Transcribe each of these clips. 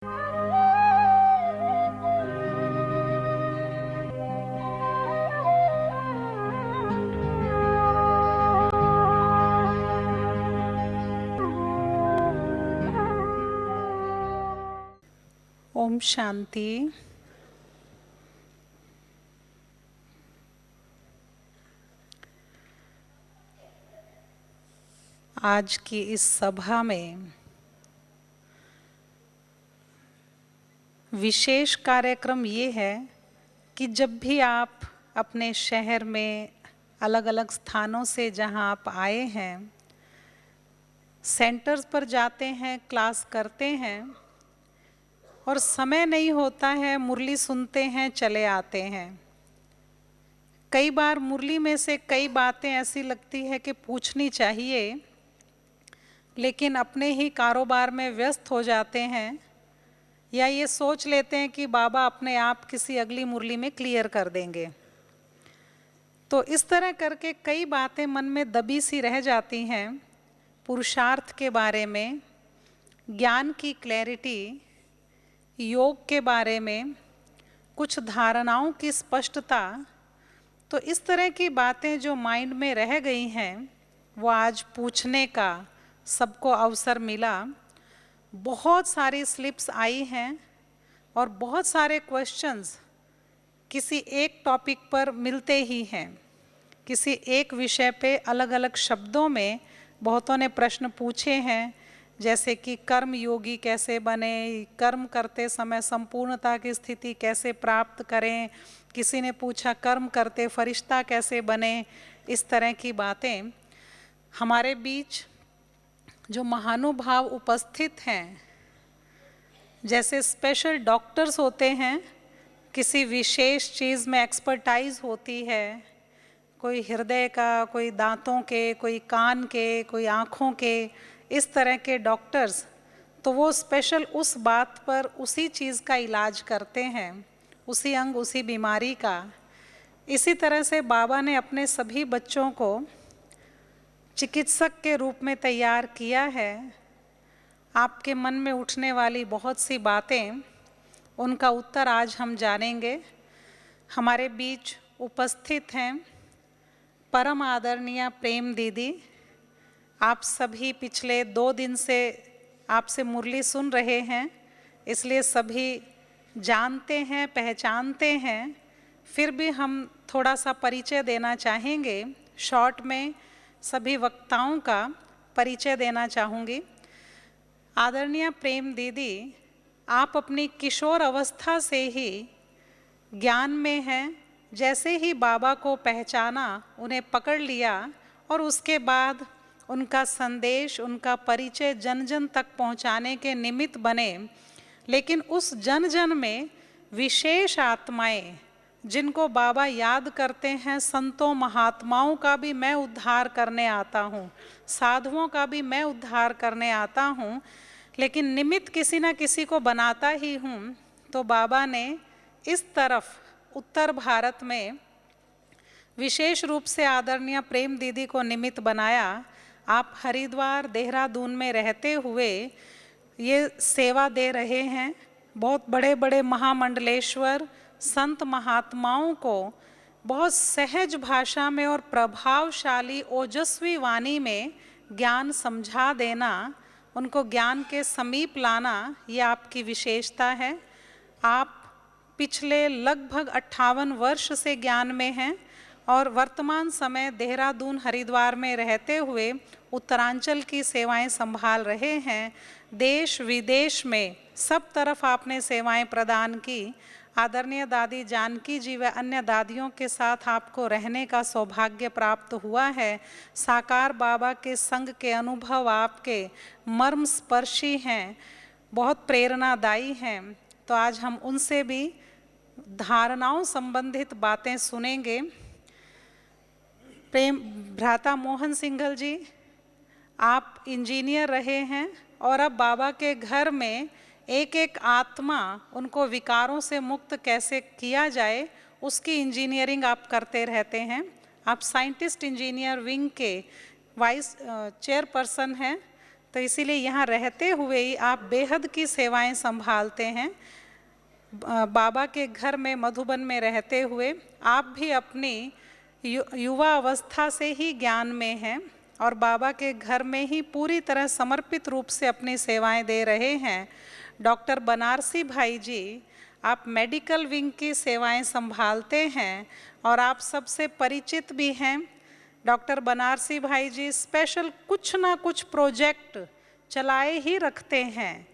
ओम शांति। आज की इस सभा में विशेष कार्यक्रम ये है कि जब भी आप अपने शहर में अलग अलग स्थानों से जहां आप आए हैं, सेंटर्स पर जाते हैं, क्लास करते हैं और समय नहीं होता है, मुरली सुनते हैं, चले आते हैं। कई बार मुरली में से कई बातें ऐसी लगती है कि पूछनी चाहिए, लेकिन अपने ही कारोबार में व्यस्त हो जाते हैं या ये सोच लेते हैं कि बाबा अपने आप किसी अगली मुरली में क्लियर कर देंगे। तो इस तरह करके कई बातें मन में दबी सी रह जाती हैं। पुरुषार्थ के बारे में, ज्ञान की क्लैरिटी, योग के बारे में, कुछ धारणाओं की स्पष्टता। तो इस तरह की बातें जो माइंड में रह गई हैं, वो आज पूछने का सबको अवसर मिला। बहुत सारी स्लिप्स आई हैं और बहुत सारे क्वेश्चंस किसी एक टॉपिक पर मिलते ही हैं। किसी एक विषय पे अलग अलग शब्दों में बहुतों ने प्रश्न पूछे हैं, जैसे कि कर्म योगी कैसे बने, कर्म करते समय संपूर्णता की स्थिति कैसे प्राप्त करें। किसी ने पूछा कर्म करते फरिश्ता कैसे बने। इस तरह की बातें हमारे बीच जो महानुभाव उपस्थित हैं, जैसे स्पेशल डॉक्टर्स होते हैं, किसी विशेष चीज़ में एक्सपर्टाइज होती है, कोई हृदय का, कोई दांतों के, कोई कान के, कोई आँखों के, इस तरह के डॉक्टर्स, तो वो स्पेशल उस बात पर उसी चीज़ का इलाज करते हैं, उसी अंग उसी बीमारी का। इसी तरह से बाबा ने अपने सभी बच्चों को चिकित्सक के रूप में तैयार किया है। आपके मन में उठने वाली बहुत सी बातें, उनका उत्तर आज हम जानेंगे। हमारे बीच उपस्थित हैं परम आदरणीय प्रेम दीदी। आप सभी पिछले 2 दिन से आपसे मुरली सुन रहे हैं, इसलिए सभी जानते हैं, पहचानते हैं। फिर भी हम थोड़ा सा परिचय देना चाहेंगे। शॉर्ट में सभी वक्ताओं का परिचय देना चाहूँगी। आदरणीय प्रेम दीदी, आप अपनी किशोर अवस्था से ही ज्ञान में हैं। जैसे ही बाबा को पहचाना, उन्हें पकड़ लिया और उसके बाद उनका संदेश, उनका परिचय जन जन तक पहुंचाने के निमित्त बने। लेकिन उस जन जन में विशेष आत्माएं जिनको बाबा याद करते हैं, संतों महात्माओं का भी मैं उद्धार करने आता हूँ, साधुओं का भी मैं उद्धार करने आता हूँ, लेकिन निमित्त किसी न किसी को बनाता ही हूँ। तो बाबा ने इस तरफ उत्तर भारत में विशेष रूप से आदरणीय प्रेम दीदी को निमित्त बनाया। आप हरिद्वार, देहरादून में रहते हुए ये सेवा दे रहे हैं। बहुत बड़े बड़े महामंडलेश्वर संत महात्माओं को बहुत सहज भाषा में और प्रभावशाली ओजस्वी वाणी में ज्ञान समझा देना, उनको ज्ञान के समीप लाना, ये आपकी विशेषता है। आप पिछले लगभग 58 वर्ष से ज्ञान में हैं और वर्तमान समय देहरादून, हरिद्वार में रहते हुए उत्तरांचल की सेवाएं संभाल रहे हैं। देश विदेश में सब तरफ आपने सेवाएं प्रदान की। आदरणीय दादी जानकी जी व अन्य दादियों के साथ आपको रहने का सौभाग्य प्राप्त हुआ है। साकार बाबा के संग के अनुभव आपके मर्म स्पर्शी हैं, बहुत प्रेरणादायी हैं। तो आज हम उनसे भी धारणाओं संबंधित बातें सुनेंगे। प्रेम भ्राता मोहन सिंघल जी, आप इंजीनियर रहे हैं और अब बाबा के घर में एक एक आत्मा, उनको विकारों से मुक्त कैसे किया जाए, उसकी इंजीनियरिंग आप करते रहते हैं। आप साइंटिस्ट इंजीनियर विंग के वाइस चेयरपर्सन हैं। तो इसीलिए यहाँ रहते हुए ही आप बेहद की सेवाएं संभालते हैं। बाबा के घर में मधुबन में रहते हुए आप भी अपनी युवा अवस्था से ही ज्ञान में हैं और बाबा के घर में ही पूरी तरह समर्पित रूप से अपनी सेवाएं दे रहे हैं। डॉक्टर बनारसी भाई जी, आप मेडिकल विंग की सेवाएं संभालते हैं और आप सबसे परिचित भी हैं। डॉक्टर बनारसी भाई जी स्पेशल कुछ ना कुछ प्रोजेक्ट चलाए ही रखते हैं।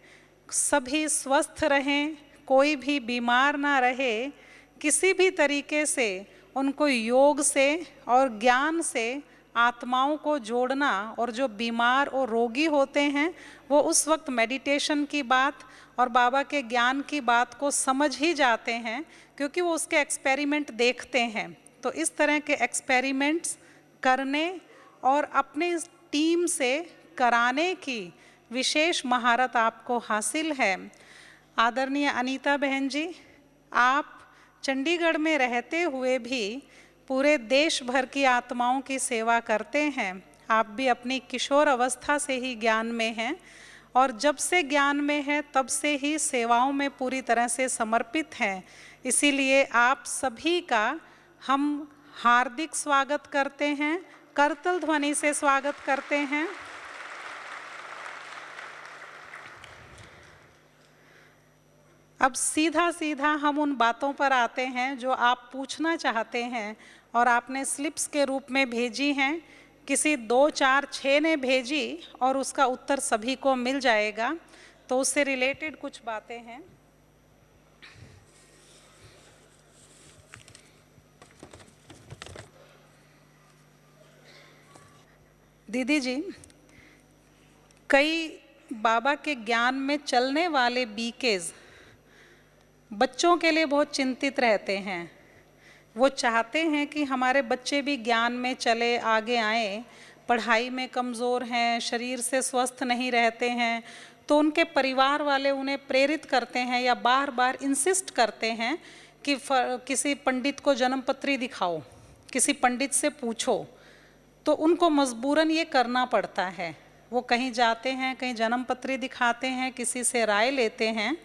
सभी स्वस्थ रहें, कोई भी बीमार ना रहे, किसी भी तरीके से उनको योग से और ज्ञान से आत्माओं को जोड़ना, और जो बीमार और रोगी होते हैं वो उस वक्त मेडिटेशन की बात और बाबा के ज्ञान की बात को समझ ही जाते हैं, क्योंकि वो उसके एक्सपेरिमेंट देखते हैं। तो इस तरह के एक्सपेरिमेंट्स करने और अपनी टीम से कराने की विशेष महारत आपको हासिल है। आदरणीय अनीता बहन जी, आप चंडीगढ़ में रहते हुए भी पूरे देश भर की आत्माओं की सेवा करते हैं। आप भी अपनी किशोर अवस्था से ही ज्ञान में हैं और जब से ज्ञान में है तब से ही सेवाओं में पूरी तरह से समर्पित हैं। इसीलिए आप सभी का हम हार्दिक स्वागत करते हैं, करतल ध्वनि से स्वागत करते हैं। अब सीधा सीधा हम उन बातों पर आते हैं जो आप पूछना चाहते हैं और आपने स्लिप्स के रूप में भेजी हैं। किसी 2, 4, 6 ने भेजी और उसका उत्तर सभी को मिल जाएगा। तो उससे रिलेटेड कुछ बातें हैं। दीदी जी, कई बाबा के ज्ञान में चलने वाले बीकेज बच्चों के लिए बहुत चिंतित रहते हैं। वो चाहते हैं कि हमारे बच्चे भी ज्ञान में चले, आगे आएं। पढ़ाई में कमज़ोर हैं, शरीर से स्वस्थ नहीं रहते हैं, तो उनके परिवार वाले उन्हें प्रेरित करते हैं या बार बार इंसिस्ट करते हैं कि किसी पंडित को जन्मपत्री दिखाओ, किसी पंडित से पूछो। तो उनको मजबूरन ये करना पड़ता है। वो कहीं जाते हैं, कहीं जन्मपत्री दिखाते हैं, किसी से राय लेते हैं।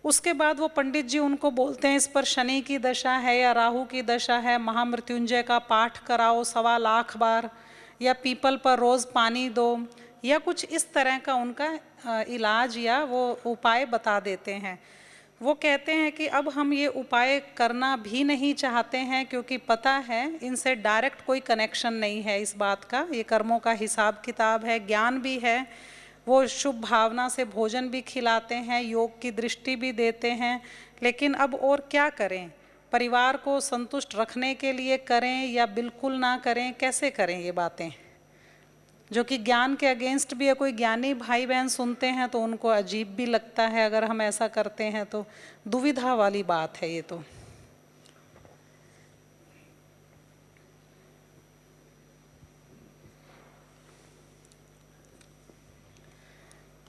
उसके बाद वो पंडित जी उनको बोलते हैं इस पर शनि की दशा है या राहु की दशा है, महामृत्युंजय का पाठ कराओ 1.25 लाख बार, या पीपल पर रोज़ पानी दो, या कुछ इस तरह का उनका इलाज या वो उपाय बता देते हैं। वो कहते हैं कि अब हम ये उपाय करना भी नहीं चाहते हैं, क्योंकि पता है इनसे डायरेक्ट कोई कनेक्शन नहीं है इस बात का। ये कर्मों का हिसाब किताब है, ज्ञान भी है, वो शुभ भावना से भोजन भी खिलाते हैं, योग की दृष्टि भी देते हैं। लेकिन अब और क्या करें? परिवार को संतुष्ट रखने के लिए करें या बिल्कुल ना करें? कैसे करें ये बातें जो कि ज्ञान के अगेंस्ट भी है? कोई ज्ञानी भाई बहन सुनते हैं तो उनको अजीब भी लगता है अगर हम ऐसा करते हैं, तो दुविधा वाली बात है ये तो।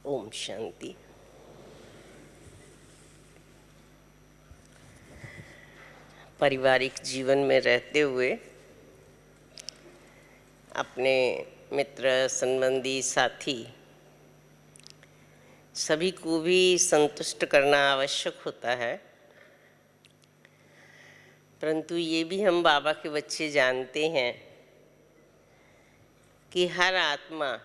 ओम शांति। पारिवारिक जीवन में रहते हुए अपने मित्र, संबंधी, साथी सभी को भी संतुष्ट करना आवश्यक होता है। परंतु ये भी हम बाबा के बच्चे जानते हैं कि हर आत्मा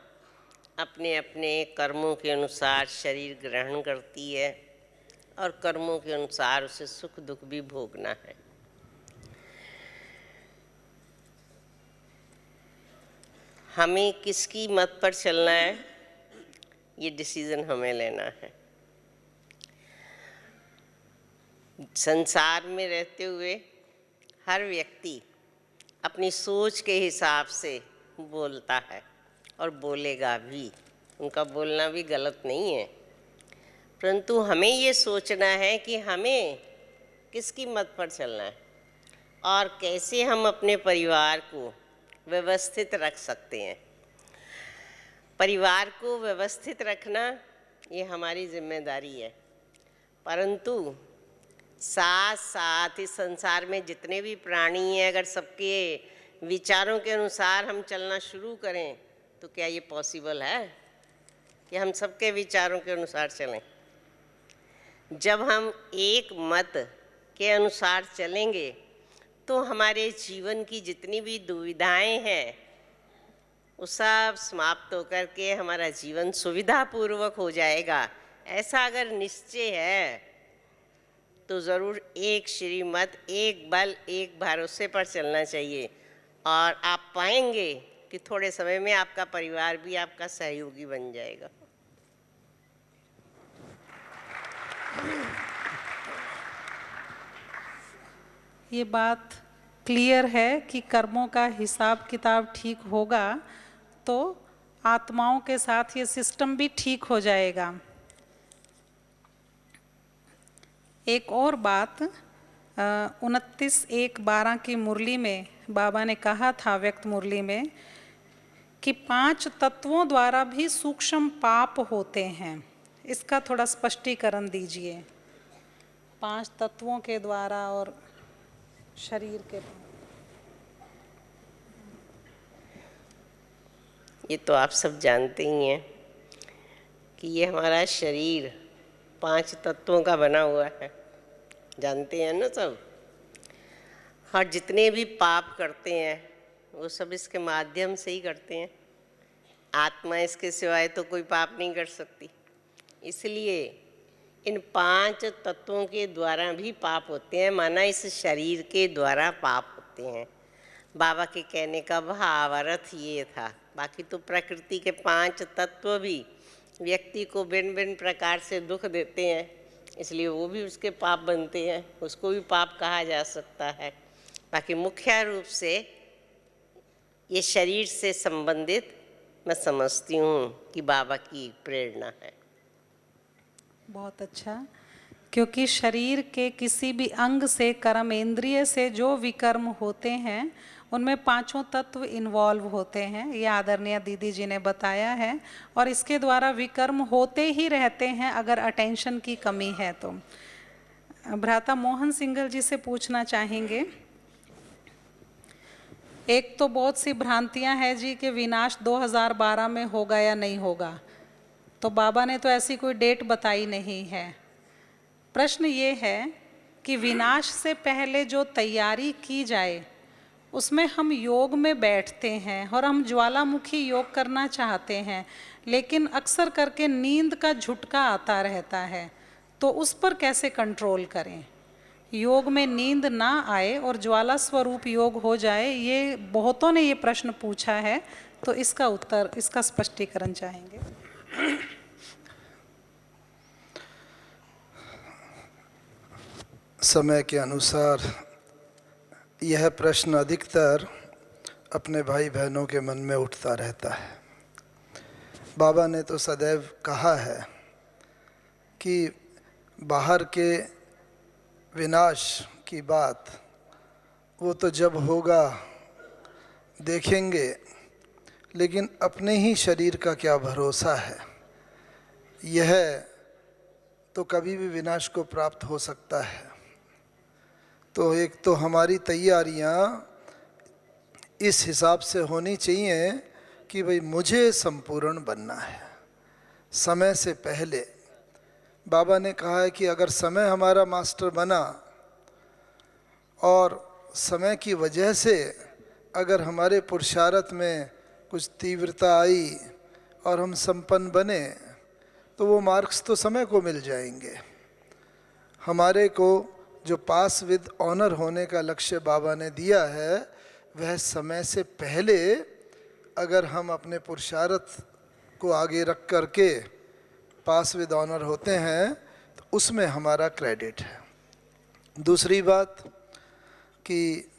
अपने अपने कर्मों के अनुसार शरीर ग्रहण करती है और कर्मों के अनुसार उसे सुख दुख भी भोगना है। हमें किसकी मत पर चलना है, ये डिसीजन हमें लेना है। संसार में रहते हुए हर व्यक्ति अपनी सोच के हिसाब से बोलता है और बोलेगा भी। उनका बोलना भी गलत नहीं है, परंतु हमें ये सोचना है कि हमें किसकी मत पर चलना है और कैसे हम अपने परिवार को व्यवस्थित रख सकते हैं। परिवार को व्यवस्थित रखना ये हमारी जिम्मेदारी है, परंतु साथ साथ इस संसार में जितने भी प्राणी हैं, अगर सबके विचारों के अनुसार हम चलना शुरू करें तो क्या ये पॉसिबल है? कि हम सबके विचारों के अनुसार चलें। जब हम एक मत के अनुसार चलेंगे तो हमारे जीवन की जितनी भी दुविधाएं हैं वो सब समाप्त होकर के हमारा जीवन सुविधापूर्वक हो जाएगा। ऐसा अगर निश्चय है तो ज़रूर एक श्रीमत, एक बल, एक भरोसे पर चलना चाहिए और आप पाएंगे कि थोड़े समय में आपका परिवार भी आपका सहयोगी बन जाएगा। ये बात क्लियर है कि कर्मों का हिसाब किताब ठीक होगा तो आत्माओं के साथ ये सिस्टम भी ठीक हो जाएगा। एक और बात 29/1/12 की मुरली में बाबा ने कहा था, व्यक्त मुरली में, कि 5 तत्वों द्वारा भी सूक्ष्म पाप होते हैं। इसका थोड़ा स्पष्टीकरण दीजिए। 5 तत्वों के द्वारा और शरीर के। ये तो आप सब जानते ही हैं कि ये हमारा शरीर 5 तत्वों का बना हुआ है, जानते हैं ना सब। और जितने भी पाप करते हैं वो सब इसके माध्यम से ही करते हैं। आत्मा इसके सिवाय तो कोई पाप नहीं कर सकती। इसलिए इन 5 तत्वों के द्वारा भी पाप होते हैं, माना इस शरीर के द्वारा पाप होते हैं। बाबा के कहने का भाव अर्थ ये था। बाकी तो प्रकृति के 5 तत्व भी व्यक्ति को भिन्न भिन्न प्रकार से दुख देते हैं, इसलिए वो भी उसके पाप बनते हैं, उसको भी पाप कहा जा सकता है। बाकी मुख्य रूप से ये शरीर से संबंधित मैं समझती हूँ कि बाबा की प्रेरणा है। बहुत अच्छा, क्योंकि शरीर के किसी भी अंग से, कर्मेंद्रिय से जो विकर्म होते हैं उनमें 5 तत्व इन्वॉल्व होते हैं। ये आदरणीय दीदी जी ने बताया है और इसके द्वारा विकर्म होते ही रहते हैं अगर अटेंशन की कमी है तो। भ्राता मोहन सिंघल जी से पूछना चाहेंगे, एक तो बहुत सी भ्रांतियां हैं जी कि विनाश 2012 में होगा या नहीं होगा, तो बाबा ने तो ऐसी कोई डेट बताई नहीं है। प्रश्न ये है कि विनाश से पहले जो तैयारी की जाए उसमें हम योग में बैठते हैं और हम ज्वालामुखी योग करना चाहते हैं, लेकिन अक्सर करके नींद का झुटका आता रहता है, तो उस पर कैसे कंट्रोल करें? योग में नींद ना आए और ज्वाला स्वरूप योग हो जाए, ये बहुतों ने ये प्रश्न पूछा है, तो इसका उत्तर, इसका स्पष्टीकरण चाहेंगे। समय के अनुसार यह प्रश्न अधिकतर अपने भाई बहनों के मन में उठता रहता है। बाबा ने तो सदैव कहा है कि बाहर के विनाश की बात वो तो जब होगा देखेंगे, लेकिन अपने ही शरीर का क्या भरोसा है। यह तो कभी भी विनाश को प्राप्त हो सकता है। तो एक तो हमारी तैयारियां इस हिसाब से होनी चाहिए कि भाई मुझे संपूर्ण बनना है समय से पहले। बाबा ने कहा है कि अगर समय हमारा मास्टर बना और समय की वजह से अगर हमारे पुरुषार्थ में कुछ तीव्रता आई और हम संपन्न बने तो वो मार्क्स तो समय को मिल जाएंगे। हमारे को जो पास विद ऑनर होने का लक्ष्य बाबा ने दिया है, वह समय से पहले अगर हम अपने पुरुषार्थ को आगे रख करके पास विद ऑनर होते हैं तो उसमें हमारा क्रेडिट है। दूसरी बात कि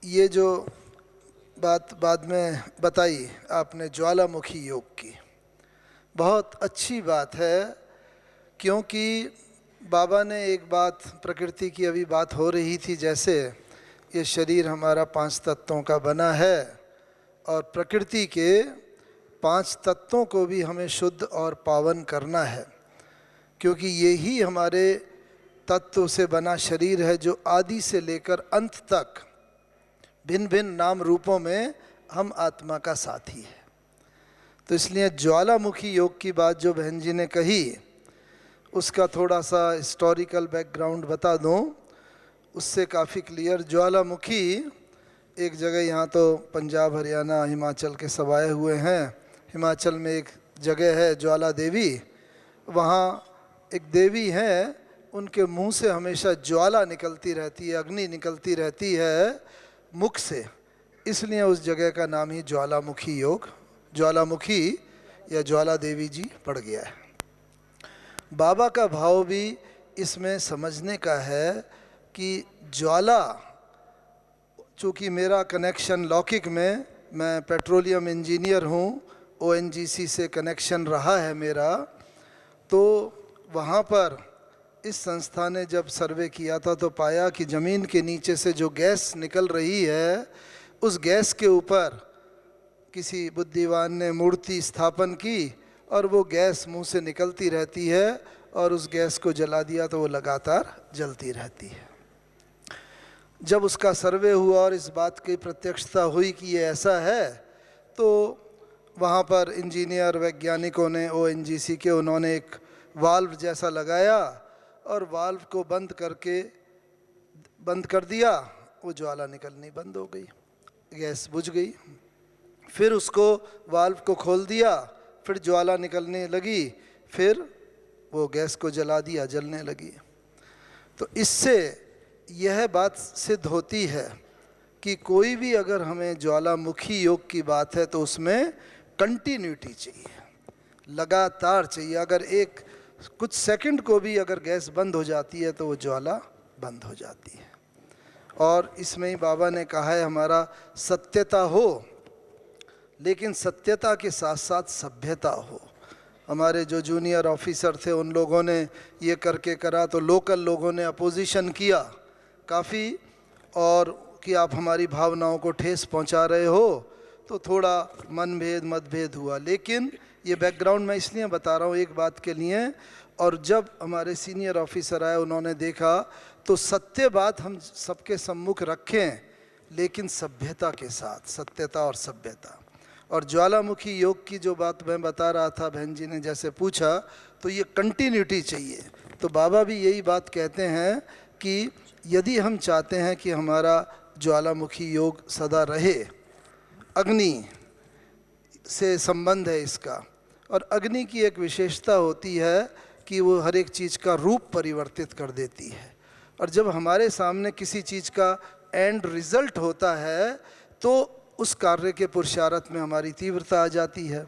ये जो बात बाद में बताई आपने ज्वालामुखी योग की, बहुत अच्छी बात है, क्योंकि बाबा ने एक बात, प्रकृति की अभी बात हो रही थी, जैसे ये शरीर हमारा 5 तत्वों का बना है और प्रकृति के 5 तत्वों को भी हमें शुद्ध और पावन करना है, क्योंकि यही हमारे तत्व से बना शरीर है जो आदि से लेकर अंत तक भिन्न भिन्न नाम रूपों में हम आत्मा का साथी है। तो इसलिए ज्वालामुखी योग की बात जो बहन जी ने कही, उसका थोड़ा सा हिस्टोरिकल बैकग्राउंड बता दूं, उससे काफ़ी क्लियर। ज्वालामुखी एक जगह, यहाँ तो पंजाब हरियाणा हिमाचल के सब आए हुए हैं, हिमाचल में एक जगह है ज्वाला देवी, वहाँ एक देवी हैं, उनके मुंह से हमेशा ज्वाला निकलती रहती है, अग्नि निकलती रहती है मुख से, इसलिए उस जगह का नाम ही ज्वालामुखी योग, ज्वालामुखी या ज्वाला देवी जी पड़ गया है। बाबा का भाव भी इसमें समझने का है कि ज्वाला, चूँकि मेरा कनेक्शन लौकिक में, मैं पेट्रोलियम इंजीनियर हूँ, ONGC से कनेक्शन रहा है मेरा, तो वहाँ पर इस संस्था ने जब सर्वे किया था तो पाया कि ज़मीन के नीचे से जो गैस निकल रही है, उस गैस के ऊपर किसी बुद्धिवान ने मूर्ति स्थापन की और वो गैस मुंह से निकलती रहती है, और उस गैस को जला दिया तो वो लगातार जलती रहती है। जब उसका सर्वे हुआ और इस बात की प्रत्यक्षता हुई कि ये ऐसा है, तो वहाँ पर इंजीनियर वैज्ञानिकों ने ONGC के, उन्होंने एक वाल्व जैसा लगाया और वाल्व को बंद कर दिया, वो ज्वाला निकलनी बंद हो गई, गैस बुझ गई। फिर उसको वाल्व को खोल दिया, फिर ज्वाला निकलने लगी, फिर वो गैस को जला दिया, जलने लगी। तो इससे यह बात सिद्ध होती है कि कोई भी अगर हमें ज्वालामुखी योग की बात है तो उसमें कंटिन्यूटी चाहिए, लगातार चाहिए। अगर एक कुछ सेकंड को भी अगर गैस बंद हो जाती है तो वो ज्वाला बंद हो जाती है। और इसमें ही बाबा ने कहा है हमारा सत्यता हो, लेकिन सत्यता के साथ साथ सभ्यता हो। हमारे जो जूनियर ऑफिसर थे उन लोगों ने ये करके करा तो लोकल लोगों ने अपोजिशन किया काफ़ी, और कि आप हमारी भावनाओं को ठेस पहुंचा रहे हो, तो थोड़ा मनभेद मतभेद हुआ। लेकिन ये बैकग्राउंड मैं इसलिए बता रहा हूँ एक बात के लिए, और जब हमारे सीनियर ऑफिसर आए उन्होंने देखा तो सत्य बात हम सबके सम्मुख रखें, लेकिन सभ्यता के साथ, सत्यता और सभ्यता। और ज्वालामुखी योग की जो बात मैं बता रहा था, बहन जी ने जैसे पूछा, तो ये कंटिन्यूटी चाहिए। तो बाबा भी यही बात कहते हैं कि यदि हम चाहते हैं कि हमारा ज्वालामुखी योग सदा रहे, अग्नि से संबंध है इसका, और अग्नि की एक विशेषता होती है कि वो हर एक चीज़ का रूप परिवर्तित कर देती है। और जब हमारे सामने किसी चीज़ का एंड रिजल्ट होता है तो उस कार्य के पुरुषार्थ में हमारी तीव्रता आ जाती है।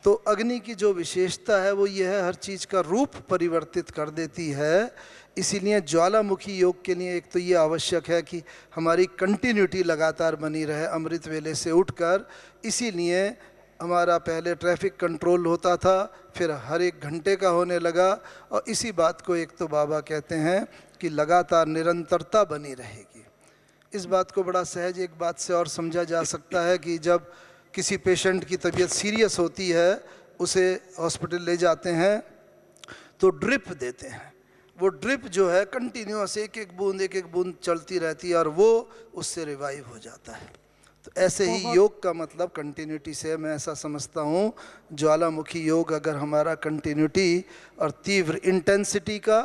तो अग्नि की जो विशेषता है वो ये है, हर चीज़ का रूप परिवर्तित कर देती है। इसीलिए ज्वालामुखी योग के लिए एक तो ये आवश्यक है कि हमारी कंटिन्यूटी लगातार बनी रहे अमृत वेले से उठकर। इसीलिए हमारा पहले ट्रैफिक कंट्रोल होता था, फिर हर एक घंटे का होने लगा, और इसी बात को एक तो बाबा कहते हैं कि लगातार निरंतरता बनी रहेगी। इस बात को बड़ा सहज एक बात से और समझा जा सकता है कि जब किसी पेशेंट की तबीयत सीरियस होती है, उसे हॉस्पिटल ले जाते हैं तो ड्रिप देते हैं। वो ड्रिप जो है कंटिन्यूअस एक एक बूंद चलती रहती है और वो उससे रिवाइव हो जाता है। तो ऐसे ही योग का मतलब कंटिन्यूटी से, मैं ऐसा समझता हूँ ज्वालामुखी योग अगर हमारा कंटिन्यूटी और तीव्र इंटेंसिटी का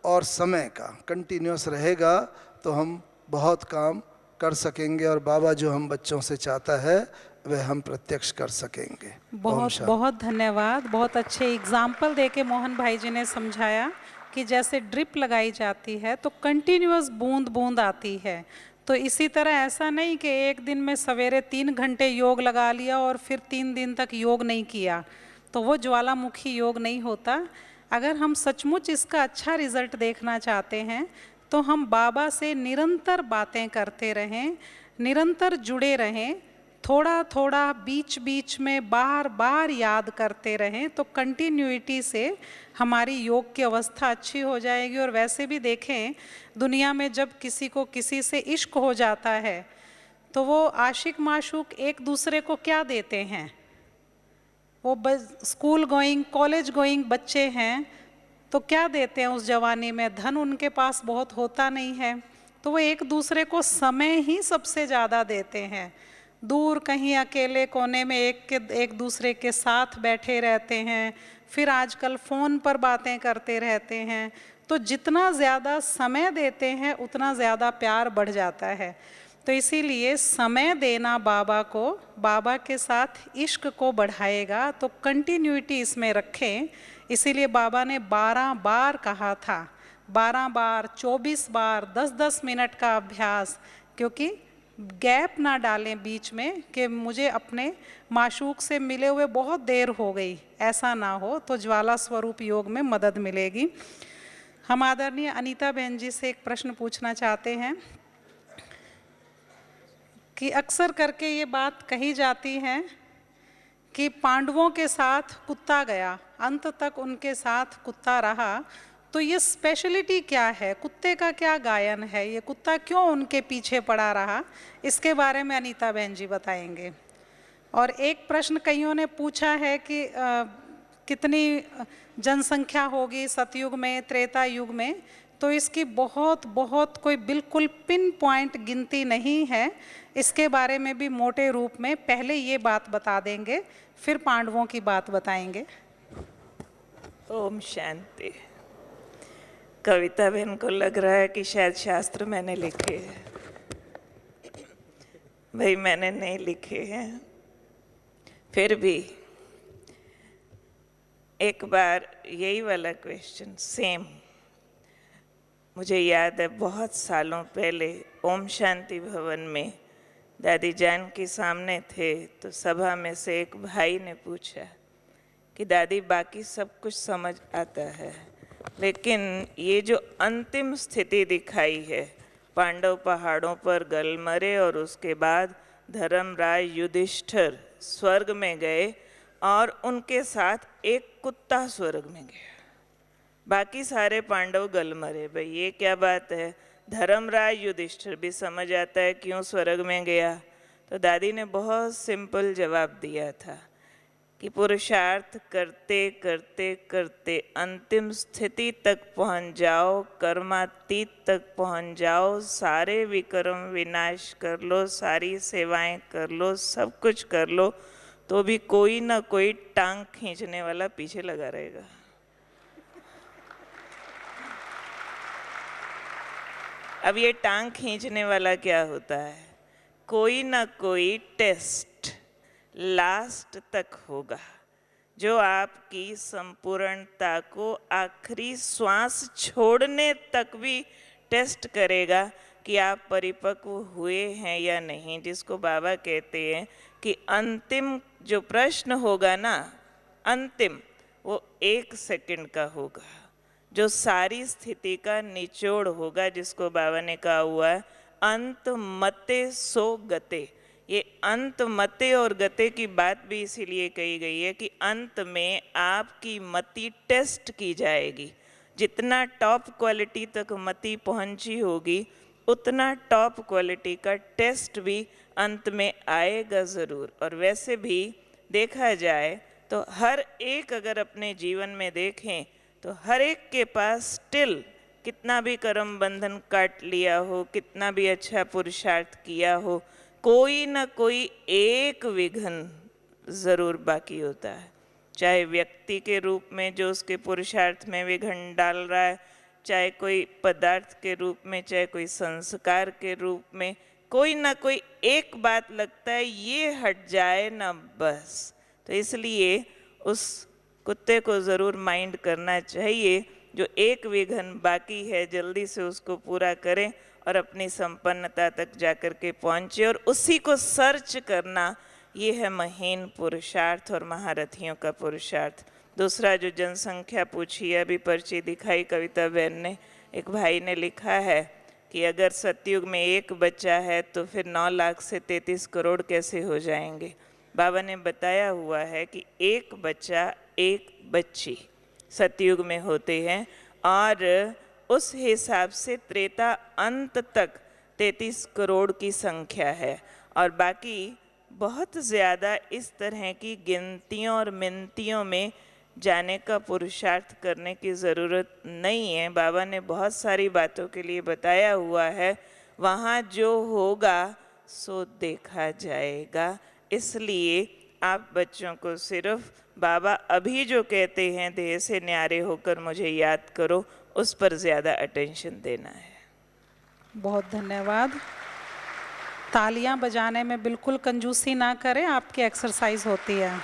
और समय का कंटिन्यूअस रहेगा तो हम बहुत काम कर सकेंगे, और बाबा जो हम बच्चों से चाहता है वह हम प्रत्यक्ष कर सकेंगे। बहुत बहुत धन्यवाद। बहुत अच्छे एग्जाम्पल देके मोहन भाई जी ने समझाया कि जैसे ड्रिप लगाई जाती है तो कंटिन्यूअस बूंद बूंद आती है, तो इसी तरह ऐसा नहीं कि एक दिन में सवेरे 3 घंटे योग लगा लिया और फिर 3 दिन तक योग नहीं किया, तो वो ज्वालामुखी योग नहीं होता। अगर हम सचमुच इसका अच्छा रिजल्ट देखना चाहते हैं तो हम बाबा से निरंतर बातें करते रहें, निरंतर जुड़े रहें, थोड़ा थोड़ा बीच बीच में बार बार याद करते रहें, तो कंटिन्यूटी से हमारी योग की अवस्था अच्छी हो जाएगी। और वैसे भी देखें दुनिया में जब किसी को किसी से इश्क हो जाता है तो वो आशिक माशूक एक दूसरे को क्या देते हैं, वो स्कूल गोइंग कॉलेज गोइंग बच्चे हैं तो क्या देते हैं उस जवानी में, धन उनके पास बहुत होता नहीं है, तो वो एक दूसरे को समय ही सबसे ज़्यादा देते हैं। दूर कहीं अकेले कोने में एक दूसरे के साथ बैठे रहते हैं, फिर आजकल फ़ोन पर बातें करते रहते हैं। तो जितना ज़्यादा समय देते हैं उतना ज़्यादा प्यार बढ़ जाता है। तो इसीलिए समय देना बाबा को, बाबा के साथ इश्क को बढ़ाएगा। तो कंटिन्यूटी इसमें रखें। इसीलिए बाबा ने 12 बार कहा था, 12 बार, 24 बार, 10-10 मिनट का अभ्यास, क्योंकि गैप ना डालें बीच में कि मुझे अपने माशूक से मिले हुए बहुत देर हो गई, ऐसा ना हो। तो ज्वाला स्वरूप योग में मदद मिलेगी। हम आदरणीय अनीता बहन जी से एक प्रश्न पूछना चाहते हैं कि अक्सर करके ये बात कही जाती है कि पांडवों के साथ कुत्ता गया, अंत तक उनके साथ कुत्ता रहा। तो ये स्पेशलिटी क्या है, कुत्ते का क्या गायन है, ये कुत्ता क्यों उनके पीछे पड़ा रहा, इसके बारे में अनीता बहन जी बताएंगे। और एक प्रश्न कईयों ने पूछा है कि कितनी जनसंख्या होगी सतयुग में, त्रेता युग में। तो इसकी बहुत कोई बिल्कुल पिन पॉइंट गिनती नहीं है। इसके बारे में भी मोटे रूप में पहले ये बात बता देंगे, फिर पांडवों की बात बताएंगे। ओम शांति। कविता बहन को लग रहा है कि शायद शास्त्र मैंने लिखे हैं। भाई मैंने नहीं लिखे हैं। फिर भी एक बार यही वाला क्वेश्चन सेम मुझे याद है, बहुत सालों पहले ओम शांति भवन में दादी जान के सामने थे, तो सभा में से एक भाई ने पूछा कि दादी बाकी सब कुछ समझ आता है, लेकिन ये जो अंतिम स्थिति दिखाई है, पांडव पहाड़ों पर गल मरे और उसके बाद धर्मराज युधिष्ठिर स्वर्ग में गए और उनके साथ एक कुत्ता स्वर्ग में गया, बाकी सारे पांडव गल मरे। भाई ये क्या बात है। धर्मराज युधिष्ठिर भी समझ आता है क्यों स्वर्ग में गया। तो दादी ने बहुत सिंपल जवाब दिया था कि पुरुषार्थ करते करते करते अंतिम स्थिति तक पहुंच जाओ, कर्मातीत तक पहुंच जाओ, सारे विकर्म विनाश कर लो, सारी सेवाएं कर लो, सब कुछ कर लो, तो भी कोई ना कोई टांग खींचने वाला पीछे लगा रहेगा। अब ये टांग खींचने वाला क्या होता है, कोई ना कोई टेस्ट लास्ट तक होगा जो आपकी संपूर्णता को आखिरी श्वास छोड़ने तक भी टेस्ट करेगा कि आप परिपक्व हुए हैं या नहीं। जिसको बाबा कहते हैं कि अंतिम जो प्रश्न होगा ना, अंतिम, वो 1 सेकंड का होगा, जो सारी स्थिति का निचोड़ होगा, जिसको बाबा ने कहा हुआ है अंत मते सो गते। ये अंत मते और गते की बात भी इसीलिए कही गई है कि अंत में आपकी मति टेस्ट की जाएगी। जितना टॉप क्वालिटी तक मति पहुंची होगी, उतना टॉप क्वालिटी का टेस्ट भी अंत में आएगा ज़रूर। और वैसे भी देखा जाए तो हर एक, अगर अपने जीवन में देखें तो हर एक के पास स्टिल कितना भी कर्म बंधन काट लिया हो, कितना भी अच्छा पुरुषार्थ किया हो, कोई ना कोई एक विघ्न ज़रूर बाकी होता है। चाहे व्यक्ति के रूप में जो उसके पुरुषार्थ में विघ्न डाल रहा है, चाहे कोई पदार्थ के रूप में, चाहे कोई संस्कार के रूप में, कोई ना कोई एक बात लगता है ये हट जाए ना बस। तो इसलिए उस कुत्ते को ज़रूर माइंड करना चाहिए, जो एक विघ्न बाकी है जल्दी से उसको पूरा करें और अपनी संपन्नता तक जाकर के पहुँचे। और उसी को सर्च करना, ये है महीन पुरुषार्थ और महारथियों का पुरुषार्थ। दूसरा जो जनसंख्या पूछी है, अभी पर्ची दिखाई कविता बहन ने, एक भाई ने लिखा है कि अगर सतयुग में एक बच्चा है तो फिर 9 लाख से 33 करोड़ कैसे हो जाएंगे। बाबा ने बताया हुआ है कि एक बच्चा एक बच्ची सतयुग में होते हैं, और उस हिसाब से त्रेता अंत तक 33 करोड़ की संख्या है। और बाकी बहुत ज़्यादा इस तरह की गिनतियों और मिनतियों में जाने का पुरुषार्थ करने की ज़रूरत नहीं है। बाबा ने बहुत सारी बातों के लिए बताया हुआ है, वहाँ जो होगा सो देखा जाएगा। इसलिए आप बच्चों को सिर्फ बाबा अभी जो कहते हैं देह से न्यारे होकर मुझे याद करो, उस पर ज़्यादा अटेंशन देना है। बहुत धन्यवाद। तालियां बजाने में बिल्कुल कंजूसी ना करें, आपकी एक्सरसाइज होती है।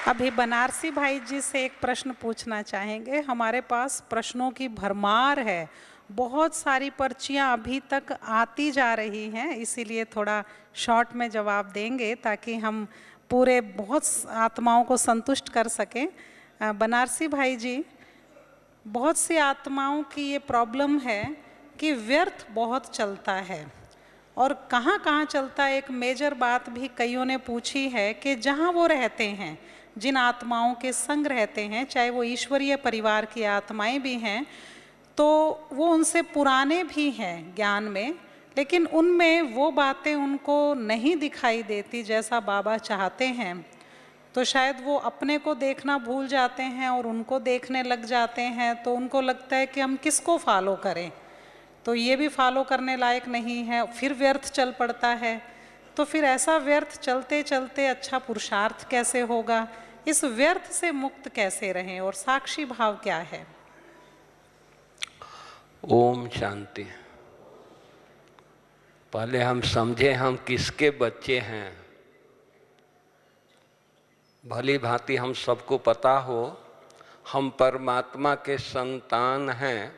अभी बनारसी भाई जी से एक प्रश्न पूछना चाहेंगे। हमारे पास प्रश्नों की भरमार है, बहुत सारी पर्चियां अभी तक आती जा रही हैं, इसीलिए थोड़ा शॉर्ट में जवाब देंगे ताकि हम पूरे बहुत आत्माओं को संतुष्ट कर सकें। बनारसी भाई जी, बहुत सी आत्माओं की ये प्रॉब्लम है कि व्यर्थ बहुत चलता है, और कहाँ कहाँ चलता है। एक मेजर बात भी कईयों ने पूछी है कि जहाँ वो रहते हैं, जिन आत्माओं के संग रहते हैं, चाहे वो ईश्वरीय परिवार की आत्माएं भी हैं, तो वो उनसे पुराने भी हैं ज्ञान में, लेकिन उनमें वो बातें उनको नहीं दिखाई देती जैसा बाबा चाहते हैं। तो शायद वो अपने को देखना भूल जाते हैं और उनको देखने लग जाते हैं, तो उनको लगता है कि हम किसको फॉलो करें, तो ये भी फॉलो करने लायक नहीं है, फिर व्यर्थ चल पड़ता है। तो फिर ऐसा व्यर्थ चलते चलते अच्छा पुरुषार्थ कैसे होगा? इस व्यर्थ से मुक्त कैसे रहें, और साक्षी भाव क्या है? ओम शांति। पहले हम समझे हम किसके बच्चे हैं। भली भांति हम सबको पता हो हम परमात्मा के संतान हैं,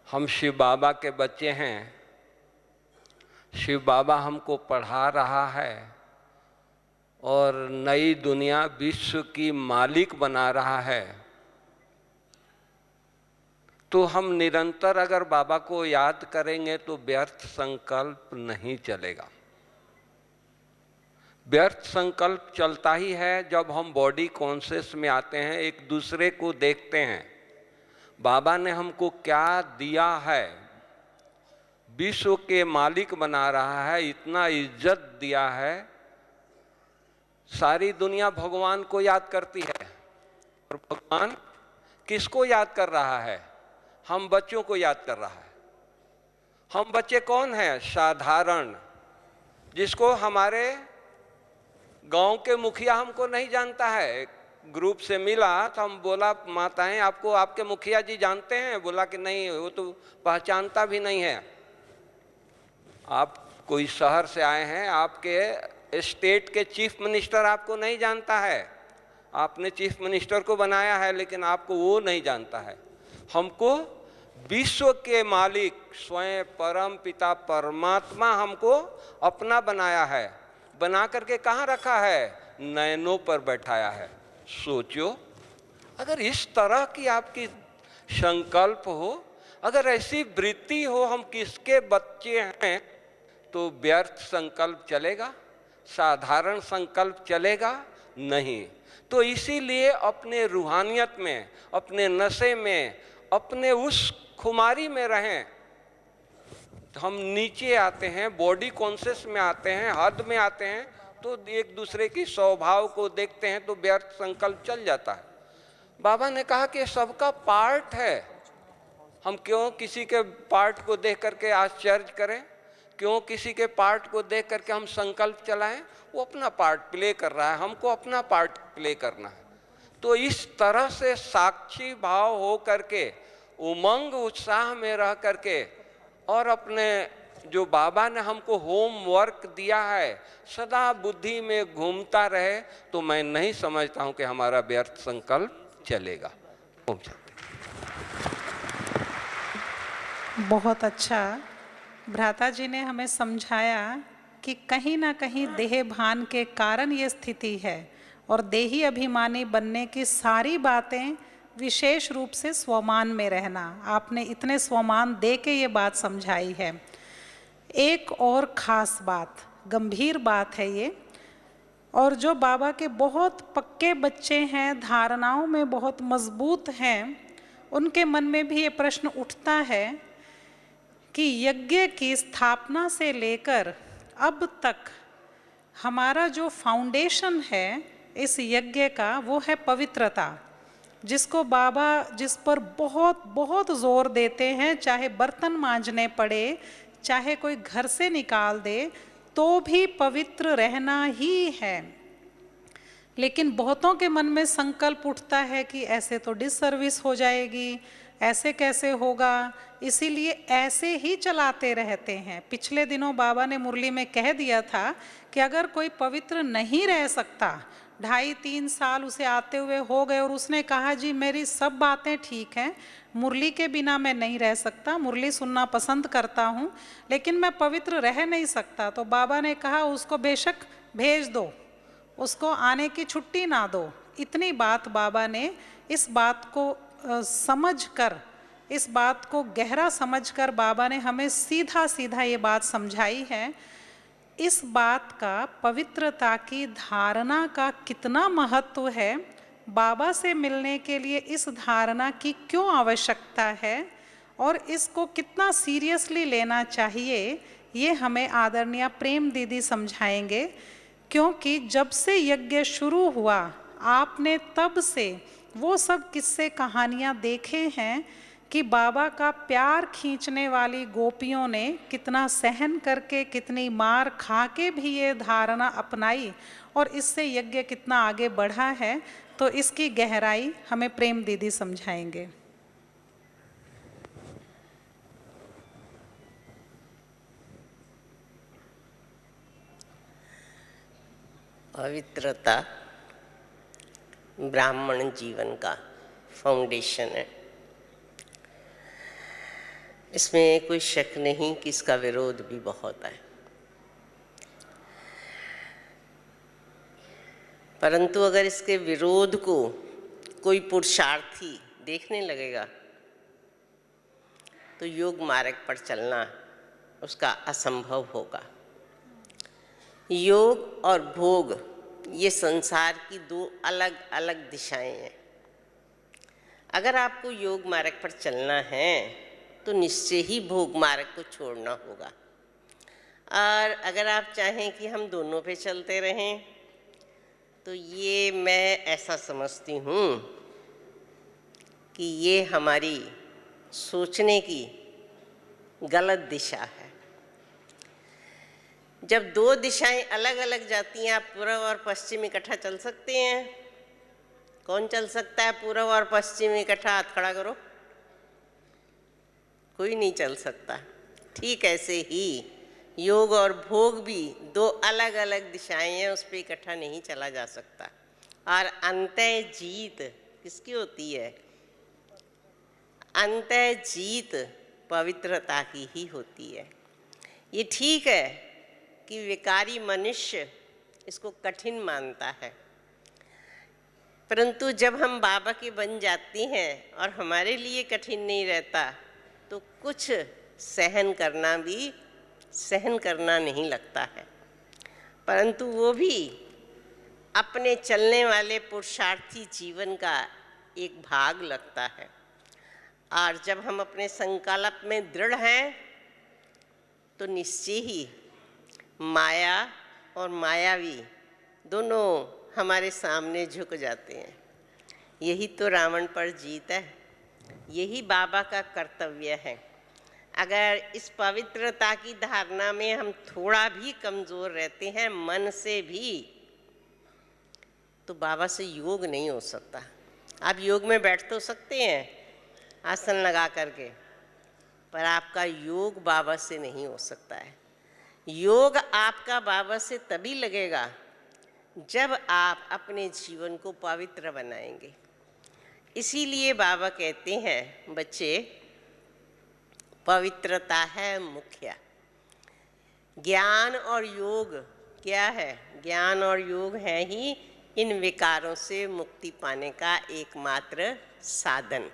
हम शिव बाबा के बच्चे हैं। शिव बाबा हमको पढ़ा रहा है और नई दुनिया विश्व की मालिक बना रहा है। तो हम निरंतर अगर बाबा को याद करेंगे तो व्यर्थ संकल्प नहीं चलेगा। व्यर्थ संकल्प चलता ही है जब हम बॉडी कॉन्शियस में आते हैं, एक दूसरे को देखते हैं। बाबा ने हमको क्या दिया है, विश्व के मालिक बना रहा है, इतना इज्जत दिया है। सारी दुनिया भगवान को याद करती है, और भगवान किसको याद कर रहा है? हम बच्चों को याद कर रहा है। हम बच्चे कौन हैं? साधारण, जिसको हमारे गांव के मुखिया हमको नहीं जानता है। ग्रुप से मिला तो हम बोला, माताएं आपको आपके मुखिया जी जानते हैं? बोला कि नहीं, वो तो पहचानता भी नहीं है। आप कोई शहर से आए हैं, आपके स्टेट के चीफ मिनिस्टर आपको नहीं जानता है। आपने चीफ मिनिस्टर को बनाया है, लेकिन आपको वो नहीं जानता है। हमको विश्व के मालिक स्वयं परम पिता परमात्मा हमको अपना बनाया है। बना करके कहाँ रखा है? नयनों पर बैठाया है। सोचो, अगर इस तरह की आपकी संकल्प हो, अगर ऐसी वृत्ति हो हम किसके बच्चे हैं, तो व्यर्थ संकल्प चलेगा? साधारण संकल्प चलेगा? नहीं। तो इसीलिए अपने रूहानियत में, अपने नशे में, अपने उस खुमारी में रहें। हम नीचे आते हैं, बॉडी कॉन्शियस में आते हैं, हद में आते हैं, तो एक दूसरे की स्वभाव को देखते हैं तो व्यर्थ संकल्प चल जाता है। बाबा ने कहा कि सबका पार्ट है। हम क्यों किसी के पार्ट को देख करके आश्चर्य करें? क्यों किसी के पार्ट को देख करके हम संकल्प चलाएं? वो अपना पार्ट प्ले कर रहा है, हमको अपना पार्ट प्ले करना है। तो इस तरह से साक्षी भाव हो करके, उमंग उत्साह में रह करके, और अपने जो बाबा ने हमको होमवर्क दिया है सदा बुद्धि में घूमता रहे, तो मैं नहीं समझता हूं कि हमारा व्यर्थ संकल्प चलेगा। ओम शांति। बहुत अच्छा भ्राता जी ने हमें समझाया कि कहीं ना कहीं देह भान के कारण ये स्थिति है, और देही अभिमानी बनने की सारी बातें विशेष रूप से स्वमान में रहना। आपने इतने स्वमान दे के ये बात समझाई है। एक और ख़ास बात, गंभीर बात है ये, और जो बाबा के बहुत पक्के बच्चे हैं, धारणाओं में बहुत मजबूत हैं, उनके मन में भी ये प्रश्न उठता है कि यज्ञ की स्थापना से लेकर अब तक हमारा जो फाउंडेशन है इस यज्ञ का, वो है पवित्रता, जिसको बाबा जिस पर बहुत बहुत जोर देते हैं। चाहे बर्तन मांजने पड़े, चाहे कोई घर से निकाल दे तो भी पवित्र रहना ही है। लेकिन बहुतों के मन में संकल्प उठता है कि ऐसे तो डिससर्विस हो जाएगी, ऐसे कैसे होगा, इसीलिए ऐसे ही चलाते रहते हैं। पिछले दिनों बाबा ने मुरली में कह दिया था कि अगर कोई पवित्र नहीं रह सकता, 2.5-3 साल उसे आते हुए हो गए और उसने कहा जी मेरी सब बातें ठीक हैं, मुरली के बिना मैं नहीं रह सकता, मुरली सुनना पसंद करता हूँ, लेकिन मैं पवित्र रह नहीं सकता, तो बाबा ने कहा उसको बेशक भेज दो, उसको आने की छुट्टी ना दो। इतनी बात बाबा ने इस बात को समझकर, इस बात को गहरा समझकर बाबा ने हमें सीधा सीधा ये बात समझाई है। इस बात का पवित्रता की धारणा का कितना महत्व है, बाबा से मिलने के लिए इस धारणा की क्यों आवश्यकता है और इसको कितना सीरियसली लेना चाहिए, ये हमें आदरणीय प्रेम दीदी समझाएंगे। क्योंकि जब से यज्ञ शुरू हुआ आपने तब से वो सब किस्से कहानियाँ देखे हैं कि बाबा का प्यार खींचने वाली गोपियों ने कितना सहन करके, कितनी मार खा के भी ये धारणा अपनाई और इससे यज्ञ कितना आगे बढ़ा है। तो इसकी गहराई हमें प्रेम दीदी समझाएंगे। पवित्रता ब्राह्मण जीवन का फाउंडेशन है, इसमें कोई शक नहीं कि इसका विरोध भी बहुत है। परंतु अगर इसके विरोध को कोई पुरुषार्थी देखने लगेगा तो योग मार्ग पर चलना उसका असंभव होगा। योग और भोग ये संसार की दो अलग अलग दिशाएं हैं। अगर आपको योग मार्ग पर चलना है तो निश्चय ही भोग मार्ग को छोड़ना होगा, और अगर आप चाहें कि हम दोनों पे चलते रहें तो ये मैं ऐसा समझती हूँ कि ये हमारी सोचने की गलत दिशा है। जब दो दिशाएं अलग अलग जाती हैं, आप पूर्व और पश्चिम इकट्ठा चल सकते हैं? कौन चल सकता है पूर्व और पश्चिम इकट्ठा? हाथ खड़ा करो। कोई नहीं चल सकता। ठीक ऐसे ही योग और भोग भी दो अलग अलग दिशाएं हैं, उस पर इकट्ठा नहीं चला जा सकता। और अंतः जीत किसकी होती है? अंतः जीत पवित्रता की ही होती है। ये ठीक है कि विकारी मनुष्य इसको कठिन मानता है, परंतु जब हम बाबा के बन जाते हैं और हमारे लिए कठिन नहीं रहता तो कुछ सहन करना नहीं लगता है, परंतु वो भी अपने चलने वाले पुरुषार्थी जीवन का एक भाग लगता है। और जब हम अपने संकल्प में दृढ़ हैं तो निश्चय ही माया और मायावी दोनों हमारे सामने झुक जाते हैं। यही तो रावण पर जीत है, यही बाबा का कर्तव्य है। अगर इस पवित्रता की धारणा में हम थोड़ा भी कमज़ोर रहते हैं मन से भी, तो बाबा से योग नहीं हो सकता। आप योग में बैठ तो सकते हैं आसन लगा करके, पर आपका योग बाबा से नहीं हो सकता है। योग आपका बाबा से तभी लगेगा जब आप अपने जीवन को पवित्र बनाएंगे। इसीलिए बाबा कहते हैं, बच्चे पवित्रता है मुख्य। ज्ञान और योग क्या है? ज्ञान और योग है ही इन विकारों से मुक्ति पाने का एकमात्र साधन।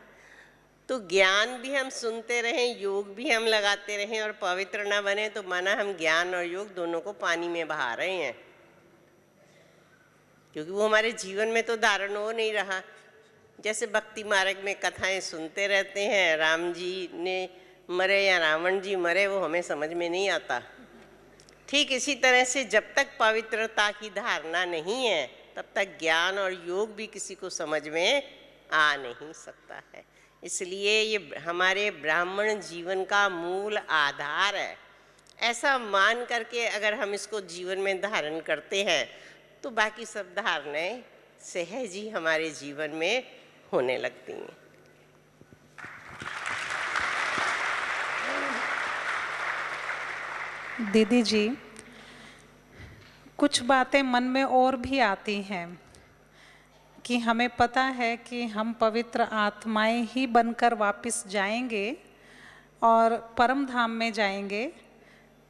तो ज्ञान भी हम सुनते रहें, योग भी हम लगाते रहें और पवित्र ना बने तो माना हम ज्ञान और योग दोनों को पानी में बहा रहे हैं, क्योंकि वो हमारे जीवन में तो धारण हो नहीं रहा। जैसे भक्ति मार्ग में कथाएं सुनते रहते हैं, राम जी ने मरे या रावण जी मरे, वो हमें समझ में नहीं आता। ठीक इसी तरह से जब तक पवित्रता की धारणा नहीं है तब तक ज्ञान और योग भी किसी को समझ में आ नहीं सकता है। इसलिए ये हमारे ब्राह्मण जीवन का मूल आधार है। ऐसा मान करके अगर हम इसको जीवन में धारण करते हैं तो बाकी सब धारणाएं सहज ही हमारे जीवन में होने लगती हैं। दीदी जी, कुछ बातें मन में और भी आती हैं कि हमें पता है कि हम पवित्र आत्माएं ही बनकर वापस जाएंगे और परम धाम में जाएंगे।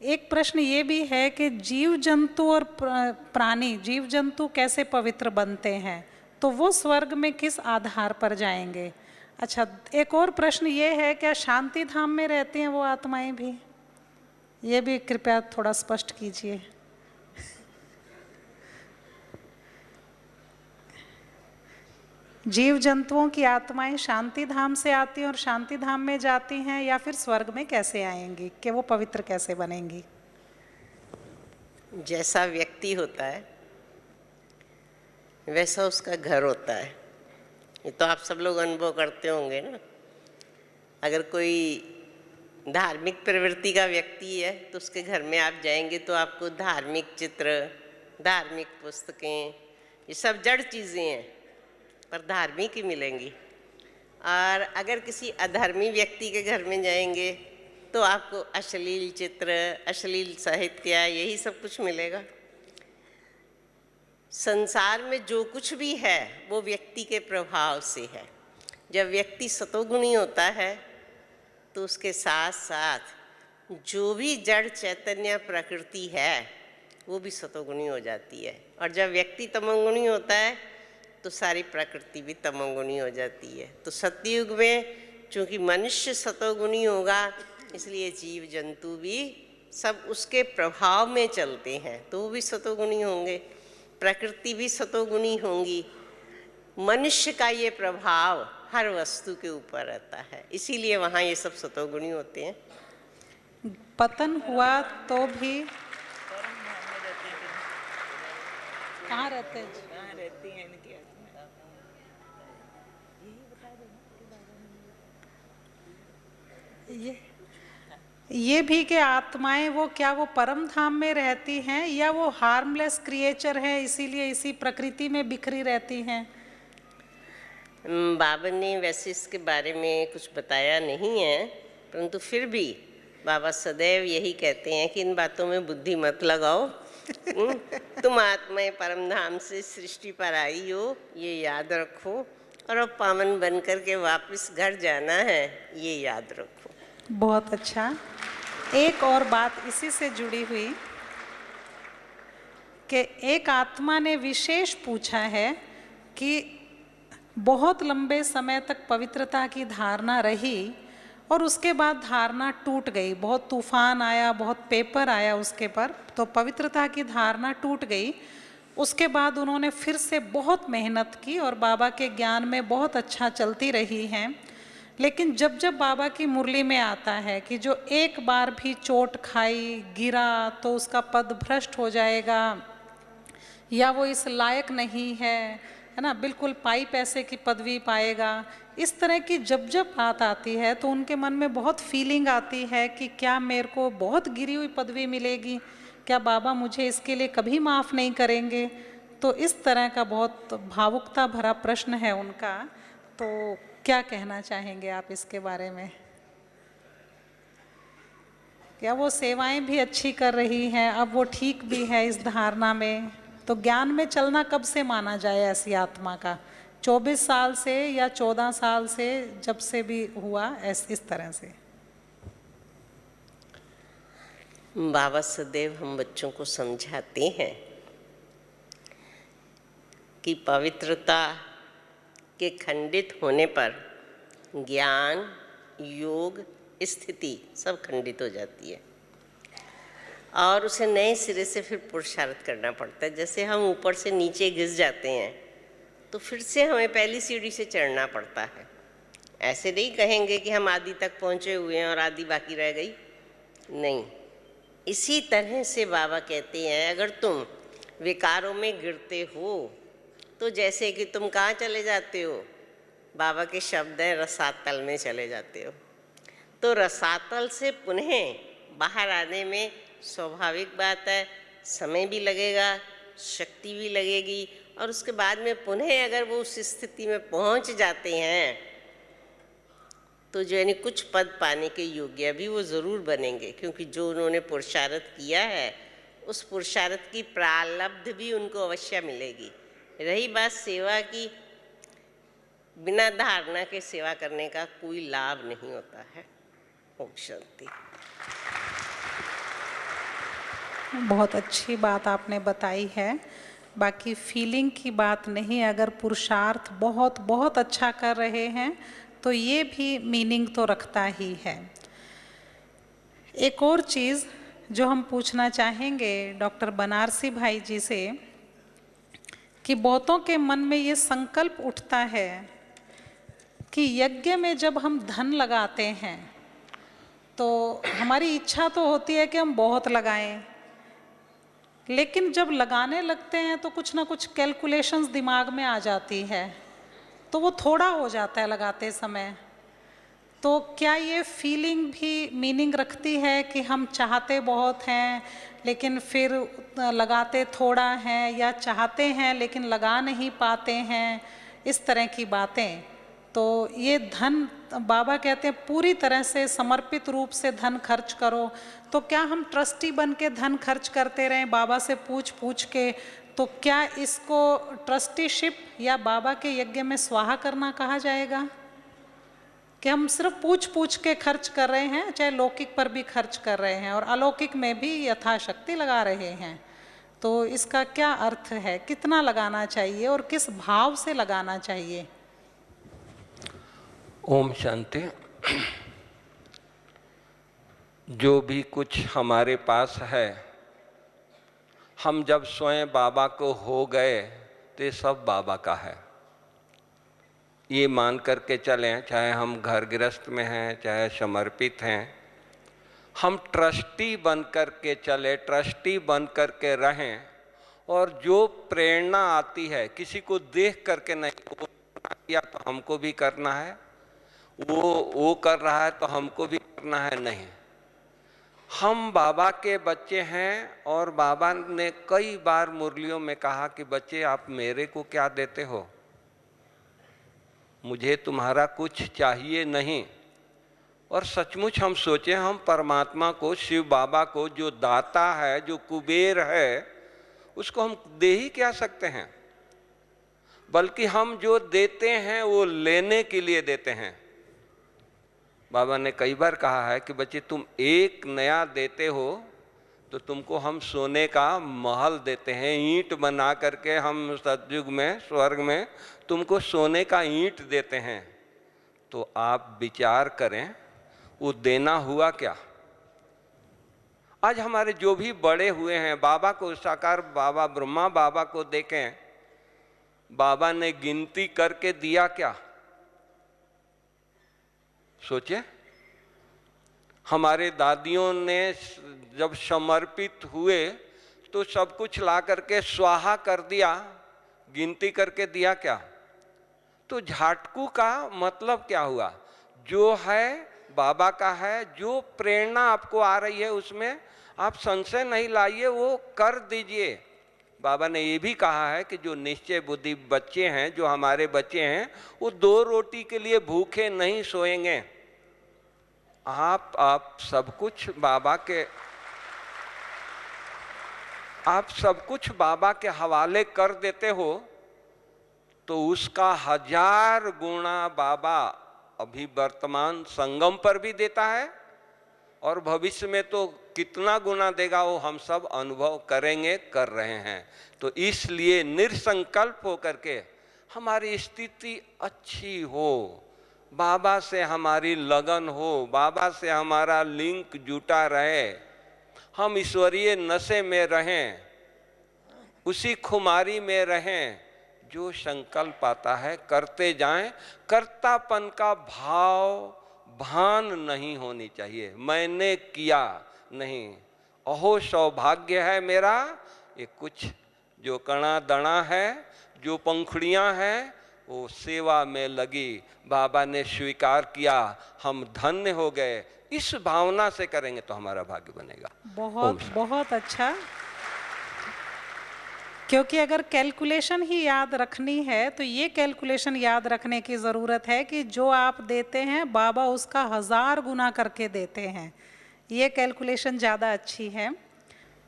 एक प्रश्न ये भी है कि जीव जंतु और प्राणी, जीव जंतु कैसे पवित्र बनते हैं, तो वो स्वर्ग में किस आधार पर जाएंगे? अच्छा, एक और प्रश्न ये है, क्या शांति धाम में रहती हैं वो आत्माएं भी? ये भी कृपया थोड़ा स्पष्ट कीजिए। जीव जंतुओं की आत्माएं शांति धाम से आती हैं और शांति धाम में जाती हैं, या फिर स्वर्ग में कैसे आएंगी, कि वो पवित्र कैसे बनेंगी? जैसा व्यक्ति होता है वैसा उसका घर होता है। ये तो आप सब लोग अनुभव करते होंगे ना। अगर कोई धार्मिक प्रवृत्ति का व्यक्ति है तो उसके घर में आप जाएंगे तो आपको धार्मिक चित्र, धार्मिक पुस्तकें, ये सब जड़ चीज़ें हैं पर धार्मिक ही मिलेंगी। और अगर किसी अधर्मी व्यक्ति के घर में जाएंगे तो आपको अश्लील चित्र, अश्लील साहित्य, यही सब कुछ मिलेगा। संसार में जो कुछ भी है वो व्यक्ति के प्रभाव से है। जब व्यक्ति सतोगुणी होता है तो उसके साथ साथ जो भी जड़ चैतन्य प्रकृति है वो भी सतोगुणी हो जाती है। और जब व्यक्ति तमोगुणी होता है तो सारी प्रकृति भी तमोगुणी हो जाती है। तो सतयुग में चूँकि मनुष्य सतोगुणी होगा इसलिए जीव जंतु भी सब उसके प्रभाव में चलते हैं तो वो भी सतोगुणी होंगे, प्रकृति भी सतोगुणी होंगी। मनुष्य का ये प्रभाव हर वस्तु के ऊपर रहता है, इसीलिए वहाँ ये सब सतोगुणी होते हैं। पतन हुआ तो भी कहाँ रहते हैं? कहाँ रहती हैं इनकी आत्मा? ये भी कि आत्माएं वो क्या वो परम धाम में रहती हैं या वो हार्मलेस क्रिएचर है इसीलिए इसी प्रकृति में बिखरी रहती हैं? बाबा ने वैसे इसके बारे में कुछ बताया नहीं है, परंतु फिर भी बाबा सदैव यही कहते हैं कि इन बातों में बुद्धि मत लगाओ। तुम आत्माएं परम धाम से सृष्टि पर आई हो, ये याद रखो, और अब पावन बन कर के वापस घर जाना है, ये याद रखो। बहुत अच्छा। एक और बात इसी से जुड़ी हुई कि एक आत्मा ने विशेष पूछा है कि बहुत लंबे समय तक पवित्रता की धारणा रही और उसके बाद धारणा टूट गई, बहुत तूफान आया, बहुत पेपर आया उसके पर, तो पवित्रता की धारणा टूट गई। उसके बाद उन्होंने फिर से बहुत मेहनत की और बाबा के ज्ञान में बहुत अच्छा चलती रही हैं। लेकिन जब जब बाबा की मुरली में आता है कि जो एक बार भी चोट खाई, गिरा तो उसका पद भ्रष्ट हो जाएगा या वो इस लायक नहीं है ना, बिल्कुल पाई पैसे की पदवी पाएगा, इस तरह की जब जब बात आती है तो उनके मन में बहुत फीलिंग आती है कि क्या मेरे को बहुत गिरी हुई पदवी मिलेगी, क्या बाबा मुझे इसके लिए कभी माफ़ नहीं करेंगे? तो इस तरह का बहुत भावुकता भरा प्रश्न है उनका। तो क्या कहना चाहेंगे आप इसके बारे में? क्या वो सेवाएं भी अच्छी कर रही हैं, अब वो ठीक भी है इस धारणा में? तो ज्ञान में चलना कब से माना जाए ऐसी आत्मा का? 24 साल से या 14 साल से, जब से भी हुआ इस तरह से? बाबा सदैव हम बच्चों को समझाते हैं कि पवित्रता के खंडित होने पर ज्ञान, योग, स्थिति सब खंडित हो जाती है और उसे नए सिरे से फिर पुरुषार्थ करना पड़ता है। जैसे हम ऊपर से नीचे घिस जाते हैं तो फिर से हमें पहली सीढ़ी से चढ़ना पड़ता है। ऐसे नहीं कहेंगे कि हम आदि तक पहुँचे हुए हैं और आदि बाकी रह गई, नहीं। इसी तरह से बाबा कहते हैं अगर तुम विकारों में गिरते हो तो जैसे कि तुम कहाँ चले जाते हो, बाबा के शब्द हैं रसातल में चले जाते हो। तो रसातल से पुनः बाहर आने में स्वाभाविक बात है, समय भी लगेगा, शक्ति भी लगेगी, और उसके बाद में पुनः अगर वो उस स्थिति में पहुंच जाते हैं तो जो यानी कुछ पद पाने के योग्य भी वो ज़रूर बनेंगे, क्योंकि जो उन्होंने पुरुषार्थ किया है उस पुरुषार्थ की प्रारब्ध भी उनको अवश्य मिलेगी। रही बात सेवा की, बिना धारणा के सेवा करने का कोई लाभ नहीं होता है। ओम शांति। बहुत अच्छी बात आपने बताई है। बाकी फीलिंग की बात नहीं, अगर पुरुषार्थ बहुत बहुत अच्छा कर रहे हैं तो ये भी मीनिंग तो रखता ही है। एक और चीज़ जो हम पूछना चाहेंगे डॉक्टर बनारसी भाई जी से, कि बहुतों के मन में ये संकल्प उठता है कि यज्ञ में जब हम धन लगाते हैं तो हमारी इच्छा तो होती है कि हम बहुत लगाएं, लेकिन जब लगाने लगते हैं तो कुछ ना कुछ कैलकुलेशंस दिमाग में आ जाती है, तो वो थोड़ा हो जाता है लगाते समय। तो क्या ये फीलिंग भी मीनिंग रखती है कि हम चाहते बहुत हैं लेकिन फिर लगाते थोड़ा हैं, या चाहते हैं लेकिन लगा नहीं पाते हैं, इस तरह की बातें? तो ये धन, बाबा कहते हैं पूरी तरह से समर्पित रूप से धन खर्च करो। तो क्या हम ट्रस्टी बन के धन खर्च करते रहें बाबा से पूछ पूछ के? तो क्या इसको ट्रस्टीशिप या बाबा के यज्ञ में स्वाहा करना कहा जाएगा, कि हम सिर्फ पूछ पूछ के खर्च कर रहे हैं, चाहे लौकिक पर भी खर्च कर रहे हैं और अलौकिक में भी यथाशक्ति लगा रहे हैं? तो इसका क्या अर्थ है, कितना लगाना चाहिए और किस भाव से लगाना चाहिए? ओम शांति। जो भी कुछ हमारे पास है, हम जब स्वयं बाबा को हो गए तो ये सब बाबा का है, ये मान करके चलें। चाहे हम घर गृहस्थ में हैं, चाहे समर्पित हैं, हम ट्रस्टी बन करके चले, ट्रस्टी बन करके रहें। और जो प्रेरणा आती है किसी को देख करके नहीं, वो किया तो हमको भी करना है, वो कर रहा है तो हमको भी करना है, नहीं। हम बाबा के बच्चे हैं और बाबा ने कई बार मुरलियों में कहा कि बच्चे आप मेरे को क्या देते हो, मुझे तुम्हारा कुछ चाहिए नहीं। और सचमुच हम सोचें, हम परमात्मा को, शिव बाबा को, जो दाता है, जो कुबेर है, उसको हम दे ही क्या सकते हैं? बल्कि हम जो देते हैं वो लेने के लिए देते हैं। बाबा ने कई बार कहा है कि बच्चे तुम एक नया देते हो तो तुमको हम सोने का महल देते हैं, ईंट बना करके हम सतयुग में, स्वर्ग में तुमको सोने का ईंट देते हैं। तो आप विचार करें वो देना हुआ क्या? आज हमारे जो भी बड़े हुए हैं, बाबा को साकार, बाबा ब्रह्मा बाबा को देखें, बाबा ने गिनती करके दिया क्या? सोचे, हमारे दादियों ने जब समर्पित हुए तो सब कुछ ला करके स्वाहा कर दिया, गिनती करके दिया क्या? तो झाटकू का मतलब क्या हुआ? जो है बाबा का है, जो प्रेरणा आपको आ रही है उसमें आप संशय नहीं लाइए, वो कर दीजिए। बाबा ने ये भी कहा है कि जो निश्चय बुद्धि बच्चे हैं, जो हमारे बच्चे हैं, वो 2 रोटी के लिए भूखे नहीं सोएंगे। आप सब कुछ बाबा के, आप सब कुछ बाबा के हवाले कर देते हो तो उसका 1000 गुना बाबा अभी वर्तमान संगम पर भी देता है, और भविष्य में तो कितना गुना देगा वो हम सब अनुभव करेंगे, कर रहे हैं। तो इसलिए निरसंकल्प होकर के हमारी स्थिति अच्छी हो, बाबा से हमारी लगन हो, बाबा से हमारा लिंक जुटा रहे, हम ईश्वरीय नशे में रहें, उसी खुमारी में रहें। जो संकल्प आता है करते जाएं, कर्तापन का भान नहीं होनी चाहिए, मैंने किया नहीं, अहो सौभाग्य है मेरा, ये कुछ जो कणा दना है, जो पंखुड़ियां हैं, वो सेवा में लगी, बाबा ने स्वीकार किया, हम धन्य हो गए। इस भावना से करेंगे तो हमारा भाग्य बनेगा। बहुत बहुत अच्छा। क्योंकि अगर कैलकुलेशन ही याद रखनी है तो ये कैलकुलेशन याद रखने की ज़रूरत है कि जो आप देते हैं बाबा उसका 1000 गुना करके देते हैं। ये कैलकुलेशन ज़्यादा अच्छी है।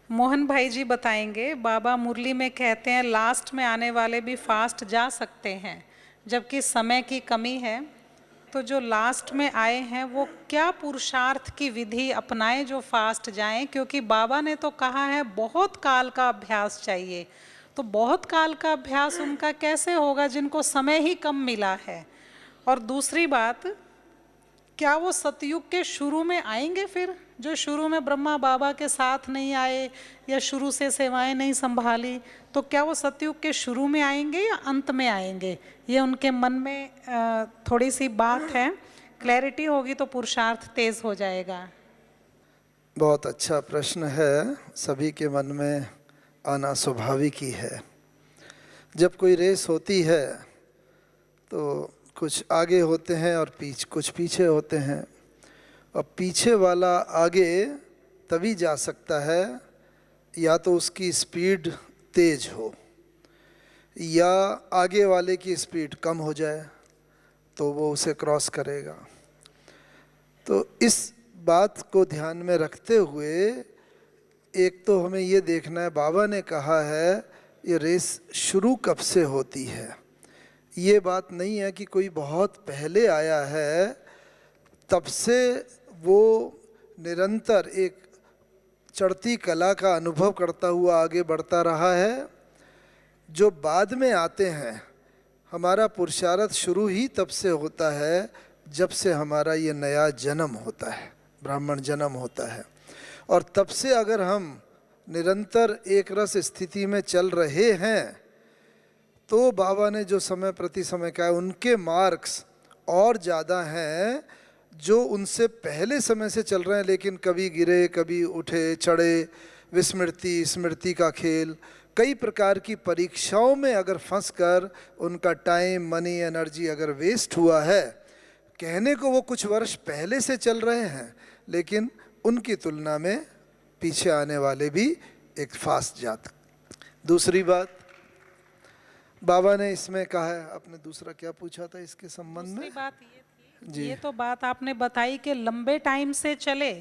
मोहन भाई जी बताएंगे, बाबा मुरली में कहते हैं लास्ट में आने वाले भी फास्ट जा सकते हैं, जबकि समय की कमी है। तो जो लास्ट में आए हैं वो क्या पुरुषार्थ की विधि अपनाएं जो फास्ट जाएं? क्योंकि बाबा ने तो कहा है बहुत काल का अभ्यास चाहिए। तो बहुत काल का अभ्यास उनका कैसे होगा जिनको समय ही कम मिला है? और दूसरी बात, क्या वो सतयुग के शुरू में आएंगे फिर, जो शुरू में ब्रह्मा बाबा के साथ नहीं आए या शुरू से सेवाएं नहीं संभाली, तो क्या वो सतयुग के शुरू में आएंगे या अंत में आएंगे? ये उनके मन में थोड़ी सी बात है। क्लैरिटी होगी तो पुरुषार्थ तेज हो जाएगा। बहुत अच्छा प्रश्न है, सभी के मन में आना स्वाभाविक ही है। जब कोई रेस होती है तो कुछ आगे होते हैं और कुछ पीछे होते हैं, और पीछे वाला आगे तभी जा सकता है या तो उसकी स्पीड तेज हो या आगे वाले की स्पीड कम हो जाए तो वो उसे क्रॉस करेगा। तो इस बात को ध्यान में रखते हुए एक तो हमें ये देखना है, बाबा ने कहा है ये रेस शुरू कब से होती है। ये बात नहीं है कि कोई बहुत पहले आया है तब से वो निरंतर एक चढ़ती कला का अनुभव करता हुआ आगे बढ़ता रहा है। जो बाद में आते हैं, हमारा पुरुषार्थ शुरू ही तब से होता है जब से हमारा ये नया जन्म होता है, ब्राह्मण जन्म होता है। और तब से अगर हम निरंतर एक रस स्थिति में चल रहे हैं तो बाबा ने जो समय प्रति समय कहा है उनके मार्क्स और ज़्यादा हैं जो उनसे पहले समय से चल रहे हैं, लेकिन कभी गिरे कभी उठे चढ़े, विस्मृति स्मृति का खेल, कई प्रकार की परीक्षाओं में अगर फंस कर उनका टाइम मनी एनर्जी अगर वेस्ट हुआ है। कहने को वो कुछ वर्ष पहले से चल रहे हैं, लेकिन उनकी तुलना में पीछे आने वाले भी एक फास्ट जात। दूसरी बात बाबा ने इसमें कहा है, आपने दूसरा क्या पूछा था इसके संबंध में? बात ये थी, ये तो बात आपने बताई कि लंबे टाइम से चले,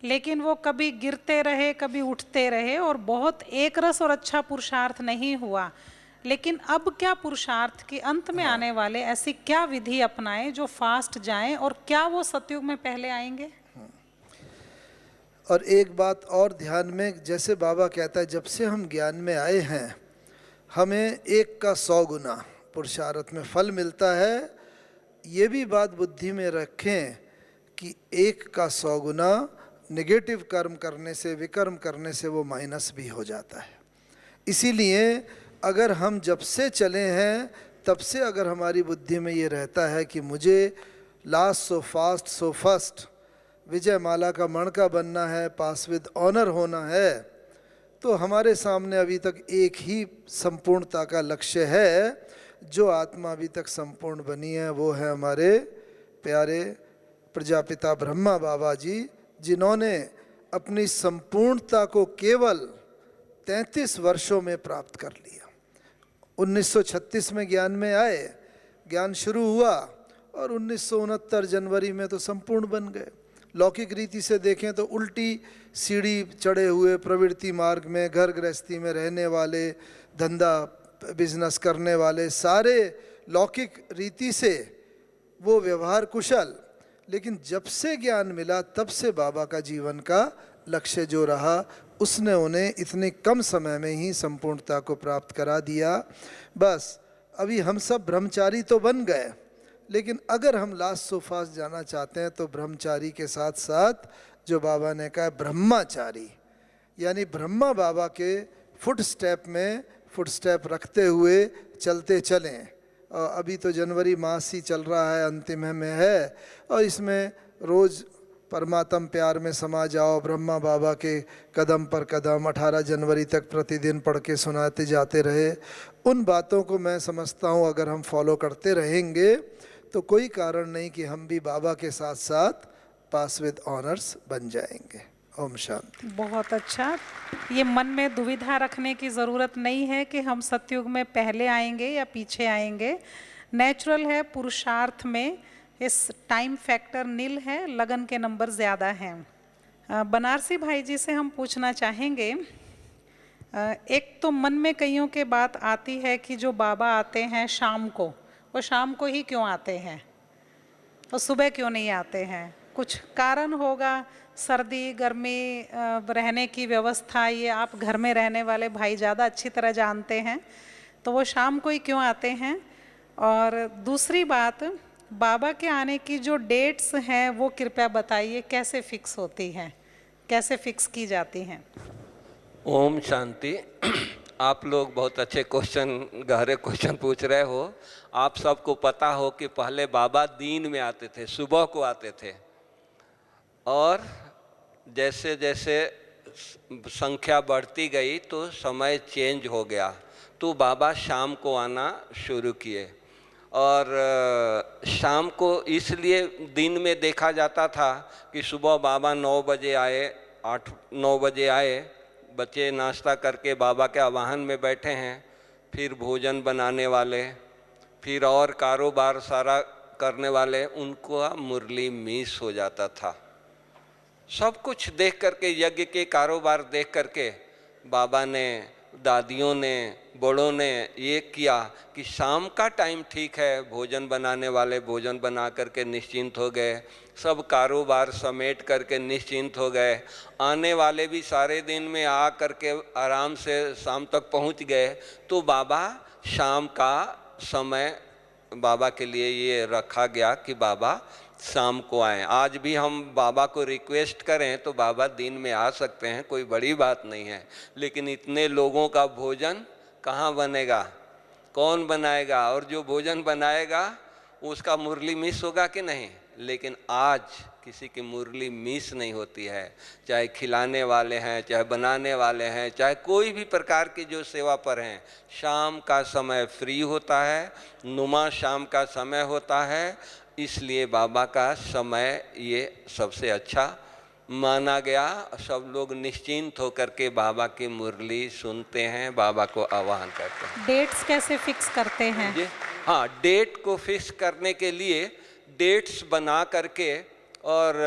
लेकिन वो कभी गिरते रहे कभी उठते रहे और बहुत एक रस और अच्छा पुरुषार्थ नहीं हुआ। लेकिन अब क्या पुरुषार्थ के अंत में आने वाले ऐसी क्या विधि अपनाएं जो फास्ट जाएं, और क्या वो सतयुग में पहले आएंगे? और एक बात और ध्यान में, जैसे बाबा कहता है जब से हम ज्ञान में आए हैं हमें 1 का 100 गुना पुरुषार्थ में फल मिलता है। ये भी बात बुद्धि में रखें कि 1 का 100 गुना नेगेटिव कर्म करने से, विकर्म करने से वो माइनस भी हो जाता है। इसीलिए अगर हम जब से चले हैं तब से अगर हमारी बुद्धि में ये रहता है कि मुझे last so fast so first, विजय माला का मणका बनना है, पास विद ऑनर होना है, तो हमारे सामने अभी तक एक ही संपूर्णता का लक्ष्य है। जो आत्मा अभी तक संपूर्ण बनी है वो है हमारे प्यारे प्रजापिता ब्रह्मा बाबा जी, जिन्होंने अपनी संपूर्णता को केवल 33 वर्षों में प्राप्त कर लिया। 1936 में ज्ञान में आए, ज्ञान शुरू हुआ और 1969 जनवरी में तो संपूर्ण बन गए। लौकिक रीति से देखें तो उल्टी सीढ़ी चढ़े हुए प्रवृत्ति मार्ग में घर गृहस्थी में रहने वाले, धंधा बिजनेस करने वाले, सारे लौकिक रीति से वो व्यवहार कुशल, लेकिन जब से ज्ञान मिला तब से बाबा का जीवन का लक्ष्य जो रहा उसने उन्हें इतने कम समय में ही संपूर्णता को प्राप्त करा दिया। बस अभी हम सब ब्रह्मचारी तो बन गए, लेकिन अगर हम लास्ट सो फास्ट जाना चाहते हैं तो ब्रह्मचारी के साथ साथ जो बाबा ने कहा ब्रह्माचारी, यानी ब्रह्मा बाबा के फुट स्टेप रखते हुए चलते चलें। और अभी तो जनवरी मास ही चल रहा है, अंतिम में है, और इसमें रोज़ परमात्म प्यार में समा जाओ, ब्रह्मा बाबा के कदम पर कदम 18 जनवरी तक प्रतिदिन पढ़ के सुनाते जाते रहे। उन बातों को मैं समझता हूँ अगर हम फॉलो करते रहेंगे तो कोई कारण नहीं कि हम भी बाबा के साथ साथ पास विद ऑनर्स बन जाएंगे। ओम शांति। बहुत अच्छा। ये मन में दुविधा रखने की ज़रूरत नहीं है कि हम सतयुग में पहले आएंगे या पीछे आएंगे। नेचुरल है, पुरुषार्थ में इस टाइम फैक्टर नील है, लगन के नंबर ज़्यादा हैं। बनारसी भाई जी से हम पूछना चाहेंगे, एक तो मन में कईयों के बात आती है कि जो बाबा आते हैं शाम को, वो शाम को ही क्यों आते हैं, वो सुबह क्यों नहीं आते हैं? कुछ कारण होगा, सर्दी गर्मी रहने की व्यवस्था, ये आप घर में रहने वाले भाई ज़्यादा अच्छी तरह जानते हैं, तो वो शाम को ही क्यों आते हैं? और दूसरी बात, बाबा के आने की जो डेट्स हैं वो कृपया बताइए, कैसे फिक्स होती हैं, कैसे फिक्स की जाती हैं? ओम शांति। आप लोग बहुत अच्छे क्वेश्चन, गहरे क्वेश्चन पूछ रहे हो। आप सबको पता हो कि पहले बाबा दिन में आते थे, सुबह को आते थे, और जैसे जैसे संख्या बढ़ती गई तो समय चेंज हो गया, तो बाबा शाम को आना शुरू किए। और शाम को इसलिए दिन में देखा जाता था कि सुबह बाबा 9 बजे आए, 8-9 बजे आए, बच्चे नाश्ता करके बाबा के आवाहन में बैठे हैं, फिर भोजन बनाने वाले, फिर और कारोबार सारा करने वाले, उनको मुरली मिस हो जाता था। सब कुछ देख करके, यज्ञ के कारोबार देख करके बाबा ने, दादियों ने, बड़ों ने ये किया कि शाम का टाइम ठीक है, भोजन बनाने वाले भोजन बना करके निश्चिंत हो गए, सब कारोबार समेट करके निश्चिंत हो गए, आने वाले भी सारे दिन में आ करके आराम से शाम तक पहुंच गए। तो बाबा शाम का समय बाबा के लिए ये रखा गया कि बाबा शाम को आएँ। आज भी हम बाबा को रिक्वेस्ट करें तो बाबा दिन में आ सकते हैं, कोई बड़ी बात नहीं है, लेकिन इतने लोगों का भोजन कहाँ बनेगा, कौन बनाएगा? और जो भोजन बनाएगा उसका मुरली मिस होगा कि नहीं? लेकिन आज किसी की मुरली मिस नहीं होती है, चाहे खिलाने वाले हैं, चाहे बनाने वाले हैं, चाहे कोई भी प्रकार की जो सेवा पर हैं। शाम का समय फ्री होता है, नुमा शाम का समय होता है, इसलिए बाबा का समय ये सबसे अच्छा माना गया। सब लोग निश्चिंत होकर के बाबा की मुरली सुनते हैं, बाबा को आवाहन करते हैं। डेट्स कैसे फिक्स करते हैं? जी हाँ, डेट को फिक्स करने के लिए डेट्स बना करके और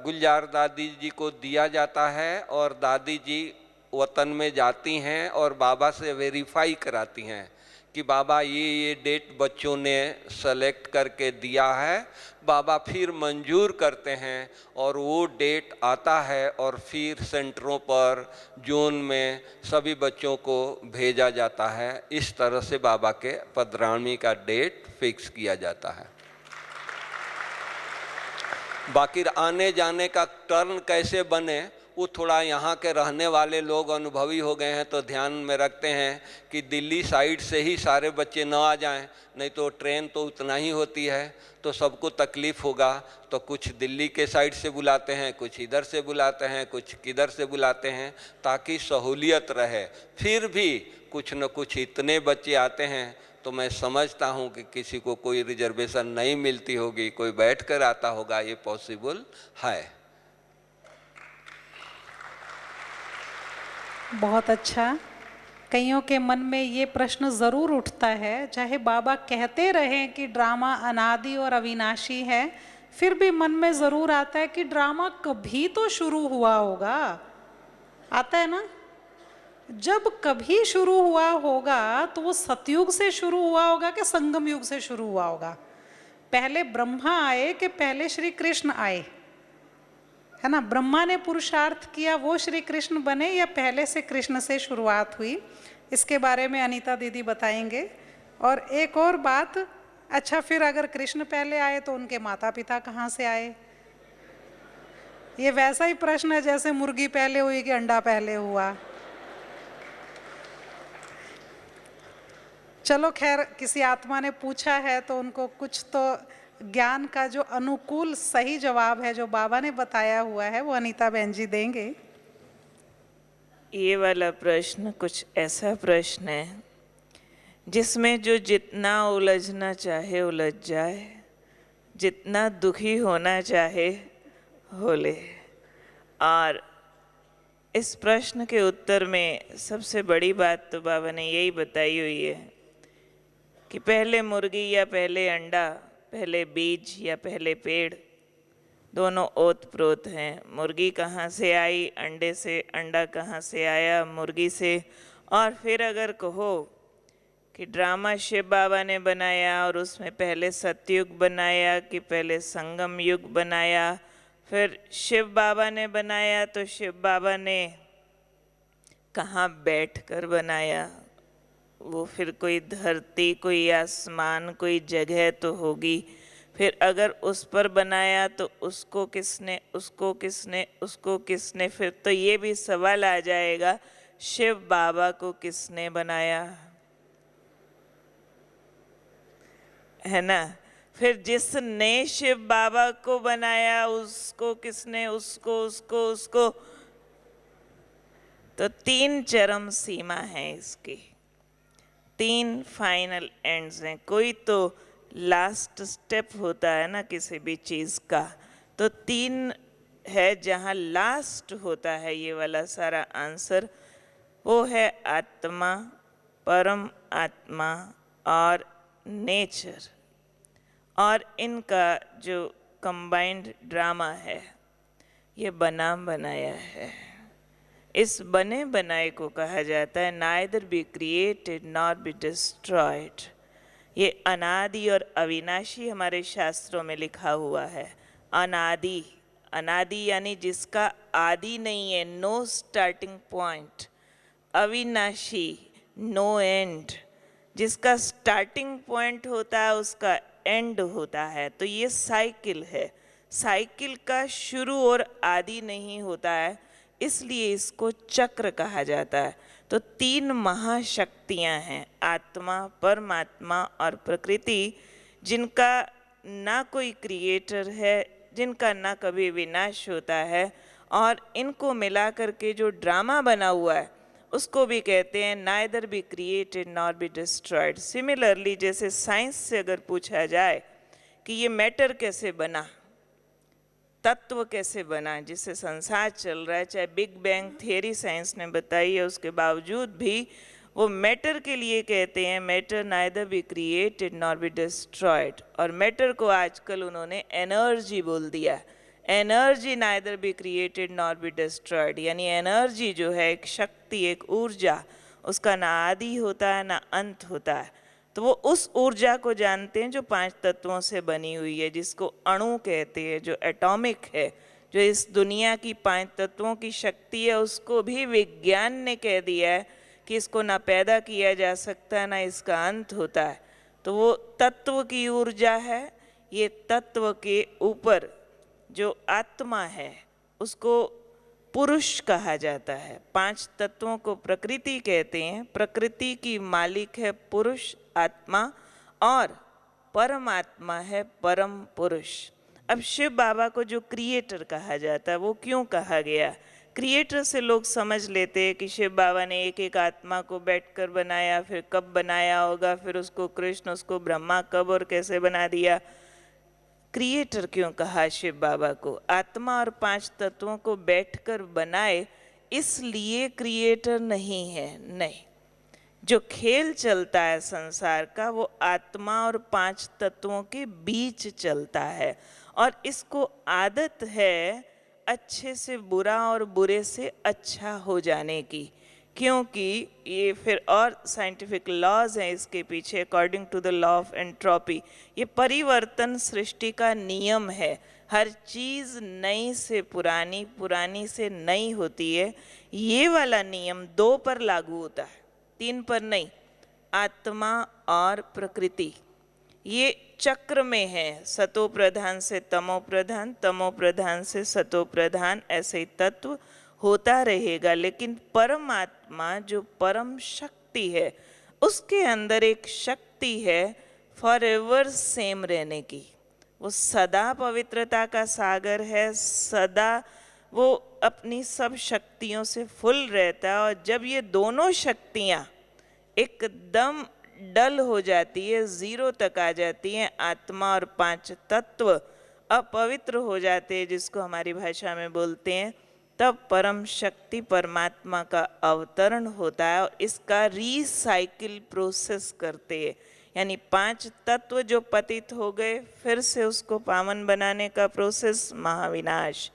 गुलजार दादी जी को दिया जाता है, और दादी जी वतन में जाती हैं और बाबा से वेरीफाई कराती हैं कि बाबा ये डेट बच्चों ने सेलेक्ट करके दिया है। बाबा फिर मंजूर करते हैं और वो डेट आता है, और फिर सेंटरों पर, जोन में सभी बच्चों को भेजा जाता है। इस तरह से बाबा के पधरामी का डेट फिक्स किया जाता है। बाकी आने जाने का टर्न कैसे बने, वो थोड़ा यहाँ के रहने वाले लोग अनुभवी हो गए हैं तो ध्यान में रखते हैं कि दिल्ली साइड से ही सारे बच्चे न आ जाएं, नहीं तो ट्रेन तो उतना ही होती है तो सबको तकलीफ़ होगा। तो कुछ दिल्ली के साइड से बुलाते हैं, कुछ इधर से बुलाते हैं, कुछ किधर से बुलाते हैं, ताकि सहूलियत रहे। फिर भी कुछ न कुछ इतने बच्चे आते हैं तो मैं समझता हूँ कि किसी को कोई रिजर्वेशन नहीं मिलती होगी, कोई बैठकर आता होगा, ये पॉसिबल है। बहुत अच्छा। कईयों के मन में ये प्रश्न ज़रूर उठता है, चाहे बाबा कहते रहें कि ड्रामा अनादि और अविनाशी है, फिर भी मन में ज़रूर आता है कि ड्रामा कभी तो शुरू हुआ होगा। आता है ना? जब कभी शुरू हुआ होगा तो वो सतयुग से शुरू हुआ होगा कि संगम युग से शुरू हुआ होगा? पहले ब्रह्मा आए कि पहले श्री कृष्ण आए? है ना? ब्रह्मा ने पुरुषार्थ किया, वो श्री कृष्ण बने, या पहले से कृष्ण से शुरुआत हुई? इसके बारे में अनीता दीदी बताएंगे। और एक और बात, अच्छा फिर अगर कृष्ण पहले आए तो उनके माता पिता कहाँ से आए? ये वैसा ही प्रश्न है जैसे मुर्गी पहले हुई कि अंडा पहले हुआ। चलो खैर, किसी आत्मा ने पूछा है तो उनको कुछ तो ज्ञान का जो अनुकूल सही जवाब है जो बाबा ने बताया हुआ है वो अनीता बहन जी देंगे। ये वाला प्रश्न कुछ ऐसा प्रश्न है जिसमें जो जितना उलझना चाहे उलझ जाए, जितना दुखी होना चाहे हो ले। और इस प्रश्न के उत्तर में सबसे बड़ी बात तो बाबा ने यही बताई हुई है कि पहले मुर्गी या पहले अंडा, पहले बीज या पहले पेड़, दोनों ओत प्रोत हैं। मुर्गी कहाँ से आई, अंडे से, अंडा कहाँ से आया, मुर्गी से। और फिर अगर कहो कि ड्रामा शिव बाबा ने बनाया और उसमें पहले सतयुग बनाया कि पहले संगम युग बनाया, फिर शिव बाबा ने बनाया तो शिव बाबा ने कहाँ बैठकर बनाया? वो फिर कोई धरती, कोई आसमान, कोई जगह तो होगी। फिर अगर उस पर बनाया तो उसको किसने, उसको किसने, उसको किसने? फिर तो ये भी सवाल आ जाएगा शिव बाबा को किसने बनाया, है ना? फिर जिसने शिव बाबा को बनाया उसको किसने, उसको, उसको, उसको। तो 3 चरम सीमा है इसकी, 3 फाइनल एंड्स हैं। कोई तो लास्ट स्टेप होता है ना किसी भी चीज़ का, तो 3 है जहाँ लास्ट होता है ये वाला सारा आंसर। वो है आत्मा, परम आत्मा और नेचर। और इनका जो कंबाइंड ड्रामा है ये बना बनाया है। इस बने बनाए को कहा जाता है neither be created not be destroyed. ये अनादि और अविनाशी हमारे शास्त्रों में लिखा हुआ है। अनादि, अनादि यानी जिसका आदि नहीं है, नो स्टार्टिंग पॉइंट। अविनाशी, नो एंड, जिसका स्टार्टिंग पॉइंट होता है उसका एंड होता है। तो ये साइकिल है, साइकिल का शुरू और आदि नहीं होता है, इसलिए इसको चक्र कहा जाता है। तो 3 महाशक्तियां हैं, आत्मा, परमात्मा और प्रकृति, जिनका ना कोई क्रिएटर है, जिनका ना कभी विनाश होता है। और इनको मिला करके जो ड्रामा बना हुआ है उसको भी कहते हैं neither be created not be destroyed. Similarly जैसे साइंस से अगर पूछा जाए कि ये मैटर कैसे बना, तत्व कैसे बना जिससे संसार चल रहा है, चाहे बिग बैंग थियरी साइंस ने बताई है, उसके बावजूद भी वो मैटर के लिए कहते हैं matter neither be created not be destroyed. और मैटर को आजकल उन्होंने एनर्जी बोल दिया। Energy neither be created not be destroyed, यानी एनर्जी जो है एक शक्ति, एक ऊर्जा, उसका ना आदि होता है ना अंत होता है। तो वो उस ऊर्जा को जानते हैं जो 5 तत्वों से बनी हुई है, जिसको अणु कहते हैं, जो एटॉमिक है, जो इस दुनिया की 5 तत्वों की शक्ति है। उसको भी विज्ञान ने कह दिया है कि इसको ना पैदा किया जा सकता है ना इसका अंत होता है। तो वो तत्व की ऊर्जा है। ये तत्व के ऊपर जो आत्मा है उसको पुरुष कहा जाता है। 5 तत्वों को प्रकृति कहते हैं। प्रकृति की मालिक है पुरुष आत्मा और परमात्मा है परम पुरुष। अब शिव बाबा को जो क्रिएटर कहा जाता है वो क्यों कहा गया? क्रिएटर से लोग समझ लेते हैं कि शिव बाबा ने एक एक आत्मा को बैठकर बनाया, फिर कब बनाया होगा, फिर उसको कृष्ण, उसको ब्रह्मा कब और कैसे बना दिया। क्रिएटर क्यों कहा शिव बाबा को? आत्मा और 5 तत्वों को बैठकर बनाए इसलिए क्रिएटर नहीं है, नहीं। जो खेल चलता है संसार का वो आत्मा और 5 तत्वों के बीच चलता है। और इसको आदत है अच्छे से बुरा और बुरे से अच्छा हो जाने की, क्योंकि ये फिर और साइंटिफिक लॉज हैं इसके पीछे। According to the law of entropy, ये परिवर्तन सृष्टि का नियम है। हर चीज़ नई से पुरानी, पुरानी से नई होती है। ये वाला नियम 2 पर लागू होता है, 3 पर नहीं। आत्मा और प्रकृति ये चक्र में है, सतो प्रधान से तमो प्रधान, तमो प्रधान से सतो प्रधान, ऐसे ही तत्व होता रहेगा। लेकिन परमात्मा जो परम शक्ति है उसके अंदर एक शक्ति है फॉर एवर सेम रहने की। वो सदा पवित्रता का सागर है, सदा वो अपनी सब शक्तियों से फुल रहता है। और जब ये दोनों शक्तियाँ एकदम डल हो जाती है, जीरो तक आ जाती हैं, आत्मा और पांच तत्व अपवित्र हो जाते हैं, जिसको हमारी भाषा में बोलते हैं, तब परम शक्ति परमात्मा का अवतरण होता है और इसका रीसाइकिल प्रोसेस करते हैं। यानी पांच तत्व जो पतित हो गए, फिर से उसको पावन बनाने का प्रोसेस महाविनाश,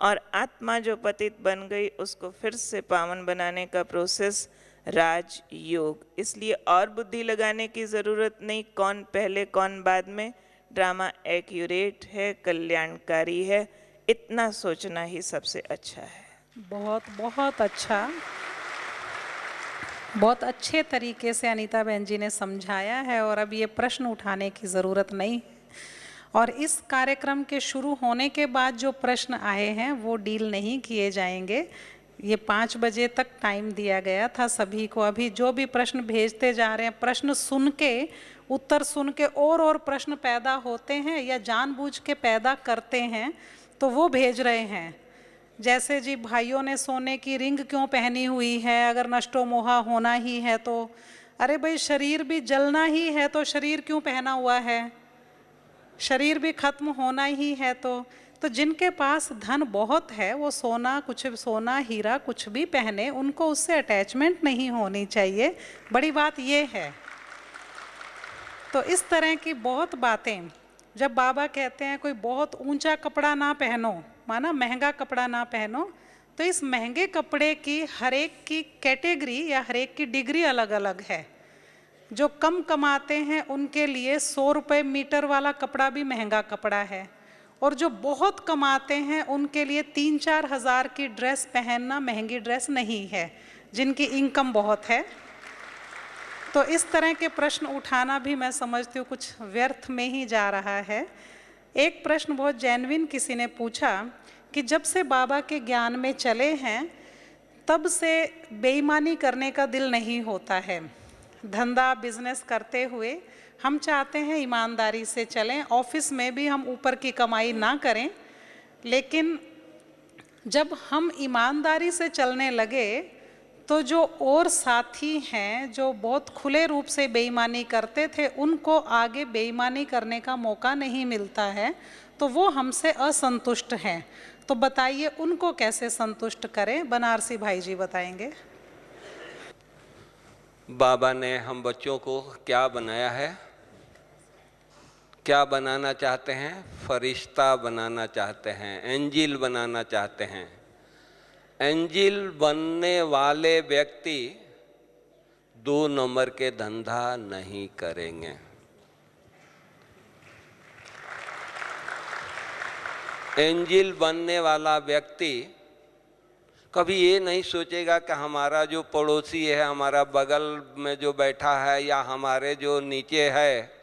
और आत्मा जो पतित बन गई उसको फिर से पावन बनाने का प्रोसेस राजयोग। इसलिए और बुद्धि लगाने की ज़रूरत नहीं, कौन पहले कौन बाद में। ड्रामा एक्यूरेट है, कल्याणकारी है, इतना सोचना ही सबसे अच्छा है। बहुत बहुत अच्छा, बहुत अच्छे तरीके से अनीता बहन जी ने समझाया है और अब ये प्रश्न उठाने की ज़रूरत नहीं है। और इस कार्यक्रम के शुरू होने के बाद जो प्रश्न आए हैं वो डील नहीं किए जाएंगे। ये 5 बजे तक टाइम दिया गया था सभी को। अभी जो भी प्रश्न भेजते जा रहे हैं, प्रश्न सुन के, उत्तर सुन के और प्रश्न पैदा होते हैं या जानबूझ के पैदा करते हैं तो वो भेज रहे हैं। जैसे जी भाइयों ने सोने की रिंग क्यों पहनी हुई है, अगर नष्टो मोहा होना ही है तो। अरे भाई, शरीर भी जलना ही है तो शरीर क्यों पहना हुआ है, शरीर भी खत्म होना ही है तो जिनके पास धन बहुत है वो सोना, कुछ सोना हीरा कुछ भी पहने, उनको उससे अटैचमेंट नहीं होनी चाहिए। बड़ी बात ये है। तो इस तरह की बहुत बातें जब बाबा कहते हैं कोई बहुत ऊंचा कपड़ा ना पहनो, माना महंगा कपड़ा ना पहनो, तो इस महंगे कपड़े की हर एक की कैटेगरी या हर एक की डिग्री अलग अलग है। जो कम कमाते हैं उनके लिए 100 रुपये मीटर वाला कपड़ा भी महंगा कपड़ा है, और जो बहुत कमाते हैं उनके लिए 3-4 हज़ार की ड्रेस पहनना महंगी ड्रेस नहीं है, जिनकी इनकम बहुत है। तो इस तरह के प्रश्न उठाना भी मैं समझती हूँ कुछ व्यर्थ में ही जा रहा है। एक प्रश्न बहुत जेन्युइन किसी ने पूछा कि जब से बाबा के ज्ञान में चले हैं तब से बेईमानी करने का दिल नहीं होता है। धंधा बिजनेस करते हुए हम चाहते हैं ईमानदारी से चलें, ऑफिस में भी हम ऊपर की कमाई ना करें, लेकिन जब हम ईमानदारी से चलने लगे तो जो और साथी हैं जो बहुत खुले रूप से बेईमानी करते थे, उनको आगे बेईमानी करने का मौका नहीं मिलता है, तो वो हमसे असंतुष्ट हैं। तो बताइए उनको कैसे संतुष्ट करें, बनारसी भाई जी बताएंगे। बाबा ने हम बच्चों को क्या बनाया है, क्या बनाना चाहते हैं? फरिश्ता बनाना चाहते हैं, एंजिल बनाना चाहते हैं। एंजिल बनने वाले व्यक्ति 2 नंबर के धंधा नहीं करेंगे। एंजिल बनने वाला व्यक्ति कभी ये नहीं सोचेगा कि हमारा जो पड़ोसी है, हमारा बगल में जो बैठा है या हमारे जो नीचे है,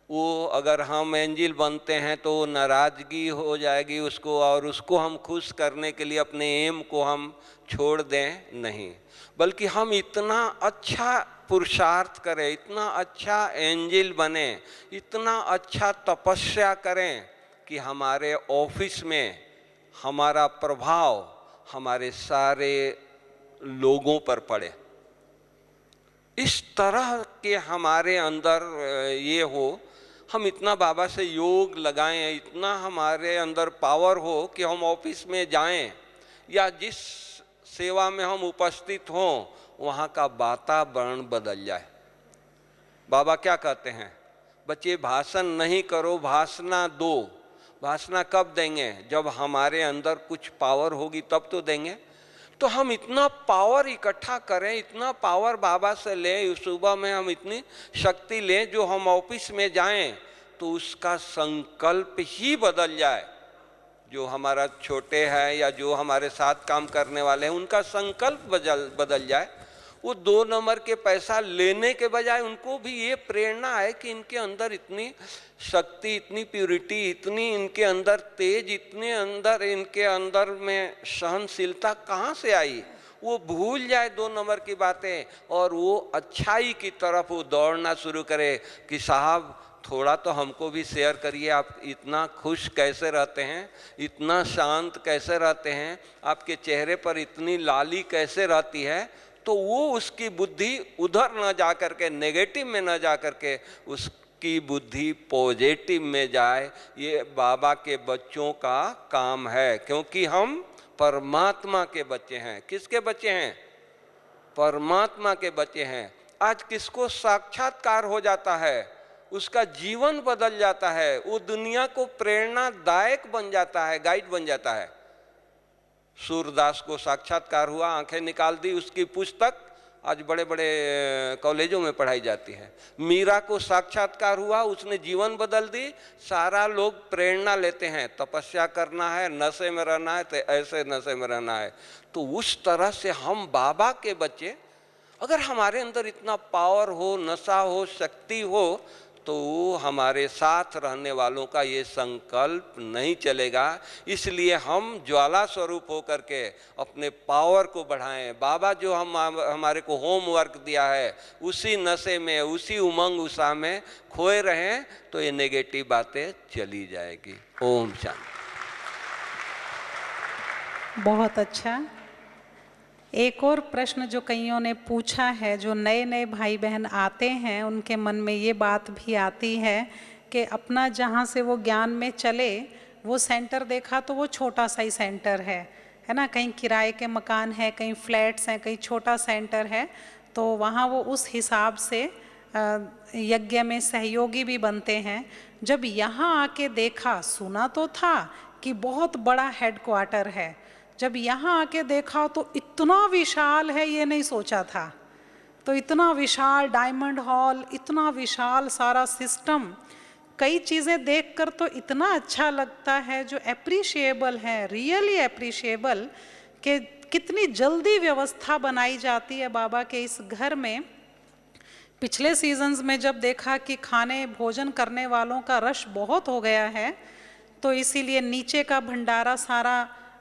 वो अगर हम एंजिल बनते हैं तो नाराज़गी हो जाएगी उसको, और उसको हम खुश करने के लिए अपने एम को हम छोड़ दें। नहीं, बल्कि हम इतना अच्छा पुरुषार्थ करें, इतना अच्छा एंजिल बने, इतना अच्छा तपस्या करें कि हमारे ऑफिस में हमारा प्रभाव हमारे सारे लोगों पर पड़े। इस तरह के हमारे अंदर ये हो, हम इतना बाबा से योग लगाएं, इतना हमारे अंदर पावर हो कि हम ऑफिस में जाएं या जिस सेवा में हम उपस्थित हों वहाँ का वातावरण बदल जाए। बाबा क्या कहते हैं? बच्चे भाषण नहीं करो, भाषणा दो। भाषणा कब देंगे? जब हमारे अंदर कुछ पावर होगी तब तो देंगे। तो हम इतना पावर इकट्ठा करें, इतना पावर बाबा से लें, सुबह में हम इतनी शक्ति लें जो हम ऑफिस में जाएं तो उसका संकल्प ही बदल जाए। जो हमारा छोटे हैं या जो हमारे साथ काम करने वाले हैं उनका संकल्प बदल जाए। वो 2 नंबर के पैसा लेने के बजाय उनको भी ये प्रेरणा है कि इनके अंदर इतनी शक्ति, इतनी प्यूरिटी, इतनी इनके अंदर तेज, इतने अंदर इनके अंदर में सहनशीलता कहाँ से आई। वो भूल जाए 2 नंबर की बातें और वो अच्छाई की तरफ वो दौड़ना शुरू करे कि साहब थोड़ा तो हमको भी शेयर करिए, आप इतना खुश कैसे रहते हैं, इतना शांत कैसे रहते हैं, आपके चेहरे पर इतनी लाली कैसे रहती है। तो वो उसकी बुद्धि उधर न जा करके, नेगेटिव में न जा करके, उसकी बुद्धि पॉजिटिव में जाए। ये बाबा के बच्चों का काम है, क्योंकि हम परमात्मा के बच्चे हैं। किसके बच्चे हैं? परमात्मा के बच्चे हैं। आज किसको साक्षात्कार हो जाता है, उसका जीवन बदल जाता है, वो दुनिया को प्रेरणादायक बन जाता है, गाइड बन जाता है। सूरदास को साक्षात्कार हुआ, आंखें निकाल दी, उसकी पुस्तक आज बड़े बड़े कॉलेजों में पढ़ाई जाती है। मीरा को साक्षात्कार हुआ, उसने जीवन बदल दी, सारा लोग प्रेरणा लेते हैं, तपस्या करना है, नशे में रहना है तो ऐसे नशे में रहना है। तो उस तरह से हम बाबा के बच्चे, अगर हमारे अंदर इतना पावर हो, नशा हो, शक्ति हो, तो हमारे साथ रहने वालों का ये संकल्प नहीं चलेगा। इसलिए हम ज्वाला स्वरूप होकर के अपने पावर को बढ़ाएं। बाबा जो हमारे को होमवर्क दिया है, उसी नशे में, उसी उमंग उत्साह में खोए रहें, तो ये नेगेटिव बातें चली जाएगी। ओम शांति। बहुत अच्छा। एक और प्रश्न जो कईयों ने पूछा है, जो नए नए भाई बहन आते हैं उनके मन में ये बात भी आती है कि अपना जहाँ से वो ज्ञान में चले, वो सेंटर देखा तो वो छोटा सा ही सेंटर है ना। कहीं किराए के मकान है, कहीं फ्लैट्स हैं, कहीं छोटा सेंटर है, तो वहाँ वो उस हिसाब से यज्ञ में सहयोगी भी बनते हैं। जब यहाँ आके देखा, सुना तो था कि बहुत बड़ा हेडक्वार्टर है, जब यहाँ आके देखा तो इतना विशाल है, ये नहीं सोचा था। तो इतना विशाल डायमंड हॉल, इतना विशाल सारा सिस्टम, कई चीज़ें देखकर तो इतना अच्छा लगता है जो एप्रिशिएबल है, रियली एप्रिशिएबल, कि कितनी जल्दी व्यवस्था बनाई जाती है बाबा के इस घर में। पिछले सीजन्स में जब देखा कि खाने भोजन करने वालों का रश बहुत हो गया है, तो इसीलिए नीचे का भंडारा सारा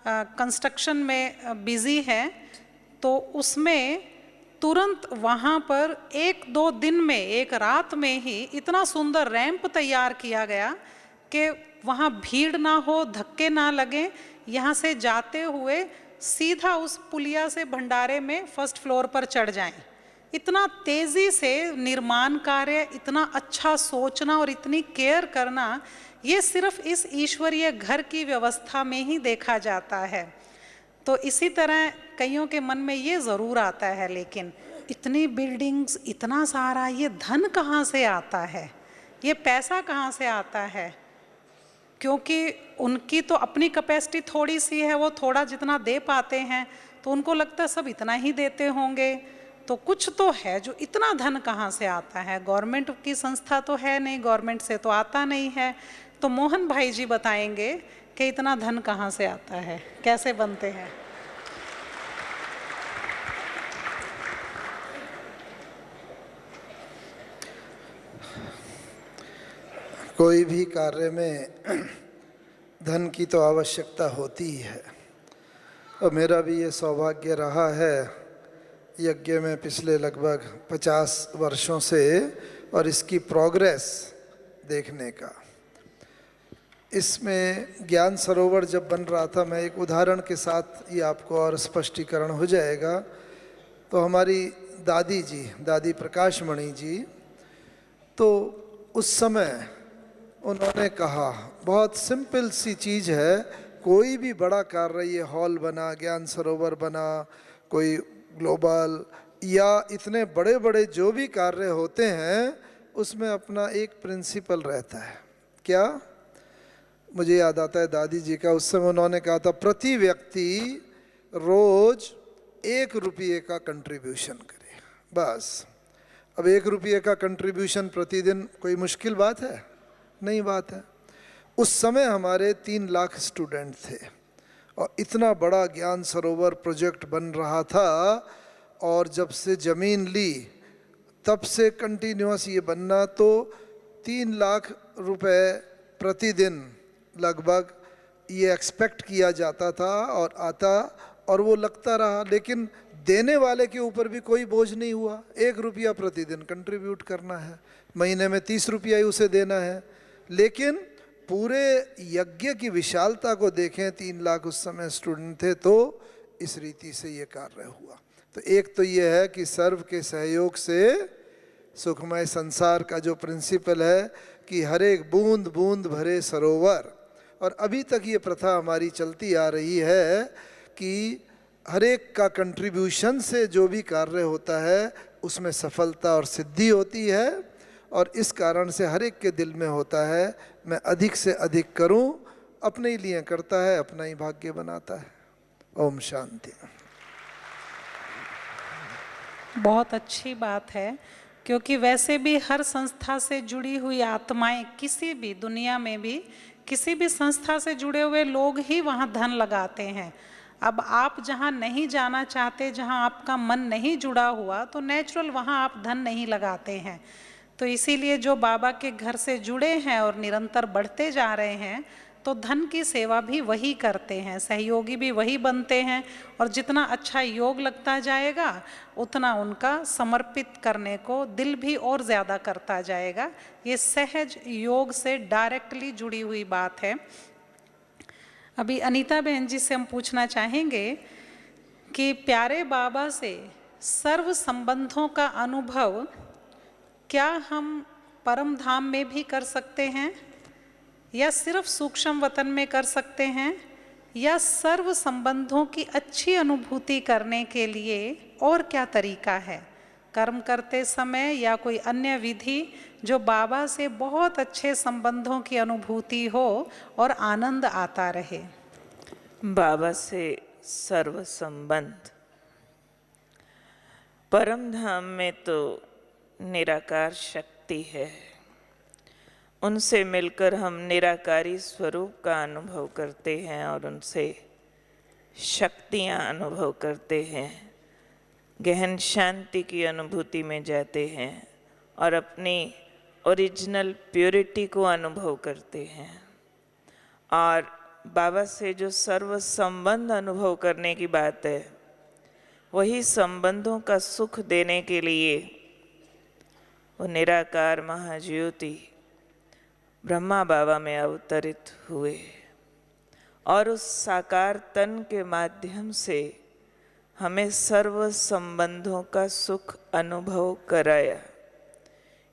कंस्ट्रक्शन में बिजी है, तो उसमें तुरंत वहाँ पर 1-2 दिन में, एक रात में ही इतना सुंदर रैंप तैयार किया गया कि वहाँ भीड़ ना हो, धक्के ना लगे, यहाँ से जाते हुए सीधा उस पुलिया से भंडारे में फर्स्ट फ्लोर पर चढ़ जाएं। इतना तेज़ी से निर्माण कार्य, इतना अच्छा सोचना और इतनी केयर करना, ये सिर्फ इस ईश्वरीय घर की व्यवस्था में ही देखा जाता है। तो इसी तरह कईयों के मन में ये ज़रूर आता है, लेकिन इतनी बिल्डिंग्स, इतना सारा, ये धन कहाँ से आता है, ये पैसा कहाँ से आता है? क्योंकि उनकी तो अपनी कैपेसिटी थोड़ी सी है, वो थोड़ा जितना दे पाते हैं, तो उनको लगता है सब इतना ही देते होंगे। तो कुछ तो है, जो इतना धन कहाँ से आता है? गवर्नमेंट की संस्था तो है नहीं, गवर्नमेंट से तो आता नहीं है। तो मोहन भाई जी बताएंगे कि इतना धन कहाँ से आता है, कैसे बनते हैं। कोई भी कार्य में धन की तो आवश्यकता होती ही है, और मेरा भी ये सौभाग्य रहा है यज्ञ में पिछले लगभग 50 वर्षों से, और इसकी प्रोग्रेस देखने का। इसमें ज्ञान सरोवर जब बन रहा था, मैं एक उदाहरण के साथ ये आपको और स्पष्टीकरण हो जाएगा। तो हमारी दादी जी, दादी प्रकाशमणि जी, तो उस समय उन्होंने कहा, बहुत सिंपल सी चीज़ है, कोई भी बड़ा कार्य, ये हॉल बना, ज्ञान सरोवर बना, कोई ग्लोबल या इतने बड़े बड़े जो भी कार्य होते हैं, उसमें अपना एक प्रिंसिपल रहता है। क्या? मुझे याद आता है दादी जी का, उस समय उन्होंने कहा था, प्रति व्यक्ति रोज 1 रुपये का कंट्रीब्यूशन करे, बस। अब 1 रुपये का कंट्रीब्यूशन प्रतिदिन कोई मुश्किल बात है? नहीं बात है। उस समय हमारे 3 लाख स्टूडेंट थे, और इतना बड़ा ज्ञान सरोवर प्रोजेक्ट बन रहा था, और जब से ज़मीन ली तब से कंटिन्यूअस ये बनना, तो 3 लाख रुपए प्रतिदिन लगभग ये एक्सपेक्ट किया जाता था और आता, और वो लगता रहा, लेकिन देने वाले के ऊपर भी कोई बोझ नहीं हुआ। 1 रुपया प्रतिदिन कंट्रीब्यूट करना है, महीने में 30 रुपया ही उसे देना है। लेकिन पूरे यज्ञ की विशालता को देखें, 3 लाख उस समय स्टूडेंट थे, तो इस रीति से ये कार्य हुआ। तो एक तो ये है कि सर्व के सहयोग से सुखमय संसार का जो प्रिंसिपल है कि हर एक बूंद बूंद भरे सरोवर, और अभी तक ये प्रथा हमारी चलती आ रही है कि हर एक का कंट्रीब्यूशन से जो भी कार्य होता है उसमें सफलता और सिद्धि होती है, और इस कारण से हर एक के दिल में होता है मैं अधिक से अधिक करूं, अपने ही लिए करता है, अपना ही भाग्य बनाता है। ओम शांति। बहुत अच्छी बात है, क्योंकि वैसे भी हर संस्था से जुड़ी हुई आत्माएं, किसी भी दुनिया में भी किसी भी संस्था से जुड़े हुए लोग ही वहाँ धन लगाते हैं। अब आप जहाँ नहीं जाना चाहते, जहाँ आपका मन नहीं जुड़ा हुआ, तो नेचुरल वहाँ आप धन नहीं लगाते हैं। तो इसीलिए जो बाबा के घर से जुड़े हैं और निरंतर बढ़ते जा रहे हैं, तो धन की सेवा भी वही करते हैं, सहयोगी भी वही बनते हैं, और जितना अच्छा योग लगता जाएगा उतना उनका समर्पित करने को दिल भी और ज़्यादा करता जाएगा। ये सहज योग से डायरेक्टली जुड़ी हुई बात है। अभी अनीता बहन जी से हम पूछना चाहेंगे कि प्यारे बाबा से सर्व संबंधों का अनुभव क्या हम परम धाम में भी कर सकते हैं, या सिर्फ सूक्ष्म वतन में कर सकते हैं, या सर्व संबंधों की अच्छी अनुभूति करने के लिए और क्या तरीका है, कर्म करते समय या कोई अन्य विधि जो बाबा से बहुत अच्छे संबंधों की अनुभूति हो और आनंद आता रहे। बाबा से सर्व संबंध, परम धाम में तो निराकार शक्ति है, उनसे मिलकर हम निराकारी स्वरूप का अनुभव करते हैं और उनसे शक्तियाँ अनुभव करते हैं, गहन शांति की अनुभूति में जाते हैं और अपनी ओरिजिनल प्योरिटी को अनुभव करते हैं। और बाबा से जो सर्व संबंध अनुभव करने की बात है, वही संबंधों का सुख देने के लिए वो निराकार महाज्योति ब्रह्मा बाबा में अवतरित हुए और उस साकार तन के माध्यम से हमें सर्व संबंधों का सुख अनुभव कराया।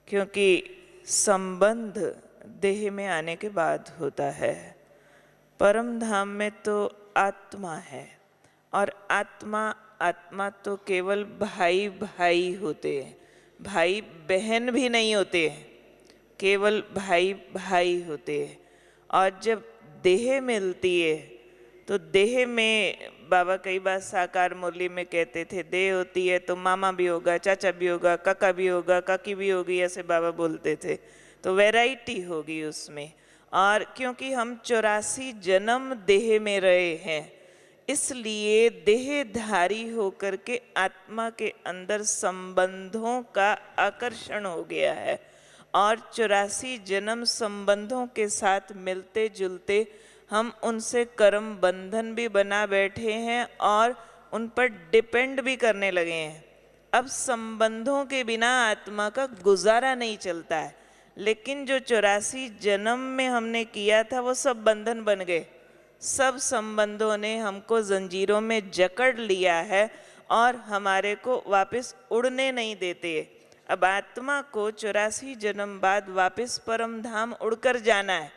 क्योंकि संबंध देह में आने के बाद होता है, परम धाम में तो आत्मा है, और आत्मा तो केवल भाई भाई होते हैं, भाई बहन भी नहीं होते हैं, केवल भाई भाई होते हैं। और जब देह मिलती है तो देह में, बाबा कई बार साकार मुरली में कहते थे, देह होती है तो मामा भी होगा, चाचा भी होगा, काका भी होगा, काकी भी होगी, ऐसे बाबा बोलते थे। तो वैरायटी होगी उसमें। और क्योंकि हम 84 जन्म देह में रहे हैं, इसलिए देहधारी होकर के आत्मा के अंदर संबंधों का आकर्षण हो गया है, और 84 जन्म संबंधों के साथ मिलते जुलते हम उनसे कर्म बंधन भी बना बैठे हैं और उन पर डिपेंड भी करने लगे हैं। अब संबंधों के बिना आत्मा का गुजारा नहीं चलता है। लेकिन जो 84 जन्म में हमने किया था वो सब बंधन बन गए, सब संबंधों ने हमको जंजीरों में जकड़ लिया है और हमारे को वापस उड़ने नहीं देते। अब आत्मा को 84 जन्म बाद वापस परम धाम उड़कर जाना है,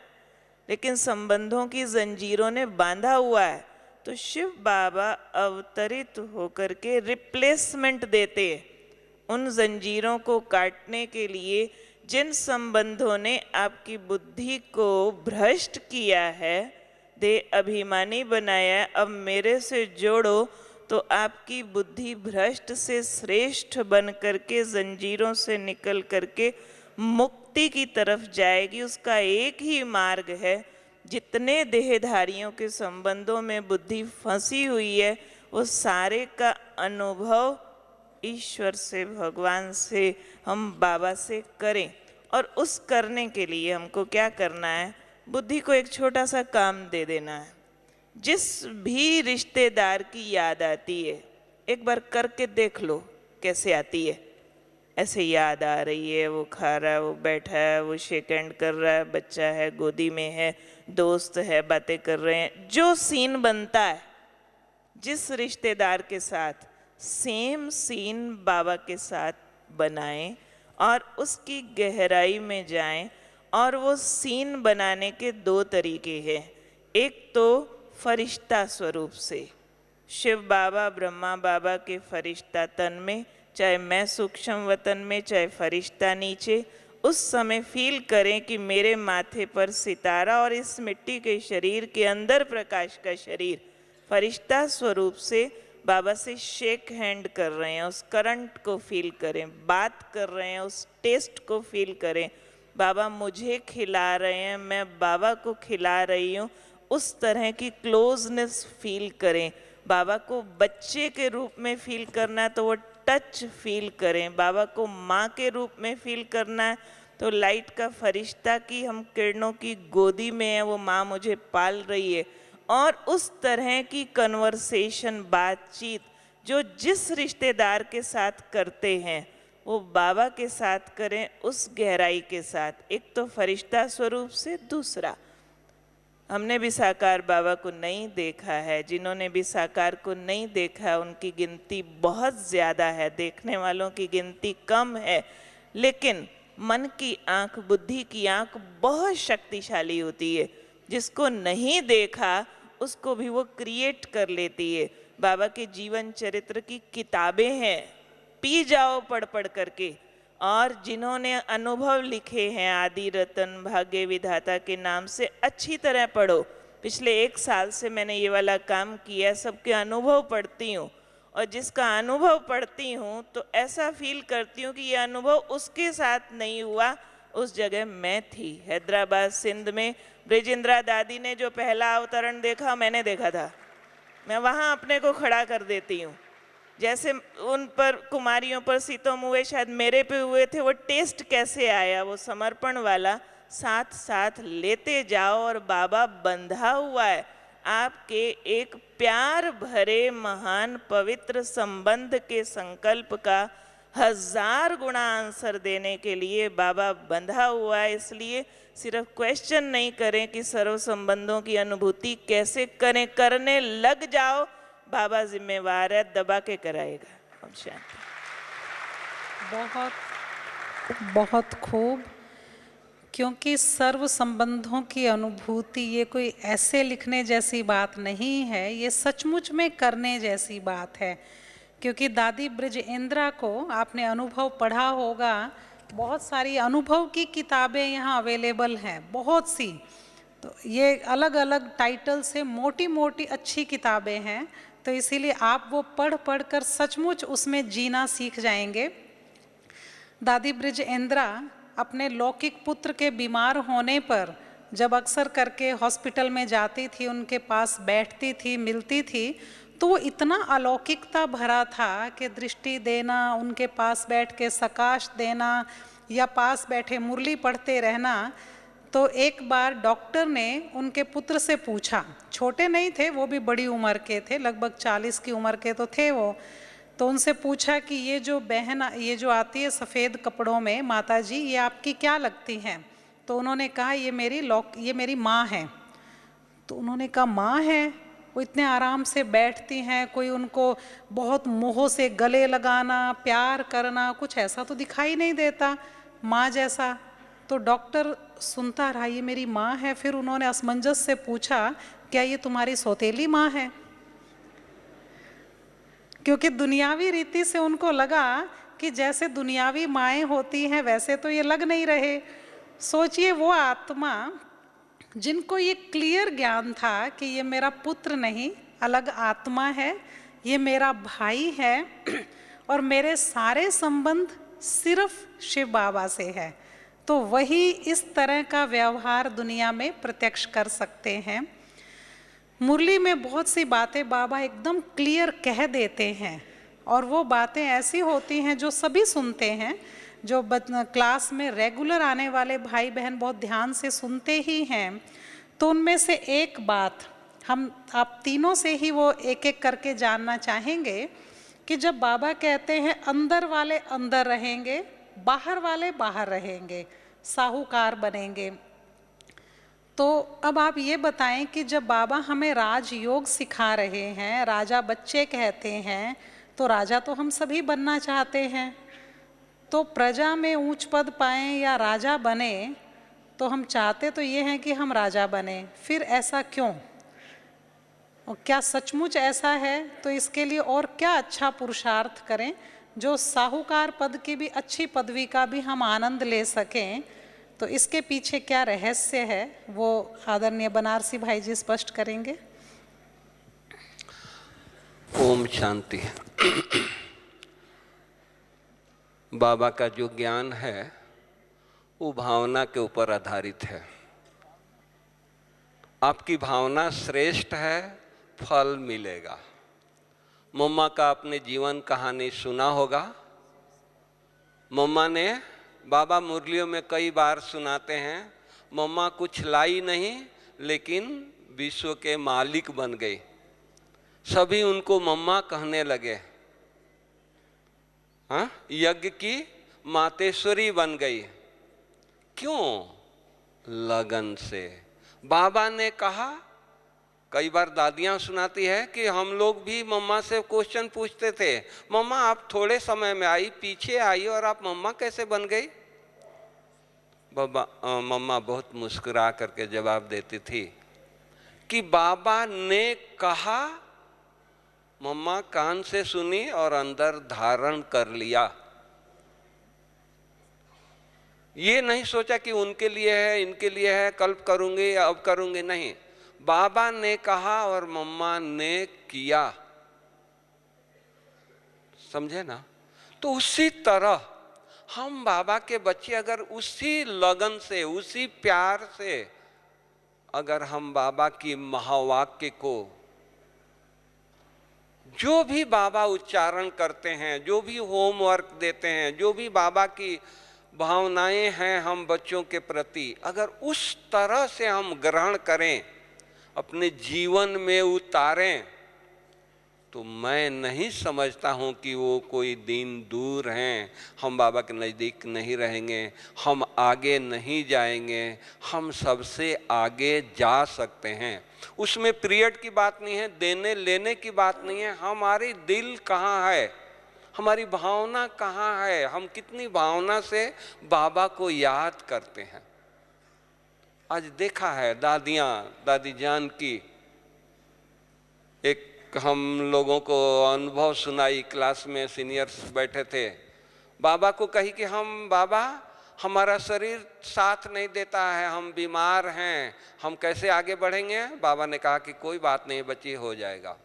लेकिन संबंधों की जंजीरों ने बांधा हुआ है। तो शिव बाबा अवतरित होकर के रिप्लेसमेंट देते हैं उन जंजीरों को काटने के लिए। जिन संबंधों ने आपकी बुद्धि को भ्रष्ट किया है, दे अभिमानी बनाया, अब मेरे से जोड़ो तो आपकी बुद्धि भ्रष्ट से श्रेष्ठ बन करके जंजीरों से निकल करके मुक्ति की तरफ जाएगी। उसका एक ही मार्ग है। जितने देहधारियों के संबंधों में बुद्धि फंसी हुई है, वो सारे का अनुभव ईश्वर से, भगवान से, हम बाबा से करें। और उस करने के लिए हमको क्या करना है? बुद्धि को एक छोटा सा काम दे देना है। जिस भी रिश्तेदार की याद आती है, एक बार करके देख लो कैसे आती है। ऐसे याद आ रही है, वो खा रहा है, वो बैठा है, वो शेक हैंड कर रहा है, बच्चा है गोदी में है, दोस्त है, बातें कर रहे हैं। जो सीन बनता है जिस रिश्तेदार के साथ, सेम सीन बाबा के साथ बनाएं और उसकी गहराई में जाएं। और वो सीन बनाने के दो तरीके हैं। एक तो फरिश्ता स्वरूप से, शिव बाबा ब्रह्मा बाबा के फरिश्ता तन में, चाहे मैं सूक्ष्म वतन में, चाहे फरिश्ता नीचे, उस समय फील करें कि मेरे माथे पर सितारा और इस मिट्टी के शरीर के अंदर प्रकाश का शरीर फरिश्ता स्वरूप से बाबा से शेक हैंड कर रहे हैं। उस करंट को फील करें, बात कर रहे हैं, उस टेस्ट को फील करें। बाबा मुझे खिला रहे हैं, मैं बाबा को खिला रही हूँ, उस तरह की क्लोजनेस फील करें। बाबा को बच्चे के रूप में फील करना है तो वो टच फील करें। बाबा को माँ के रूप में फील करना है तो लाइट का फरिश्ता की हम किरणों की गोदी में है, वो माँ मुझे पाल रही है। और उस तरह की कन्वर्सेशन, बातचीत जो जिस रिश्तेदार के साथ करते हैं वो बाबा के साथ करें, उस गहराई के साथ। एक तो फरिश्ता स्वरूप से, दूसरा हमने भी साकार बाबा को नहीं देखा है। जिन्होंने भी साकार को नहीं देखा है उनकी गिनती बहुत ज़्यादा है, देखने वालों की गिनती कम है। लेकिन मन की आँख, बुद्धि की आँख बहुत शक्तिशाली होती है। जिसको नहीं देखा उसको भी वो क्रिएट कर लेती है। बाबा के जीवन चरित्र की किताबें हैं, पी जाओ पढ़ पढ़ करके। और जिन्होंने अनुभव लिखे हैं आदि रतन भाग्य विधाता के नाम से, अच्छी तरह पढ़ो। पिछले 1 साल से मैंने ये वाला काम किया, सबके अनुभव पढ़ती हूँ। और जिसका अनुभव पढ़ती हूँ तो ऐसा फील करती हूँ कि ये अनुभव उसके साथ नहीं हुआ, उस जगह मैं थी। हैदराबाद सिंध में ब्रिजेंद्रा दादी ने जो पहला अवतरण देखा मैंने देखा था। मैं वहाँ अपने को खड़ा कर देती हूँ। जैसे उन पर कुमारियों पर सीतोम हुए, शायद मेरे पे हुए थे। वो टेस्ट कैसे आया, वो समर्पण वाला, साथ साथ लेते जाओ। और बाबा बंधा हुआ है आपके एक प्यार भरे महान पवित्र संबंध के संकल्प का 1000 गुना आंसर देने के लिए बाबा बंधा हुआ है। इसलिए सिर्फ क्वेश्चन नहीं करें कि सर्व संबंधों की अनुभूति कैसे करें, करने लग जाओ। बाबा जिम्मेवार है, दबा के कराएगा। ओम शांति। बहुत बहुत खूब। क्योंकि सर्व संबंधों की अनुभूति ये कोई ऐसे लिखने जैसी बात नहीं है, ये सचमुच में करने जैसी बात है। क्योंकि दादी ब्रिजेंद्रा को आपने अनुभव पढ़ा होगा, बहुत सारी अनुभव की किताबें यहाँ अवेलेबल हैं, बहुत सी। तो ये अलग अलग टाइटल से मोटी मोटी अच्छी किताबें हैं। तो इसीलिए आप वो पढ़ पढ़ कर सचमुच उसमें जीना सीख जाएंगे। दादी ब्रिजेंद्रा अपने लौकिक पुत्र के बीमार होने पर जब अक्सर करके हॉस्पिटल में जाती थी, उनके पास बैठती थी, मिलती थी, तो वो इतना अलौकिकता भरा था कि दृष्टि देना, उनके पास बैठ के सकाश देना या पास बैठे मुरली पढ़ते रहना। तो एक बार डॉक्टर ने उनके पुत्र से पूछा, छोटे नहीं थे वो भी, बड़ी उम्र के थे, लगभग 40 की उम्र के तो थे वो। तो उनसे पूछा कि ये जो बहन, ये जो आती है सफ़ेद कपड़ों में, माता जी ये आपकी क्या लगती हैं? तो उन्होंने कहा ये मेरी माँ है। तो उन्होंने कहा माँ है? वो इतने आराम से बैठती हैं, कोई उनको बहुत मोह से गले लगाना, प्यार करना, कुछ ऐसा तो दिखाई नहीं देता माँ जैसा। तो डॉक्टर सुनता रहा, ये मेरी माँ है। फिर उन्होंने असमंजस से पूछा, क्या ये तुम्हारी सौतेली माँ है? क्योंकि दुनियावी रीति से उनको लगा कि जैसे दुनियावी माएँ होती हैं वैसे तो ये लग नहीं रहे। सोचिए वो आत्मा जिनको ये क्लियर ज्ञान था कि ये मेरा पुत्र नहीं, अलग आत्मा है, ये मेरा भाई है और मेरे सारे संबंध सिर्फ शिव बाबा से है, तो वही इस तरह का व्यवहार दुनिया में प्रत्यक्ष कर सकते हैं। मुरली में बहुत सी बातें बाबा एकदम क्लियर कह देते हैं और वो बातें ऐसी होती हैं जो सभी सुनते हैं। जो क्लास में रेगुलर आने वाले भाई बहन बहुत ध्यान से सुनते ही हैं। तो उनमें से एक बात हम आप तीनों से ही वो एक एक करके जानना चाहेंगे कि जब बाबा कहते हैं अंदर वाले अंदर रहेंगे, बाहर वाले बाहर रहेंगे, साहूकार बनेंगे, तो अब आप ये बताएं कि जब बाबा हमें राजयोग सिखा रहे हैं, राजा बच्चे कहते हैं, तो राजा तो हम सभी बनना चाहते हैं, तो प्रजा में ऊंच पद पाएं या राजा बने, तो हम चाहते तो ये हैं कि हम राजा बने, फिर ऐसा क्यों? और क्या सचमुच ऐसा है? तो इसके लिए और क्या अच्छा पुरुषार्थ करें जो साहूकार पद की भी अच्छी पदवी का भी हम आनंद ले सकें? तो इसके पीछे क्या रहस्य है वो आदरणीय बनारसी भाई जी स्पष्ट करेंगे। ओम शांति। बाबा का जो ज्ञान है वो भावना के ऊपर आधारित है। आपकी भावना श्रेष्ठ है, फल मिलेगा। मम्मा का अपने जीवन कहानी सुना होगा। मम्मा ने, बाबा मुरलियों में कई बार सुनाते हैं, मम्मा कुछ लाई नहीं लेकिन विश्व के मालिक बन गई। सभी उनको मम्मा कहने लगे। हाँ, यज्ञ की मातेश्वरी बन गई। क्यों? लगन से। बाबा ने कहा, कई बार दादियां सुनाती है कि हम लोग भी मम्मा से क्वेश्चन पूछते थे, मम्मा आप थोड़े समय में आई, पीछे आई और आप मम्मा कैसे बन गई? मम्मा बहुत मुस्कुरा करके जवाब देती थी कि बाबा ने कहा, मम्मा कान से सुनी और अंदर धारण कर लिया। ये नहीं सोचा कि उनके लिए है, इनके लिए है, कल करूंगे या अब करूंगे, नहीं। बाबा ने कहा और मम्मा ने किया। समझे ना? तो उसी तरह हम बाबा के बच्चे अगर उसी लगन से, उसी प्यार से अगर हम बाबा की महावाक्य को, जो भी बाबा उच्चारण करते हैं, जो भी होमवर्क देते हैं, जो भी बाबा की भावनाएं हैं हम बच्चों के प्रति, अगर उस तरह से हम ग्रहण करें, अपने जीवन में उतारें, तो मैं नहीं समझता हूं कि वो कोई दिन दूर हैं। हम बाबा के नज़दीक नहीं रहेंगे, हम आगे नहीं जाएंगे, हम सबसे आगे जा सकते हैं। उसमें पीरियड की बात नहीं है, देने लेने की बात नहीं है। हमारी दिल कहाँ है, हमारी भावना कहाँ है, हम कितनी भावना से बाबा को याद करते हैं। आज देखा है दादियाँ, दादी जान की एक हम लोगों को अनुभव सुनाई। क्लास में सीनियर्स बैठे थे, बाबा को कही कि हम बाबा हमारा शरीर साथ नहीं देता है, हम बीमार हैं, हम कैसे आगे बढ़ेंगे? बाबा ने कहा कि कोई बात नहीं बच्ची, हो जाएगा।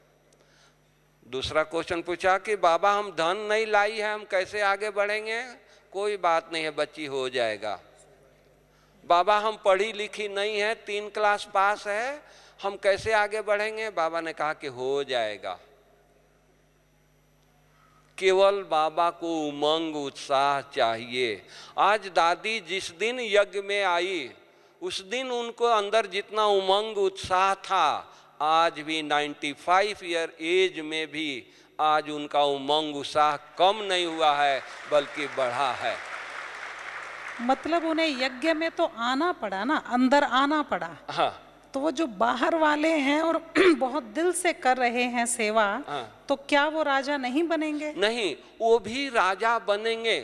दूसरा क्वेश्चन पूछा कि बाबा हम धन नहीं लाई है, हम कैसे आगे बढ़ेंगे? कोई बात नहीं है बच्ची, हो जाएगा। बाबा हम पढ़ी लिखी नहीं है, 3 क्लास पास है, हम कैसे आगे बढ़ेंगे? बाबा ने कहा कि हो जाएगा। केवल बाबा को उमंग उत्साह चाहिए। आज दादी जिस दिन यज्ञ में आई, उस दिन उनको अंदर जितना उमंग उत्साह था, आज भी 95 ईयर एज में भी आज उनका उमंग उत्साह कम नहीं हुआ है, बल्कि बढ़ा है। मतलब उन्हें यज्ञ में तो आना पड़ा ना, अंदर आना पड़ा। हाँ। तो वो जो बाहर वाले हैं और बहुत दिल से कर रहे हैं सेवा, हाँ। तो क्या वो राजा नहीं बनेंगे? नहीं, वो भी राजा बनेंगे।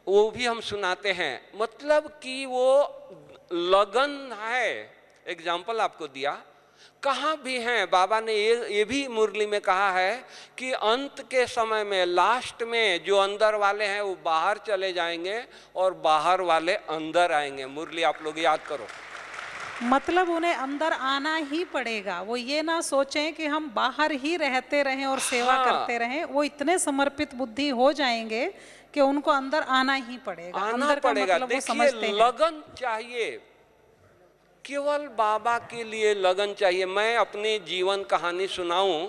वो भी हम सुनाते हैं, मतलब कि वो लगन है। एग्जाम्पल आपको दिया, कहाँ भी हैं। बाबा ने ये भी मुरली में कहा है कि अंत के समय में, लास्ट में जो अंदर वाले हैं वो बाहर चले जाएंगे और बाहर वाले अंदर आएंगे। मुरली आप लोग याद करो। मतलब उन्हें अंदर आना ही पड़ेगा। वो ये ना सोचें कि हम बाहर ही रहते रहें और सेवा हाँ। करते रहें। वो इतने समर्पित बुद्धि हो जाएंगे कि उनको अंदर आना ही पड़ेगा। आना अंदर का पड़ेगा। मतलब वो समझते देखिए, हैं। लगन चाहिए, केवल बाबा के लिए लगन चाहिए। मैं अपनी जीवन कहानी सुनाऊं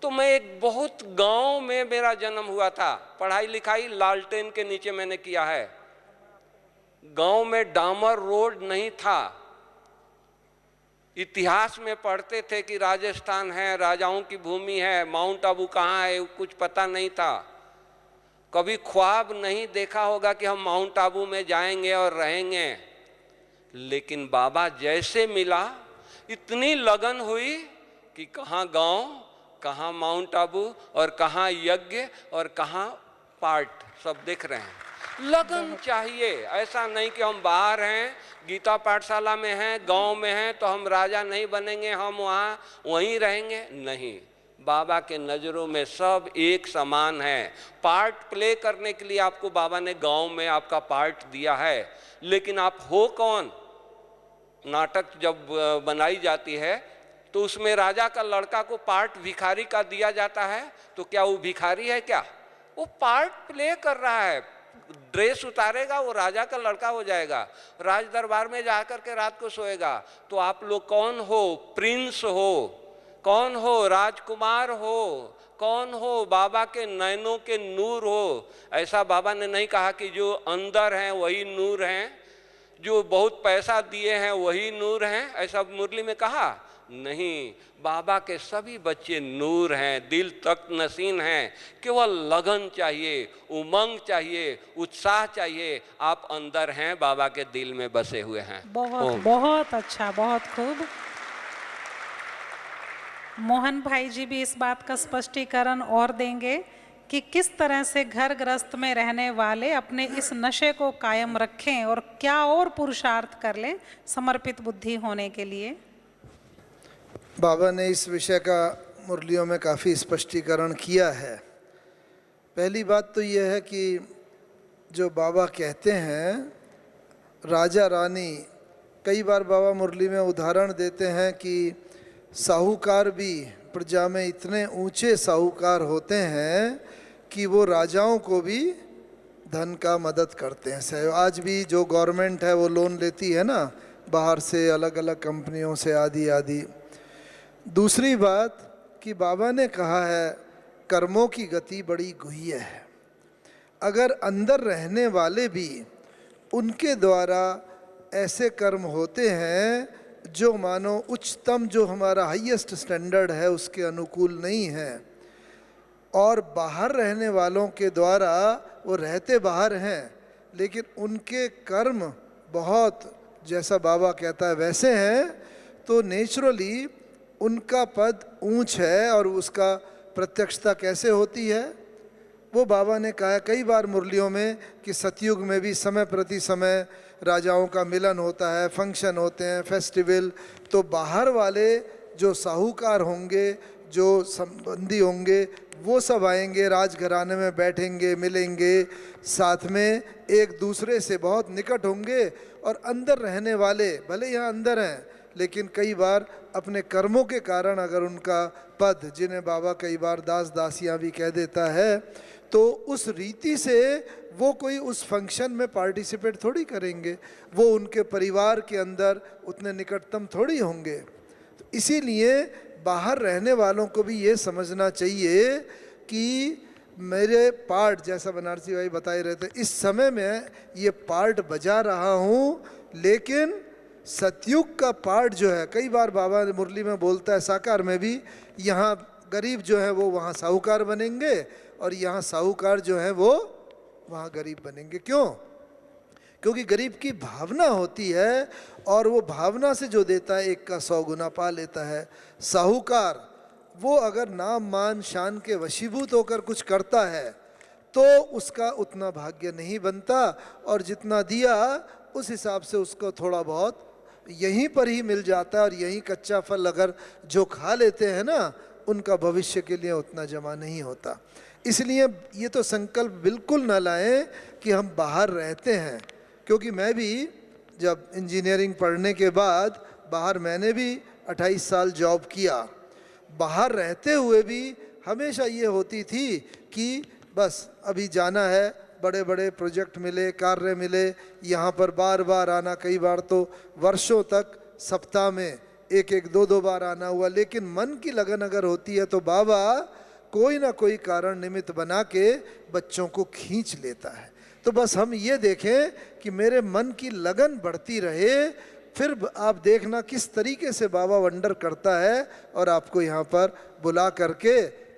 तो मैं एक बहुत गांव में मेरा जन्म हुआ था। पढ़ाई लिखाई लालटेन के नीचे मैंने किया है। गांव में डामर रोड नहीं था, इतिहास में पढ़ते थे कि राजस्थान है, राजाओं की भूमि है, माउंट आबू कहाँ है कुछ पता नहीं था। कभी ख्वाब नहीं देखा होगा कि हम माउंट आबू में जाएंगे और रहेंगे। लेकिन बाबा जैसे मिला इतनी लगन हुई कि कहाँ गांव, कहाँ माउंट आबू और कहाँ यज्ञ और कहाँ पाठ, सब दिख रहे हैं। लगन चाहिए। ऐसा नहीं कि हम बाहर हैं, गीता पाठशाला में हैं, गांव में हैं तो हम राजा नहीं बनेंगे, हम वहाँ वहीं रहेंगे। नहीं, बाबा के नज़रों में सब एक समान है। पार्ट प्ले करने के लिए आपको बाबा ने गांव में आपका पार्ट दिया है, लेकिन आप हो कौन? नाटक जब बनाई जाती है तो उसमें राजा का लड़का को पार्ट भिखारी का दिया जाता है, तो क्या वो भिखारी है? क्या वो पार्ट प्ले कर रहा है? ड्रेस उतारेगा वो राजा का लड़का हो जाएगा, राज दरबार में जाकर के रात को सोएगा। तो आप लोग कौन हो? प्रिंस हो, कौन हो? राजकुमार हो, कौन हो? बाबा के नैनों के नूर हो। ऐसा बाबा ने नहीं कहा कि जो अंदर हैं वही नूर हैं, जो बहुत पैसा दिए हैं वही नूर हैं, ऐसा मुरली में कहा नहीं। बाबा के सभी बच्चे नूर हैं, दिल तक नसीन हैं। केवल लगन चाहिए, उमंग चाहिए, उत्साह चाहिए। आप अंदर हैं, बाबा के दिल में बसे हुए हैं। बहुत बहुत अच्छा, बहुत खूब। मोहन भाई जी भी इस बात का स्पष्टीकरण और देंगे कि किस तरह से घर गृहस्थ में रहने वाले अपने इस नशे को कायम रखें और क्या और पुरुषार्थ कर लें समर्पित बुद्धि होने के लिए। बाबा ने इस विषय का मुरलियों में काफ़ी स्पष्टीकरण किया है। पहली बात तो यह है कि जो बाबा कहते हैं राजा रानी, कई बार बाबा मुरली में उदाहरण देते हैं कि साहूकार भी प्रजा में इतने ऊंचे साहूकार होते हैं कि वो राजाओं को भी धन का मदद करते हैं। आज भी जो गवर्नमेंट है वो लोन लेती है ना बाहर से, अलग अलग कंपनियों से, आदि आदि। दूसरी बात कि बाबा ने कहा है कर्मों की गति बड़ी गुह्य है। अगर अंदर रहने वाले भी उनके द्वारा ऐसे कर्म होते हैं जो मानो उच्चतम, जो हमारा हाईएस्ट स्टैंडर्ड है उसके अनुकूल नहीं है, और बाहर रहने वालों के द्वारा वो रहते बाहर हैं लेकिन उनके कर्म बहुत, जैसा बाबा कहता है वैसे हैं, तो नेचुरली उनका पद ऊंच है। और उसका प्रत्यक्षता कैसे होती है वो बाबा ने कहा कई बार मुरलियों में कि सतयुग में भी समय प्रति समय राजाओं का मिलन होता है, फंक्शन होते हैं, फेस्टिवल। तो बाहर वाले जो साहूकार होंगे, जो संबंधी होंगे, वो सब आएंगे, राजघराने में बैठेंगे, मिलेंगे, साथ में एक दूसरे से बहुत निकट होंगे। और अंदर रहने वाले भले यहाँ अंदर हैं लेकिन कई बार अपने कर्मों के कारण अगर उनका पद, जिन्हें बाबा कई बार दास दासियाँ भी कह देता है, तो उस रीति से वो कोई उस फंक्शन में पार्टिसिपेट थोड़ी करेंगे, वो उनके परिवार के अंदर उतने निकटतम थोड़ी होंगे। तो इसीलिए बाहर रहने वालों को भी ये समझना चाहिए कि मेरे पार्ट, जैसा बनारसी भाई बताए रहे थे, इस समय में ये पार्ट बजा रहा हूँ, लेकिन सतयुग का पार्ट जो है, कई बार बाबा मुरली में बोलता है साकार में भी, यहाँ गरीब जो है वो वहाँ साहूकार बनेंगे और यहाँ साहूकार जो है वो वहाँ गरीब बनेंगे। क्यों? क्योंकि गरीब की भावना होती है और वो भावना से जो देता है 1 का 100 गुना पा लेता है। साहूकार वो अगर नाम मान शान के वशीभूत होकर कुछ करता है तो उसका उतना भाग्य नहीं बनता, और जितना दिया उस हिसाब से उसको थोड़ा बहुत यहीं पर ही मिल जाता है। और यहीं कच्चा फल अगर जो खा लेते हैं ना, उनका भविष्य के लिए उतना जमा नहीं होता। इसलिए ये तो संकल्प बिल्कुल न लाएं कि हम बाहर रहते हैं, क्योंकि मैं भी जब इंजीनियरिंग पढ़ने के बाद बाहर मैंने भी 28 साल जॉब किया। बाहर रहते हुए भी हमेशा ये होती थी कि बस अभी जाना है, बड़े बड़े प्रोजेक्ट मिले, कार्य मिले, यहाँ पर बार बार आना, कई बार तो वर्षों तक सप्ताह में 1-1, 2-2 बार आना हुआ। लेकिन मन की लगन अगर होती है तो बाबा कोई ना कोई कारण निमित्त बना के बच्चों को खींच लेता है। तो बस हम ये देखें कि मेरे मन की लगन बढ़ती रहे, फिर आप देखना किस तरीके से बाबा वंडर करता है और आपको यहाँ पर बुला करके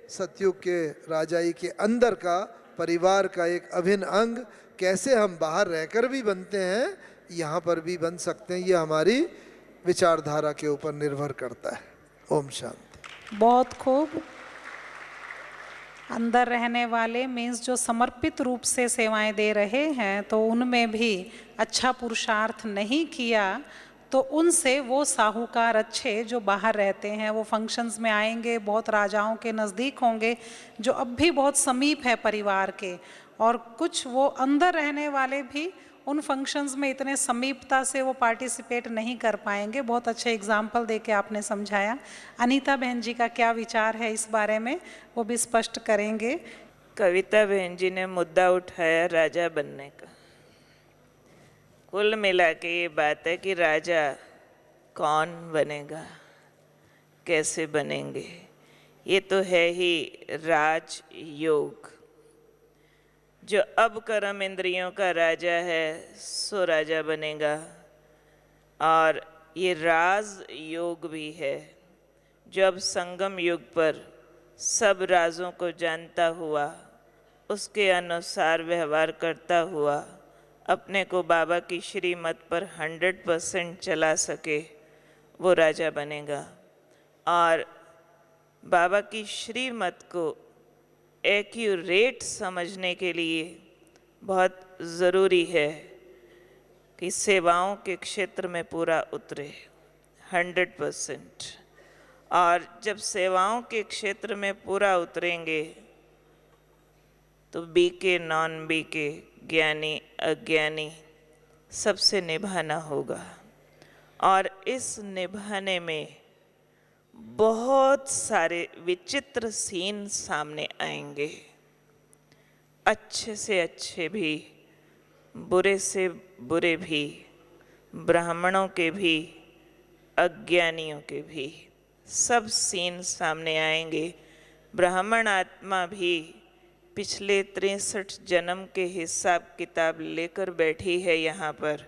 सतयुग के राजाई के अंदर का परिवार का एक अभिन्न अंग कैसे हम बाहर रहकर भी बनते हैं, यहाँ पर भी बन सकते हैं। ये हमारी विचारधारा के ऊपर निर्भर करता है। ओम शांति। बहुत खूब। अंदर रहने वाले मीन्स जो समर्पित रूप से सेवाएं दे रहे हैं, तो उनमें भी अच्छा पुरुषार्थ नहीं किया तो उनसे वो साहूकार अच्छे जो बाहर रहते हैं, वो फंक्शंस में आएंगे, बहुत राजाओं के नज़दीक होंगे, जो अब भी बहुत समीप है परिवार के, और कुछ वो अंदर रहने वाले भी उन फंक्शंस में इतने समीपता से वो पार्टिसिपेट नहीं कर पाएंगे। बहुत अच्छे एग्जाम्पल दे के आपने समझाया। अनीता बहन जी का क्या विचार है इस बारे में, वो भी स्पष्ट करेंगे। कविता बहन जी ने मुद्दा उठाया राजा बनने का। कुल मिला के ये बात है कि राजा कौन बनेगा, कैसे बनेंगे, ये तो है ही राजयोग। जो अब कर्म इंद्रियों का राजा है सो राजा बनेगा, और ये राज योग भी है। जब संगम युग पर सब राजों को जानता हुआ, उसके अनुसार व्यवहार करता हुआ, अपने को बाबा की श्रीमत पर 100% चला सके, वो राजा बनेगा। और बाबा की श्रीमत को एक्यूरेट समझने के लिए बहुत ज़रूरी है कि सेवाओं के क्षेत्र में पूरा उतरे 100%। और जब सेवाओं के क्षेत्र में पूरा उतरेंगे तो बीके नॉन बीके, ज्ञानी अज्ञानी, सबसे निभाना होगा। और इस निभाने में बहुत सारे विचित्र सीन सामने आएंगे, अच्छे से अच्छे भी, बुरे से बुरे भी, ब्राह्मणों के भी, अज्ञानियों के भी, सब सीन सामने आएंगे। ब्राह्मण आत्मा भी पिछले 63 जन्म के हिसाब किताब लेकर बैठी है यहाँ पर,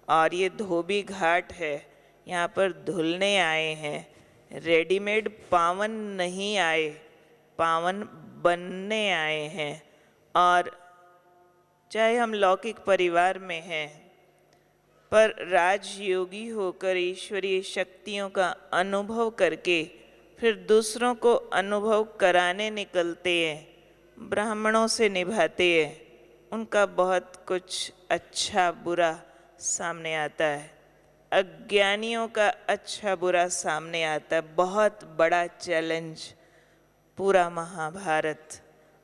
और ये धोबी घाट है, यहाँ पर धुलने आए हैं। रेडीमेड पावन नहीं आए, पावन बनने आए हैं। और चाहे हम लौकिक परिवार में हैं, पर राजयोगी होकर ईश्वरीय शक्तियों का अनुभव करके फिर दूसरों को अनुभव कराने निकलते हैं, ब्राह्मणों से निभाते हैं, उनका बहुत कुछ अच्छा बुरा सामने आता है। अज्ञानियों का अच्छा बुरा सामने आता है। बहुत बड़ा चैलेंज पूरा महाभारत।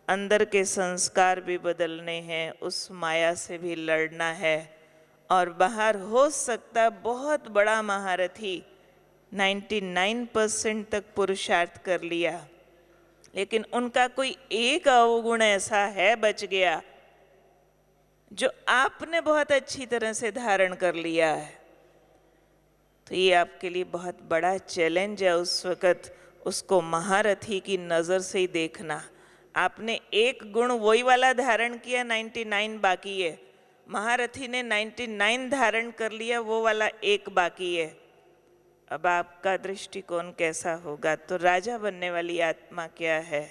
अंदर के संस्कार भी बदलने हैं, उस माया से भी लड़ना है, और बाहर हो सकता है बहुत बड़ा महारथी 99% तक पुरुषार्थ कर लिया, लेकिन उनका कोई एक अवगुण ऐसा है बच गया जो आपने बहुत अच्छी तरह से धारण कर लिया है। तो ये आपके लिए बहुत बड़ा चैलेंज है उस वक़्त उसको महारथी की नज़र से ही देखना। आपने एक गुण वही वाला धारण किया, 99 बाकी है। महारथी ने 99 धारण कर लिया, वो वाला एक बाकी है। अब आपका दृष्टिकोण कैसा होगा? तो राजा बनने वाली आत्मा क्या है?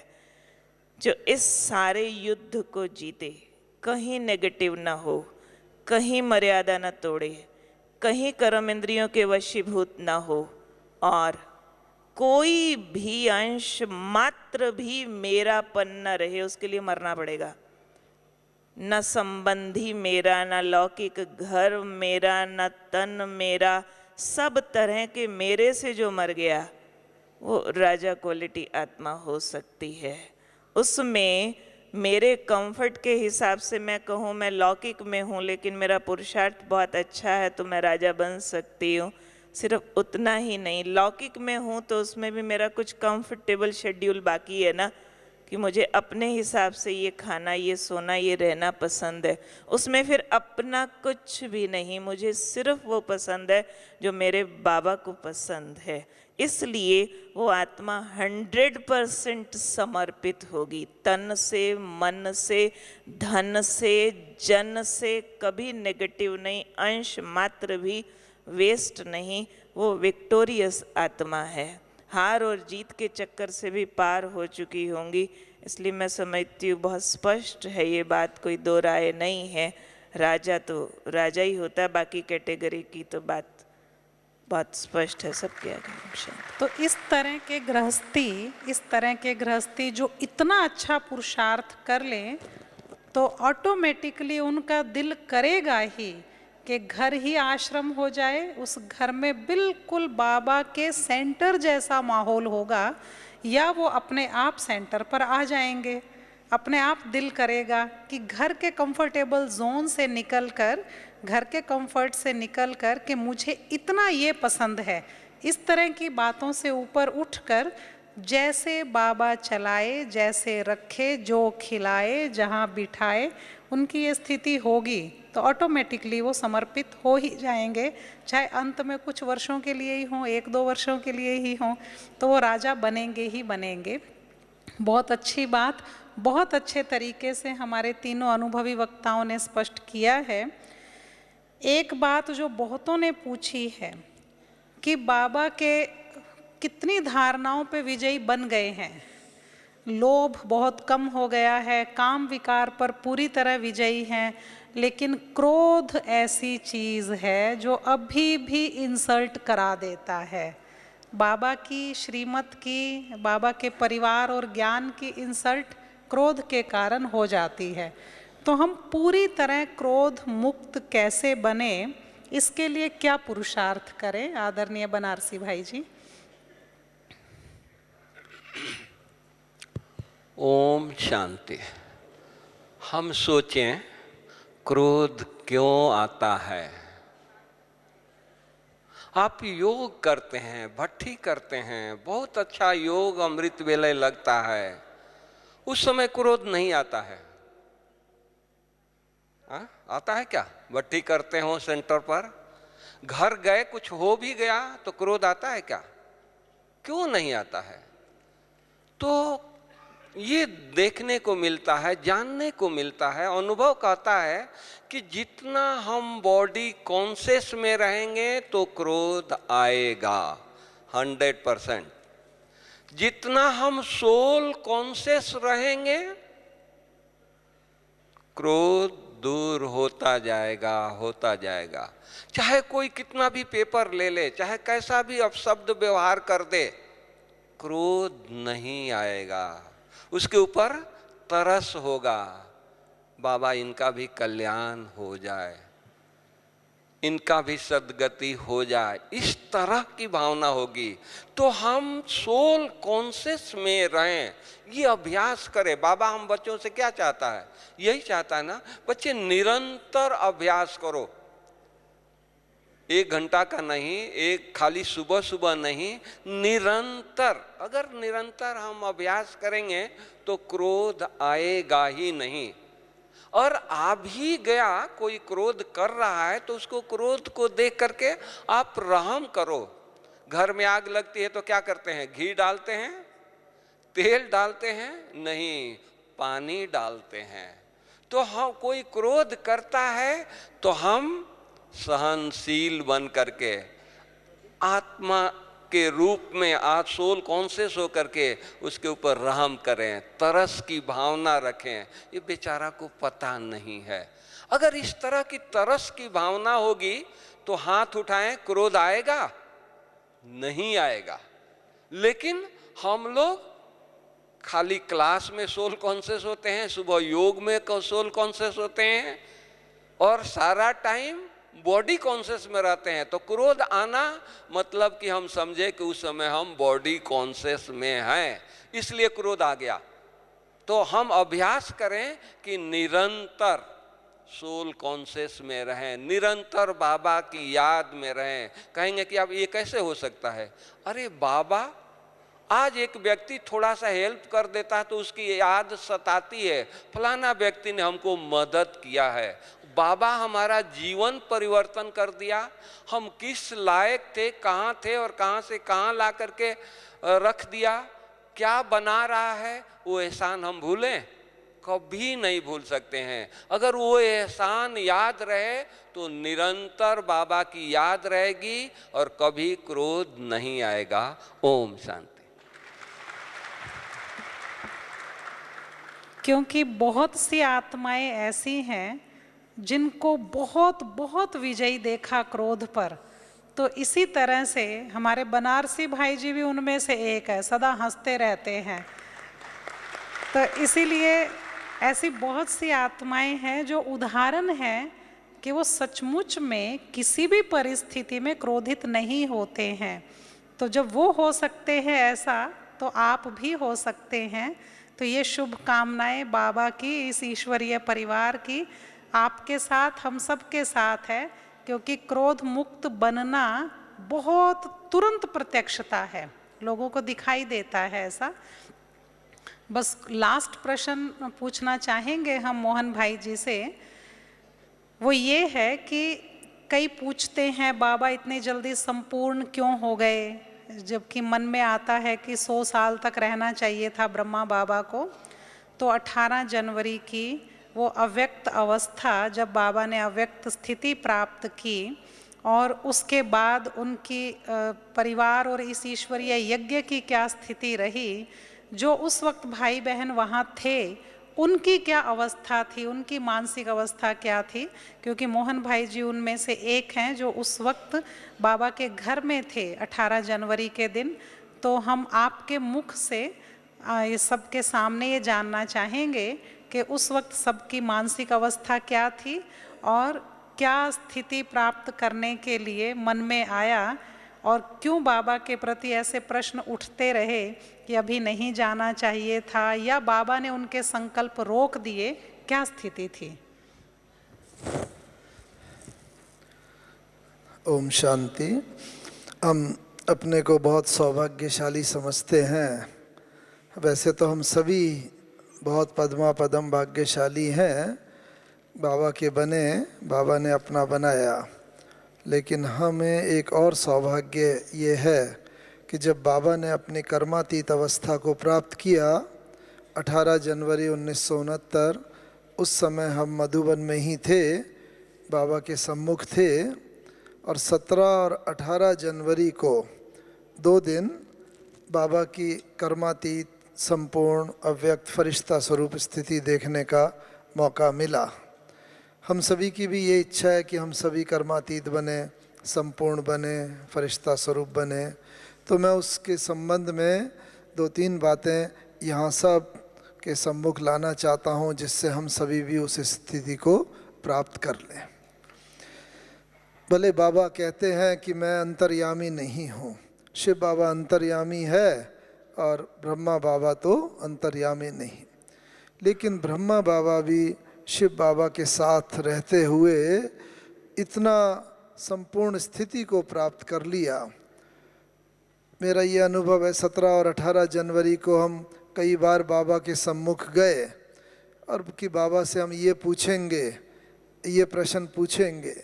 जो इस सारे युद्ध को जीते, कहीं नेगेटिव ना हो, कहीं मर्यादा न तोड़े, कहीं कर्म इंद्रियों के वशीभूत ना हो, और कोई भी अंश मात्र भी मेरापन न रहे, उसके लिए मरना पड़ेगा। न संबंधी मेरा, न लौकिक घर मेरा, न तन मेरा, सब तरह के मेरे से जो मर गया वो राजा क्वालिटी आत्मा हो सकती है। उसमें मेरे कंफर्ट के हिसाब से मैं कहूँ मैं लौकिक में हूँ, लेकिन मेरा पुरुषार्थ बहुत अच्छा है तो मैं राजा बन सकती हूँ। सिर्फ उतना ही नहीं, लौकिक में हूँ तो उसमें भी मेरा कुछ कंफर्टेबल शेड्यूल बाकी है ना, कि मुझे अपने हिसाब से ये खाना, ये सोना, ये रहना पसंद है। उसमें फिर अपना कुछ भी नहीं, मुझे सिर्फ वो पसंद है जो मेरे बाबा को पसंद है। इसलिए वो आत्मा 100% समर्पित होगी, तन से, मन से, धन से, जन से, कभी नेगेटिव नहीं, अंश मात्र भी वेस्ट नहीं, वो विक्टोरियस आत्मा है। हार और जीत के चक्कर से भी पार हो चुकी होंगी। इसलिए मैं समझती हूँ बहुत स्पष्ट है ये बात, कोई दो राय नहीं है। राजा तो राजा ही होता है, बाकी कैटेगरी की तो बात बहुत स्पष्ट है सबके आगे। तो इस तरह के गृहस्थी जो इतना अच्छा पुरुषार्थ कर ले तो ऑटोमेटिकली उनका दिल करेगा ही कि घर ही आश्रम हो जाए, उस घर में बिल्कुल बाबा के सेंटर जैसा माहौल होगा, या वो अपने आप सेंटर पर आ जाएंगे। अपने आप दिल करेगा कि घर के कंफर्टेबल जोन से निकलकर, घर के कंफर्ट से निकलकर कि मुझे इतना ये पसंद है, इस तरह की बातों से ऊपर उठकर जैसे बाबा चलाए, जैसे रखे, जो खिलाए, जहाँ बिठाए, उनकी ये स्थिति होगी तो ऑटोमेटिकली वो समर्पित हो ही जाएंगे। चाहे अंत में कुछ वर्षों के लिए ही हों, 1-2 वर्षों के लिए ही हों, तो वो राजा बनेंगे ही बनेंगे। बहुत अच्छी बात, बहुत अच्छे तरीके से हमारे तीनों अनुभवी वक्ताओं ने स्पष्ट किया है। एक बात जो बहुतों ने पूछी है कि बाबा के कितनी धारणाओं पे विजयी बन गए हैं। लोभ बहुत कम हो गया है, काम विकार पर पूरी तरह विजयी हैं, लेकिन क्रोध ऐसी चीज़ है जो अभी भी इंसल्ट करा देता है। बाबा की श्रीमत की, बाबा के परिवार और ज्ञान की इंसल्ट क्रोध के कारण हो जाती है। तो हम पूरी तरह क्रोध मुक्त कैसे बने, इसके लिए क्या पुरुषार्थ करें? आदरणीय बनारसी भाई जी। ओम शांति। हम सोचें क्रोध क्यों आता है। आप योग करते हैं, भट्ठी करते हैं, बहुत अच्छा योग अमृत वेले लगता है, उस समय क्रोध नहीं आता है। आता है क्या? भट्ठी करते हो सेंटर पर, घर गए कुछ हो भी गया तो क्रोध आता है क्या? क्यों नहीं आता है? तो ये देखने को मिलता है, जानने को मिलता है, अनुभव कहता है कि जितना हम बॉडी कॉन्शियस में रहेंगे तो क्रोध आएगा 100%। जितना हम सोल कॉन्शियस रहेंगे क्रोध दूर होता जाएगा, होता जाएगा। चाहे कोई कितना भी पेपर ले ले, चाहे कैसा भी अपशब्द व्यवहार कर दे, क्रोध नहीं आएगा। उसके ऊपर तरस होगा, बाबा इनका भी कल्याण हो जाए, इनका भी सद्गति हो जाए, इस तरह की भावना होगी। तो हम सोल कॉन्शियस में रहें, ये अभ्यास करें। बाबा हम बच्चों से क्या चाहता है? यही चाहता है ना, बच्चे निरंतर अभ्यास करो। 1 घंटा का नहीं, एक खाली सुबह सुबह नहीं, निरंतर। अगर निरंतर हम अभ्यास करेंगे तो क्रोध आएगा ही नहीं। और आ भी गया, कोई क्रोध कर रहा है तो उसको, क्रोध को देख करके आप रहम करो। घर में आग लगती है तो क्या करते हैं? घी डालते हैं, तेल डालते हैं? नहीं, पानी डालते हैं। तो हम, कोई क्रोध करता है तो हम सहनशील बन करके, आत्मा के रूप में, आज सोल कॉन्शियस होकर के उसके ऊपर रहम करें, तरस की भावना रखें। ये बेचारा को पता नहीं है। अगर इस तरह की तरस की भावना होगी तो हाथ उठाएं, क्रोध आएगा? नहीं आएगा। लेकिन हम लोग खाली क्लास में सोल कॉन्शियस होते हैं, सुबह योग में सोल कॉन्शियस होते हैं, और सारा टाइम बॉडी कॉन्शियस में रहते हैं। तो क्रोध आना मतलब कि हम समझे कि उस समय हम बॉडी कॉन्शियस में हैं, इसलिए क्रोध आ गया। तो हम अभ्यास करें कि निरंतर सोल कॉन्शियस में रहें, निरंतर बाबा की याद में रहें। कहेंगे कि अब ये कैसे हो सकता है? अरे बाबा, आज एक व्यक्ति थोड़ा सा हेल्प कर देता है तो उसकी याद सताती है, फलाना व्यक्ति ने हमको मदद किया है। बाबा हमारा जीवन परिवर्तन कर दिया। हम किस लायक थे, कहाँ थे और कहाँ से कहाँ ला करके रख दिया, क्या बना रहा है, वो एहसान हम भूलें? कभी नहीं भूल सकते हैं। अगर वो एहसान याद रहे तो निरंतर बाबा की याद रहेगी और कभी क्रोध नहीं आएगा। ओम शांति। क्योंकि बहुत सी आत्माएं ऐसी हैं जिनको बहुत बहुत विजयी देखा क्रोध पर, तो इसी तरह से हमारे बनारसी भाई जी भी उनमें से एक है, सदा हंसते रहते हैं। तो इसीलिए ऐसी बहुत सी आत्माएं हैं जो उदाहरण हैं कि वो सचमुच में किसी भी परिस्थिति में क्रोधित नहीं होते हैं। तो जब वो हो सकते हैं ऐसा, तो आप भी हो सकते हैं। तो ये शुभकामनाएं बाबा की, इस ईश्वरीय परिवार की आपके साथ, हम सब के साथ है, क्योंकि क्रोध मुक्त बनना बहुत तुरंत प्रत्यक्षता है, लोगों को दिखाई देता है ऐसा। बस लास्ट प्रश्न पूछना चाहेंगे हम मोहन भाई जी से, वो ये है कि कई पूछते हैं बाबा इतनी जल्दी संपूर्ण क्यों हो गए, जबकि मन में आता है कि 100 साल तक रहना चाहिए था ब्रह्मा बाबा को। तो 18 जनवरी की वो अव्यक्त अवस्था, जब बाबा ने अव्यक्त स्थिति प्राप्त की और उसके बाद उनकी परिवार और इस ईश्वरीय यज्ञ की क्या स्थिति रही, जो उस वक्त भाई बहन वहाँ थे उनकी क्या अवस्था थी, उनकी मानसिक अवस्था क्या थी, क्योंकि मोहन भाई जी उनमें से एक हैं जो उस वक्त बाबा के घर में थे 18 जनवरी के दिन। तो हम आपके मुख से ये सबके सामने ये जानना चाहेंगे कि उस वक्त सबकी मानसिक अवस्था क्या थी और क्या स्थिति प्राप्त करने के लिए मन में आया, और क्यों बाबा के प्रति ऐसे प्रश्न उठते रहे कि अभी नहीं जाना चाहिए था, या बाबा ने उनके संकल्प रोक दिए, क्या स्थिति थी? ओम शांति। हम अपने को बहुत सौभाग्यशाली समझते हैं। वैसे तो हम सभी बहुत पद्मा पदम भाग्यशाली हैं, बाबा के बने, बाबा ने अपना बनाया। लेकिन हमें एक और सौभाग्य ये है कि जब बाबा ने अपनी कर्मातीत अवस्था को प्राप्त किया 18 जनवरी 1969, उस समय हम मधुबन में ही थे, बाबा के सम्मुख थे, और 17 और 18 जनवरी को 2 दिन बाबा की कर्मातीत संपूर्ण अव्यक्त फरिश्ता स्वरूप स्थिति देखने का मौका मिला। हम सभी की भी ये इच्छा है कि हम सभी कर्मातीत बने, संपूर्ण बने, फरिश्ता स्वरूप बने। तो मैं उसके संबंध में 2-3 बातें यहाँ सब के सम्मुख लाना चाहता हूँ, जिससे हम सभी भी उस स्थिति को प्राप्त कर लें। भले बाबा कहते हैं कि मैं अंतर्यामी नहीं हूँ, शिव बाबा अंतर्यामी है और ब्रह्मा बाबा तो अंतर्यामी नहीं, लेकिन ब्रह्मा बाबा भी शिव बाबा के साथ रहते हुए इतना संपूर्ण स्थिति को प्राप्त कर लिया। मेरा ये अनुभव है, 17 और 18 जनवरी को हम कई बार बाबा के सम्मुख गए और कि बाबा से हम ये पूछेंगे, ये प्रश्न पूछेंगे।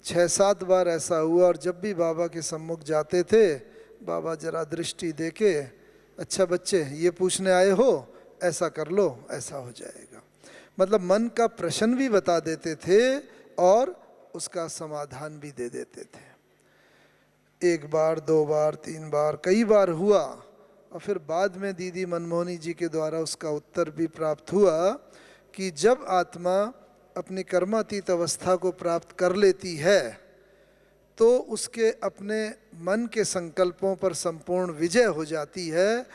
6-7 बार ऐसा हुआ, और जब भी बाबा के सम्मुख जाते थे, बाबा जरा दृष्टि देके, अच्छा बच्चे ये पूछने आए हो, ऐसा कर लो, ऐसा हो जाएगा। मतलब मन का प्रश्न भी बता देते थे और उसका समाधान भी दे देते थे। 1 बार, 2 बार, 3 बार, कई बार हुआ, और फिर बाद में दीदी मनमोहनी जी के द्वारा उसका उत्तर भी प्राप्त हुआ कि जब आत्मा अपनी कर्मातीत अवस्था को प्राप्त कर लेती है तो उसके अपने मन के संकल्पों पर संपूर्ण विजय हो जाती है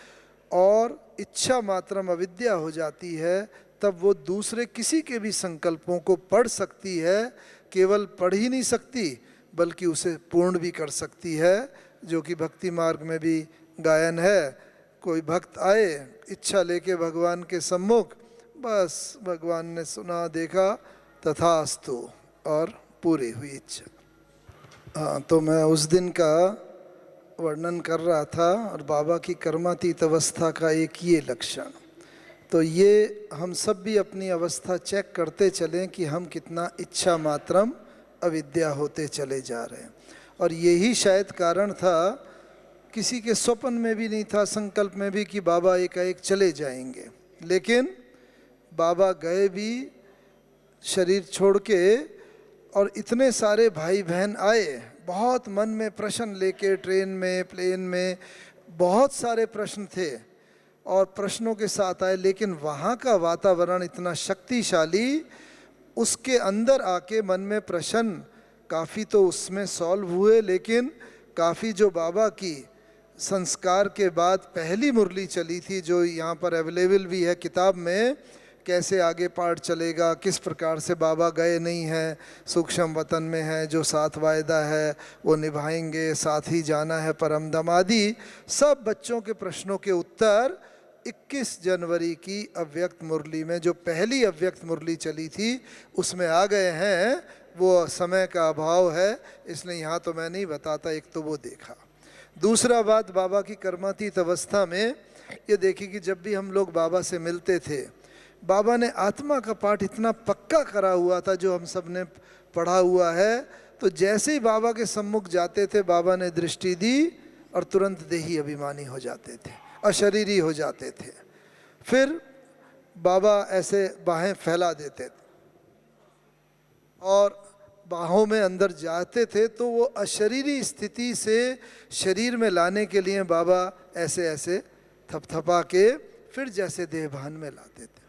और इच्छा मात्रम अविद्या हो जाती है। तब वो दूसरे किसी के भी संकल्पों को पढ़ सकती है, केवल पढ़ ही नहीं सकती बल्कि उसे पूर्ण भी कर सकती है, जो कि भक्ति मार्ग में भी गायन है। कोई भक्त आए इच्छा लेके भगवान के सम्मुख, बस भगवान ने सुना, देखा, तथास्तु, और पूरी हुई इच्छा। हाँ, तो मैं उस दिन का वर्णन कर रहा था, और बाबा की कर्मातीत अवस्था का एक ये लक्षण। तो ये हम सब भी अपनी अवस्था चेक करते चलें कि हम कितना इच्छा मात्रम अविद्या होते चले जा रहे हैं। और यही शायद कारण था, किसी के स्वप्न में भी नहीं था, संकल्प में भी, कि बाबा एकाएक चले जाएंगे। लेकिन बाबा गए भी शरीर छोड़ के, और इतने सारे भाई बहन आए, बहुत मन में प्रश्न लेके, ट्रेन में, प्लेन में बहुत सारे प्रश्न थे और प्रश्नों के साथ आए, लेकिन वहाँ का वातावरण इतना शक्तिशाली, उसके अंदर आके मन में प्रश्न काफ़ी तो उसमें सॉल्व हुए, लेकिन काफ़ी जो बाबा की संस्कार के बाद पहली मुरली चली थी, जो यहाँ पर अवेलेबल भी है किताब में, कैसे आगे पाठ चलेगा, किस प्रकार से बाबा गए नहीं हैं, सूक्ष्म वतन में है, जो साथ वायदा है वो निभाएंगे, साथ ही जाना है परमदम आदि, सब बच्चों के प्रश्नों के उत्तर 21 जनवरी की अव्यक्त मुरली में, जो पहली अव्यक्त मुरली चली थी, उसमें आ गए हैं। वो समय का अभाव है इसलिए यहाँ तो मैं नहीं बताता, एक तो वो देखा। दूसरा बात, बाबा की कर्मातीत अवस्था में ये देखी कि जब भी हम लोग बाबा से मिलते थे, बाबा ने आत्मा का पाठ इतना पक्का करा हुआ था, जो हम सब ने पढ़ा हुआ है, तो जैसे ही बाबा के सम्मुख जाते थे, बाबा ने दृष्टि दी और तुरंत देही अभिमानी हो जाते थे, अशरीरी हो जाते थे। फिर बाबा ऐसे बाहें फैला देते थे और बाहों में अंदर जाते थे, तो वो अशरीरी स्थिति से शरीर में लाने के लिए बाबा ऐसे ऐसे थपथपा के फिर जैसे देहभान में लाते थे।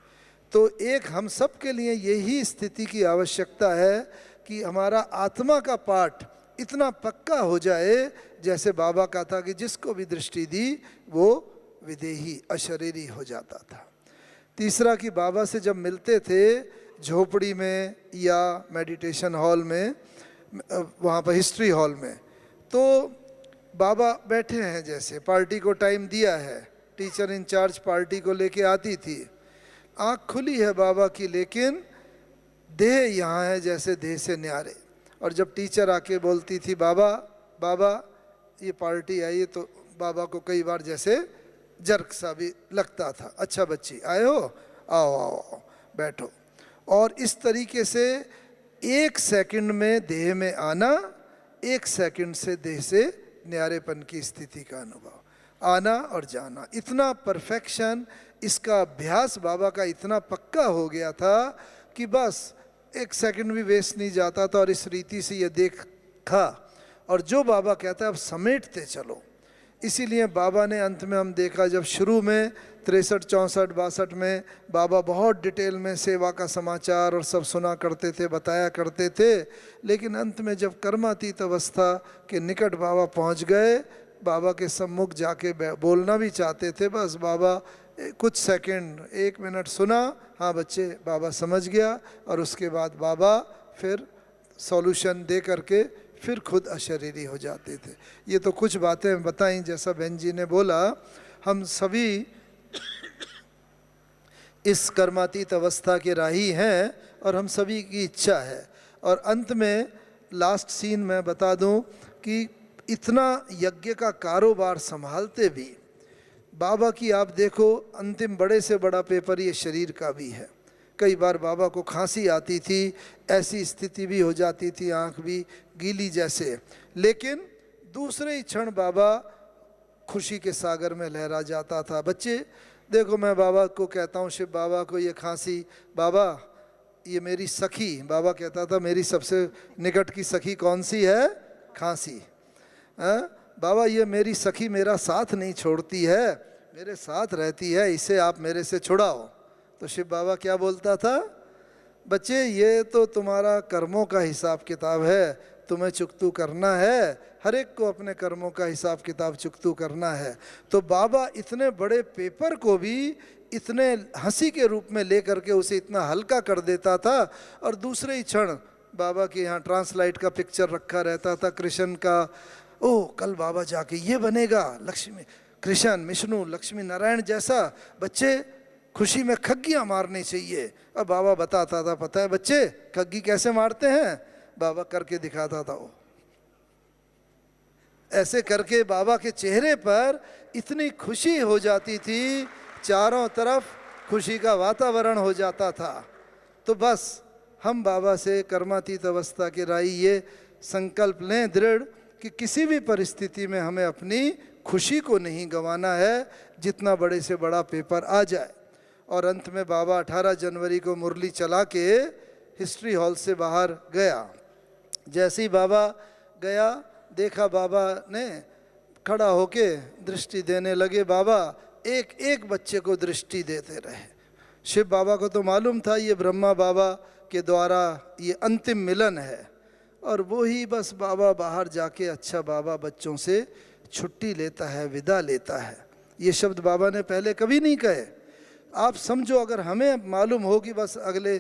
तो एक हम सब के लिए यही स्थिति की आवश्यकता है कि हमारा आत्मा का पाठ इतना पक्का हो जाए, जैसे बाबा का था कि जिसको भी दृष्टि दी वो विदेही अशरीरी हो जाता था। तीसरा कि बाबा से जब मिलते थे झोपड़ी में या मेडिटेशन हॉल में, वहाँ पर हिस्ट्री हॉल में, तो बाबा बैठे हैं, जैसे पार्टी को टाइम दिया है, टीचर इंचार्ज पार्टी को लेके आती थी, आँख खुली है बाबा की, लेकिन देह यहाँ है जैसे देह से न्यारे। और जब टीचर आके बोलती थी बाबा बाबा ये पार्टी आई है, तो बाबा को कई बार जैसे जर्क सा भी लगता था, अच्छा बच्ची आए हो, आओ आओ आओ बैठो। और इस तरीके से 1 सेकंड में देह में आना, 1 सेकंड से देह से न्यारेपन की स्थिति का अनुभव, आना और जाना, इतना परफेक्शन, इसका अभ्यास बाबा का इतना पक्का हो गया था कि बस 1 सेकंड भी वेस्ट नहीं जाता था। और इस रीति से ये देखा, और जो बाबा कहता है अब समेटते चलो, इसीलिए बाबा ने अंत में हम देखा, जब शुरू में 63, 64, 62 में बाबा बहुत डिटेल में सेवा का समाचार और सब सुना करते थे, बताया करते थे, लेकिन अंत में जब कर्मातीत अवस्था के निकट बाबा पहुंच गए, बाबा के सम्मुख जाके बोलना भी चाहते थे, बस बाबा कुछ सेकंड 1 मिनट सुना, हाँ बच्चे, बाबा समझ गया, और उसके बाद बाबा फिर सॉल्यूशन दे करके फिर खुद अशरीरी हो जाते थे। ये तो कुछ बातें बताई, जैसा बहन जी ने बोला, हम सभी इस कर्मातीत अवस्था के राही हैं और हम सभी की इच्छा है। और अंत में लास्ट सीन मैं बता दूं कि इतना यज्ञ का कारोबार संभालते भी बाबा की, आप देखो, अंतिम बड़े से बड़ा पेपर ये शरीर का भी है। कई बार बाबा को खांसी आती थी, ऐसी स्थिति भी हो जाती थी, आंख भी गीली जैसे, लेकिन दूसरे ही क्षण बाबा खुशी के सागर में लहरा जाता था। बच्चे देखो, मैं बाबा को कहता हूँ, शिव बाबा को ये खांसी, बाबा ये मेरी सखी, बाबा कहता था मेरी सबसे निकट की सखी कौन सी है? खांसी। बाबा ये मेरी सखी मेरा साथ नहीं छोड़ती है, मेरे साथ रहती है, इसे आप मेरे से छुड़ाओ। तो शिव बाबा क्या बोलता था? बच्चे ये तो तुम्हारा कर्मों का हिसाब किताब है, तुम्हें चुकतू करना है, हर एक को अपने कर्मों का हिसाब किताब चुकतू करना है। तो बाबा इतने बड़े पेपर को भी इतने हंसी के रूप में लेकर के उसे इतना हल्का कर देता था। और दूसरे ही क्षण बाबा के यहाँ ट्रांसलाइट का पिक्चर रखा रहता था कृष्ण का, ओह कल बाबा जाके ये बनेगा, लक्ष्मी कृष्ण विष्णु लक्ष्मी नारायण जैसा, बच्चे खुशी में खग्गियाँ मारनी चाहिए। अब बाबा बताता था, पता है बच्चे खग्गी कैसे मारते हैं? बाबा करके दिखाता था, वो ऐसे करके बाबा के चेहरे पर इतनी खुशी हो जाती थी, चारों तरफ खुशी का वातावरण हो जाता था। तो बस हम बाबा से कर्मातीत अवस्था के राही ये संकल्प लें दृढ़ कि किसी भी परिस्थिति में हमें अपनी खुशी को नहीं गंवाना है, जितना बड़े से बड़ा पेपर आ जाए। और अंत में बाबा 18 जनवरी को मुरली चला के हिस्ट्री हॉल से बाहर गया। जैसे ही बाबा गया, देखा बाबा ने खड़ा होके दृष्टि देने लगे। बाबा एक एक बच्चे को दृष्टि देते रहे। शिव बाबा को तो मालूम था ये ब्रह्मा बाबा के द्वारा ये अंतिम मिलन है, और वो ही बस बाबा बाहर जाके अच्छा बाबा बच्चों से छुट्टी लेता है, विदा लेता है। ये शब्द बाबा ने पहले कभी नहीं कहे। आप समझो, अगर हमें मालूम हो कि बस अगले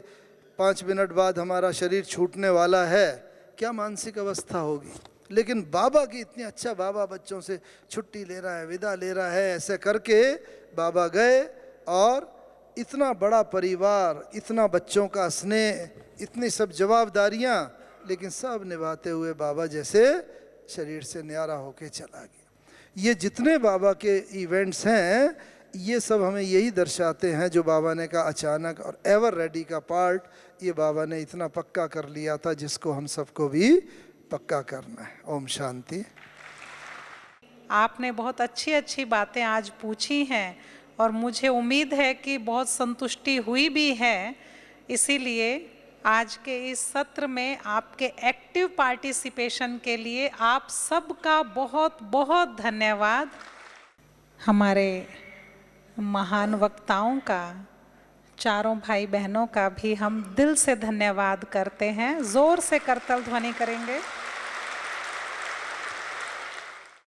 5 मिनट बाद हमारा शरीर छूटने वाला है, क्या मानसिक अवस्था होगी। लेकिन बाबा की इतनी अच्छा बाबा बच्चों से छुट्टी ले रहा है, विदा ले रहा है। ऐसे करके बाबा गए और इतना बड़ा परिवार, इतना बच्चों का स्नेह, इतनी सब जवाबदारियां, लेकिन सब निभाते हुए बाबा जैसे शरीर से न्यारा होके चला गया। ये जितने बाबा के इवेंट्स हैं, ये सब हमें यही दर्शाते हैं जो बाबा ने कहा अचानक और एवर रेडी का पार्ट ये बाबा ने इतना पक्का कर लिया था, जिसको हम सबको भी पक्का करना है। ओम शांति। आपने बहुत अच्छी अच्छी बातें आज पूछी हैं और मुझे उम्मीद है कि बहुत संतुष्टि हुई भी है। इसीलिए आज के इस सत्र में आपके एक्टिव पार्टिसिपेशन के लिए आप सबका बहुत बहुत धन्यवाद। हमारे महान वक्ताओं का, चारों भाई बहनों का भी हम दिल से धन्यवाद करते हैं। जोर से करतल ध्वनि करेंगे।